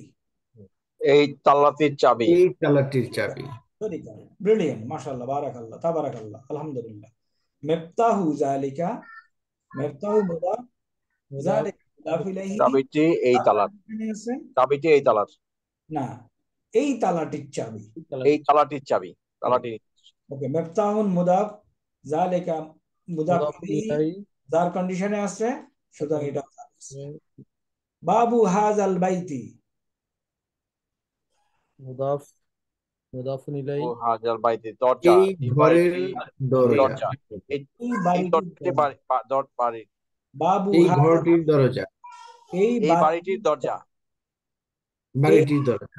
G: এই তালাটির চাবি।
B: এই তালাটির চাবি।
A: ভেরি গুড, ব্রিলিয়েন্ট, মাশাআল্লাহ, বারাকাল্লাহ, তাবারাকাল্লাহ, আলহামদুলিল্লাহ। মিফতাহু জালিকা, মিফতাহু মুদাফ, জালিকা মুদাফ ইলাইহি।
G: চাবিটি এই তালার।
A: আছে
G: চাবিটি এই তালার।
A: না, এই তালাটির চাবি।
G: এই তালাটির চাবি। তালাটি।
A: ওকে, মিফতাহুন মুদাফ, জালিকা মুদাফ
D: মুদাফ
A: ইলাইহি,
D: ইলাইহি।
A: যার কন্ডিশনে আছে, সুতরাং এটা বাবু হাজাল বাইতি।
D: মুদাফ, মুদাফুন ইলাইহি।
G: ও হাজার বাইতি, দরজা।
B: এই
G: এই
B: ঘরের
G: বাড়িটি
B: দরজা।
G: দরজা। এই
A: এই বাড়িটির
G: দরজাটি বাড়ি।
A: বাবু
B: এই
A: হাজাল,
B: ঘরটির দরজা।
A: এই
G: এই বাড়িটির দরজা।
B: বাড়িটির দরজা।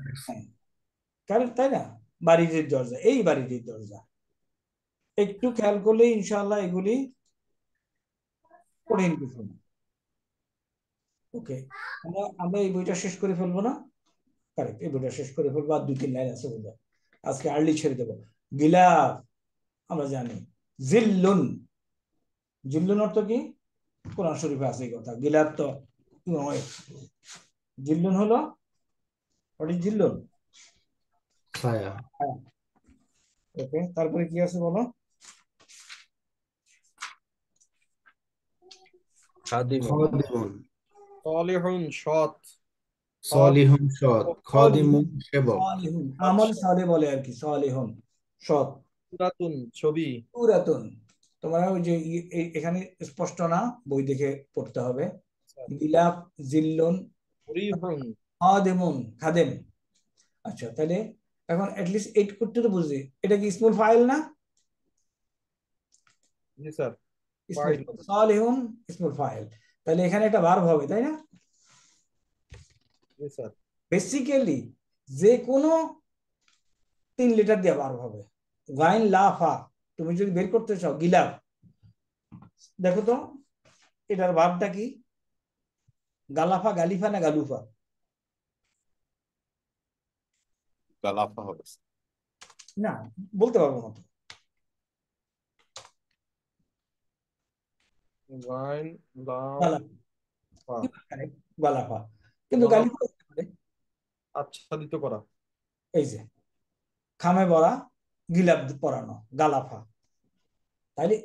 A: কারণ তাই না, বাড়িটির দরজা, এই বাড়িটির দরজা। একটু খেয়াল করলে ইনশাআল্লাহ এগুলি কঠিন কিছু না। ওকে, আমরা এই বইটা শেষ করে ফেলবো না? কারেক্ট, এই বইটা শেষ করে ফেলবো, আর 2-3 লাইন আছে বলবো, আজকে আর্লি ছেড়ে দেবো। গিলাফ আমরা জানি। জিল্লুন, জিল্লুন অর্থ কি? কোরআন শরীফে আছে এই কথা। গিলাফ তো নয়। জিল্লুন হলো, হোয়াট ইজ জিল্লুন?
B: ছায়া।
A: ওকে, তারপরে কি আছে বলো?
B: খাদিমুন।
D: সালিহুন, সৎ।
B: সালিহুন সৎ। খাদিমুন সেবক।
A: সালিহুন, আমল সালে বলে আর কি, সালিহুন সৎ।
D: সূরাতুন, ছবি।
A: সূরাতুন, তোমরা ওই যে এখানে স্পষ্ট না, বই দেখে পড়তে হবে। গিলাফ, জিল্লুন,
D: মুরিহুন।
A: খাদেমুন, খাদেম। আচ্ছা, তাহলে এখন অ্যাটলিস্ট এইট করতে তো বুঝি, এটা কি ইসমুল ফাইল না?
D: জি স্যার।
A: সালিহুন ইসমুল ফাইল। তাহলে এখানে একটা ভার্ব হবে, তাই না?
D: জি স্যার।
A: বেসিক্যালি যে কোনো 3 লেটার দিয়ে ভার্ব হবে। গাইন লাফা, তুমি যদি বের করতে চাও গিলাফ, দেখো তো এটার ভার্বটা কি? গালাফা, গালিফা না গালুফা?
B: গালাফা হবে।
A: না, বলতে পারবো না তো।
D: গাইন লাম
A: গালাফা,
D: ফা
A: correct, গালাফা। কিন্তু গালিফা হতে পারে।
D: আচ্ছাদিত করা।
A: এই যে খামে ভরা, গিলাফ পরানো, গালাফা। তাহলে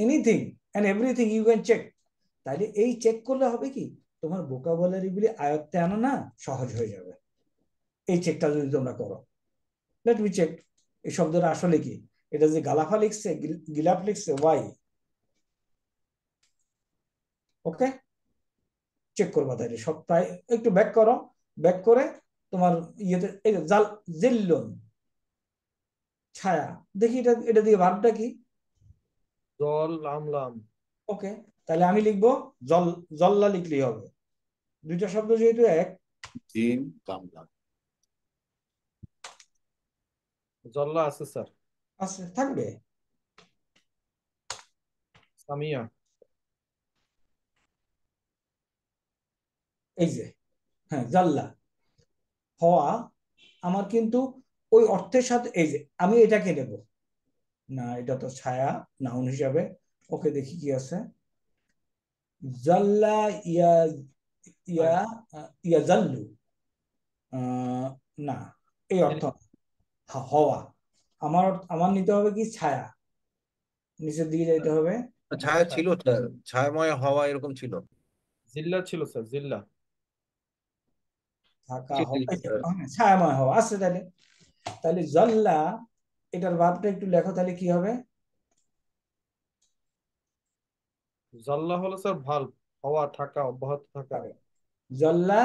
A: anything and everything you can check. তাহলে এই চেক করলে হবে কি, তোমার ভোকাবুলারি গুলি আয়ত্তে আনা না সহজ হয়ে যাবে এই চেকটা যদি তোমরা করো। লেট মি চেক, এই শব্দটা আসলে কি? এটা যে গালাফা লিখছে, গিলাফ লিখছে, ওয়াই? ওকে, চেক করবা। তাইলে সব প্রায় একটু ব্যাক করো, ব্যাক করে তোমার ইয়েতে এই যে জাল জিল্লুন, ছায়া, দেখি এটা এটা দিয়ে ভার্বটা কি?
D: জল লাম লাম।
A: ওকে, তাহলে আমি লিখবো জল্লা লিখলেই হবে। দুইটা শব্দ যেহেতু এক,
B: জিম কামলা।
D: জল্লা আছে স্যার।
A: আছে, থাকবে।
D: সামিয়া।
A: এই যে হ্যাঁ, জাল্লা হওয়া আমার কিন্তু ওই অর্থের সাথে, এই যে আমি এটাকে নেব না, এটা তো ছায়া নাউন হিসাবে। ওকে, দেখি কি আছে। জাল্লা ইয়া ইয়া ইয়া জাল্লু, না এই অর্থ হওয়া। আমার আমার নিতে হবে কি ছায়া, নিচের দিকে যাইতে হবে।
B: ছায়া ছিল, ছায়াময় হওয়া এরকম ছিল।
D: জিল্লা ছিল স্যার, জিল্লা।
A: থাকা, ছায়াময় হওয়া আছে। তাহলে তাহলে জাল্লা এটার ভাবটা একটু লেখো, তাহলে কি হবে?
D: জাল্লা হলো স্যার ভাল্ব, হওয়া, থাকা, অব্যাহত থাকা।
A: জাল্লা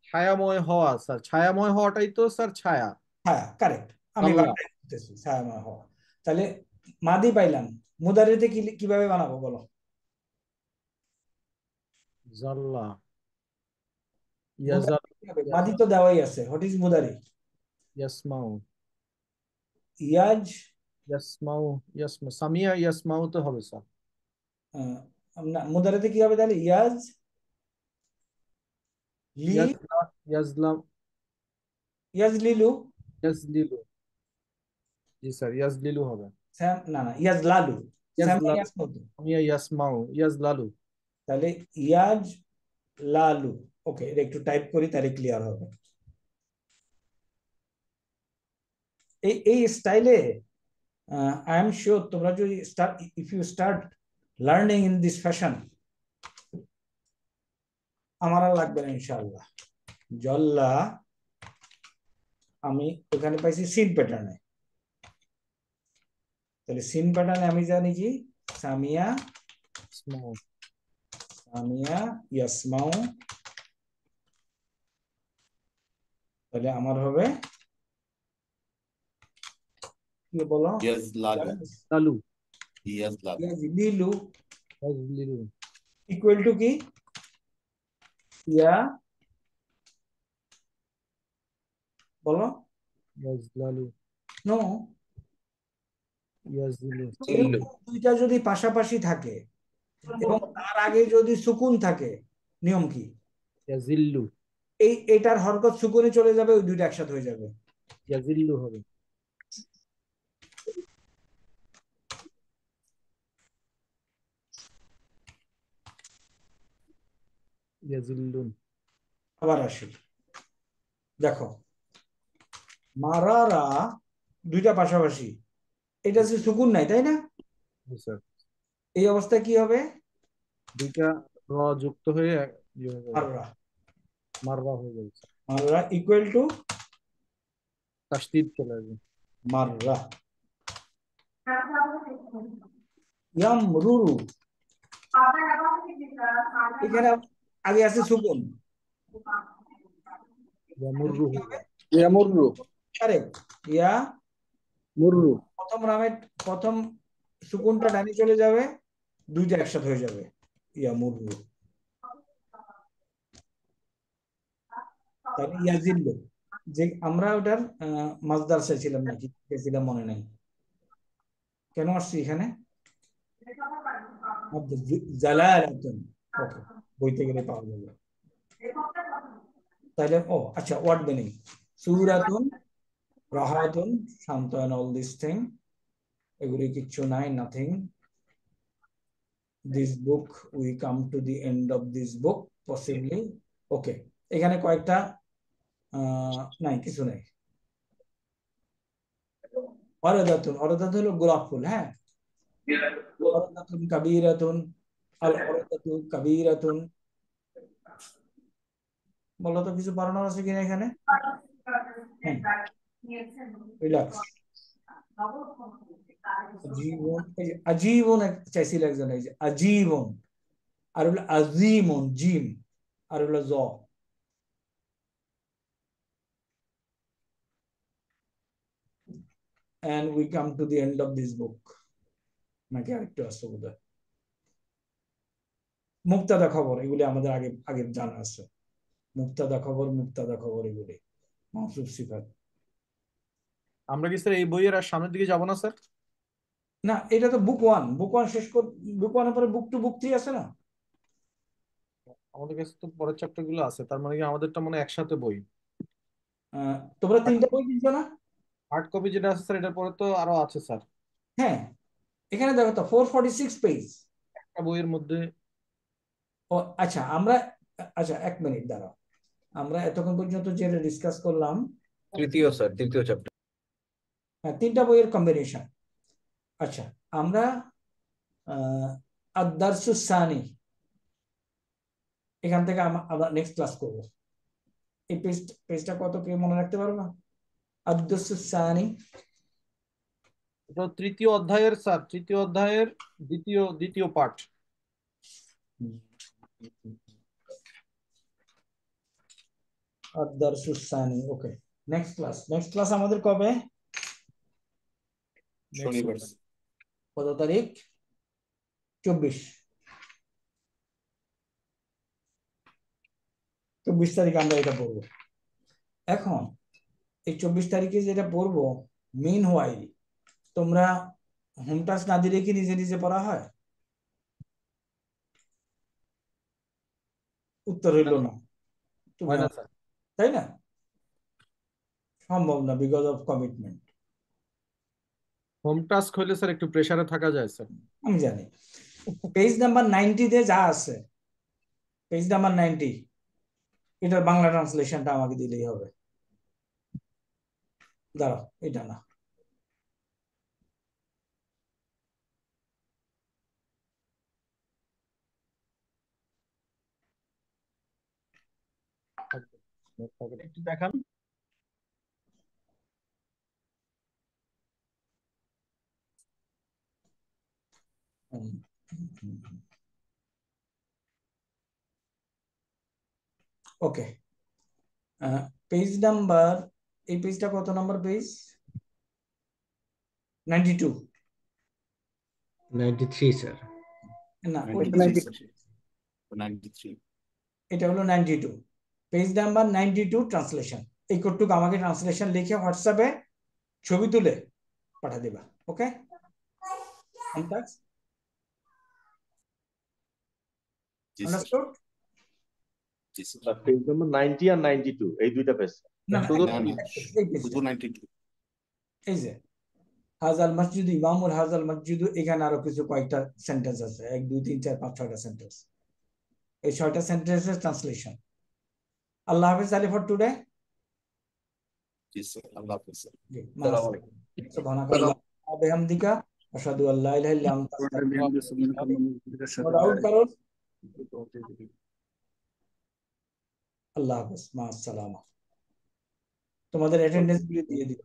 D: ছায়াময় হওয়া স্যার, ছায়াময় হওয়াটাই তো স্যার ছায়া।
A: হ্যাঁ, কারেক্ট, আমি
D: জাল্লা।
A: বলতেছি ছায়াময় হওয়া। তাহলে মাদি পাইলাম, মুদারিতে কিভাবে বানাবো বলো?
D: জাল্লা
A: মাদি তো দেওয়াই আছে। হোয়াট ইজ মুদারি?
D: ইয়াসমাউ।
A: ইয়াজ
D: ইয়াসমাউ, ইয়াসমাউ, সামিয়া ইয়াসমাউ তো হবে স্যার।
A: না, মুদারিতে কি হবে তাহলে? ইয়াজ লি,
D: ইয়াজলাম,
A: ইয়াজলিলু,
D: ইয়াজলিলু। জি স্যার, ইয়াজলিলু হবে।
A: না না, ইয়াজলালু,
D: সামিয়া ইয়াসমাউ, ইয়াজলালু।
A: তাহলে ইয়াজ লালু। ওকে, এটা একটু টাইপ করি, তাহলে ক্লিয়ার হবে। এই স্টাইলে আই এম শিওর তোমরা যদি if you start learning in this fashion, আমার আর লাগবে না ইনশাআল্লাহ। জল্লা আমি ওখানে পাইছি সিন প্যাটার্নে। তাহলে সিন প্যাটার্নে আমি জানি কি, সামিয়া সামিয়া ইয়াসমাউ। তাহলে আমার হবে কি বলো?
B: ইয়াজলালু।
A: ইয়াজলিলু
D: ইয়াজলিলু
A: ইকুয়াল টু কি? ইয়া বলো।
D: ইয়াজলালু,
A: নো,
D: ইয়াজলিলু।
A: দুইটা যদি পাশাপাশি থাকে এবং তার আগে যদি সুকুন থাকে, নিয়ম কি?
D: ইয়াজিল্লু।
A: এটার হরকত সুকুনে চলে যাবে, ওই দুইটা একসাথে হয়ে যাবে,
D: ইয়াজিল্লু হবে। ইয়াজিল্লুন।
A: আবার আসি, দেখো মারারা দুইটা পাশাপাশি, এটা যে সুকুন নাই, তাই না?
D: স্যার,
A: এই অবস্থায় কি হবে?
D: দুইটা র যুক্ত হয়ে
A: মাররা,
D: মাররা হয়ে যাবে।
A: মাররা ইকুয়াল টু
D: তাসদীদ চলে আসবে।
A: মাররা। ইয়ামরুরু, এখানে আগে আছে সুকুন,
D: ইয়ামুররু।
G: ইয়ামুররু।
A: কারেক্ট, ইয়া
G: মুররু।
A: প্রথম সুকুনটা ডানে চলে যাবে, দুইটা একসাথে হয়ে যাবে। ইয়ামুরু, তাহলে ইয়াজিল্লু, যে আমরা ওটার মাসদার চাইছিলাম নাকি চাইছিলাম মনে নাই, কেন আসছি এখানে? জালালাতুন, ওকে, বইতে গেলে পাওয়া যাবে। তাহলে আচ্ছা, ওয়ার্ড মিনিং সূরাতুন, রাহাতুন, শান্ত, and all this thing, এগুলি কিচ্ছু নাই, nothing. This book, we come to the end of this book possibly, ওকে। এখানে কয়েকটা নাই, কিছু নাই। অরদাতুন, অরদাত হলো গোলাপ ফুল, হ্যাঁ। অরদাতুন কাবীরাতুন, আল অরদাতু কাবীরাতুন, বলো তো কিছু বানানো আছে কিনা এখানে? রিল্যাক্স। আজীবন, আজীবন চাইছিল একজন, এই যে আজীবন, আর হলো আজিমন, জিম, আর হলো জ। And we come to the end of this book. নাকি আরেকটু আছে বোধহয়। মুক্তাদা খবর, এগুলি আমাদের আগে আগে জানা আছে। মুক্তাদা খবর, মুক্তাদা খবর, এগুলি মাওসুফ সিফাত।
D: আমরা কি স্যার এই বইয়ের আর সামনের দিকে যাব না স্যার?
A: না, এটা তো বুক ওয়ান, বুক ওয়ান শেষ কর, বুক ওয়ানের পরে বুক টু, বুক থ্রি আছে না?
D: আমাদের কাছে তো পরের চ্যাপ্টার গুলো আছে, তার মানে কি আমাদেরটা মনে হয় একসাথে বই।
A: তোমরা তিনটা বই কিনছো না?
D: হার্ড কপি যেটা আছে স্যার, এটার পরে তো আরো আছে স্যার।
A: হ্যাঁ, এখানে দেখো তো 446 পেজ
D: একটা বইয়ের মধ্যে।
A: আচ্ছা, আমরা, আচ্ছা এক মিনিট দাঁড়াও, আমরা এতক্ষণ পর্যন্ত যেটা ডিসকাস করলাম,
B: তৃতীয় স্যার, তৃতীয় চ্যাপ্টার।
A: হ্যাঁ, তিনটা বইয়ের কম্বিনেশন। আচ্ছা, আমরা আদ-দারসুস সানি, এখান থেকে আমরা নেক্সট ক্লাস করব। এই পেজটা কত, কে মনে রাখতে পারবা? আদ-দারসুস সানি,
D: এটা তৃতীয় অধ্যায়ের স্যার, তৃতীয় অধ্যায়ের দ্বিতীয় পার্ট।
A: আদ-দারসুস সানি, ওকে। নেক্সট ক্লাস আমাদের কবে?
B: শনিবার।
A: কত তারিখ? 24 তারিখ আমরা এটা পড়বো। এখন এই 24 তারিখে যেটা পড়বো, মেইন হোয়াইল, তোমরা হোম টাস্ক না দিলে কি নিজে নিজে পড়া হয়? উত্তর হইল না, তাই না? সম্ভব না, because of commitment.
D: Home task হইলে স্যার একটু প্রেসারে থাকা যায় স্যার।
A: আমি জানি। পেজ নাম্বার 90 তে যা আছে, পেজ নাম্বার 90, এটার বাংলা ট্রান্সলেশনটা আমাকে দিলেই হবে। দাঁড়াও, এটা না,
D: একটু দেখান।
A: ওকে, পেজ নাম্বার, এই পেজটা কত নাম্বার পেজ? 92,
B: 93 স্যার।
A: না,
B: 93
A: এটা হলো 92, পেজ নাম্বার 92, ট্রান্সলেশন। এই কোডটুকু আমাকে ট্রান্সলেশন লিখে হোয়াটসঅ্যাপে ছবি তুলে পাঠা দিবা, ওকে? আন্ডারস্টুড?
K: পেজ নাম্বার 90 আর 92 এই দুইটা পেজ।
A: না,
K: শুধু
A: শুধু 92, এই যে হাজাল মসজিদ, ইমামুল হাজাল মসজিদ, এখানে আরো কিছু কয়েকটা সেন্টেন্স আছে, 1 2 3 4 5 6টা সেন্টেন্স। এই 6টা সেন্টেন্সের ট্রান্সলেশন। আল্লাহ হাফেজ আলী ফর টুডে।
B: জি স্যার, আল্লাহ হাফেজ স্যার।
A: আসসালামু আলাইকুম। সুবহানাকাল্লাহ ওয়া বিহামদিকা আশহাদু আল্লা ইলাহা ইল্লা আনতা আস্তাগফিরুকা। আল্লাহ হাফেজ, মা আসসালামা। তোমাদের অ্যাটেন্ডেন্স গুলি দিয়ে দিও।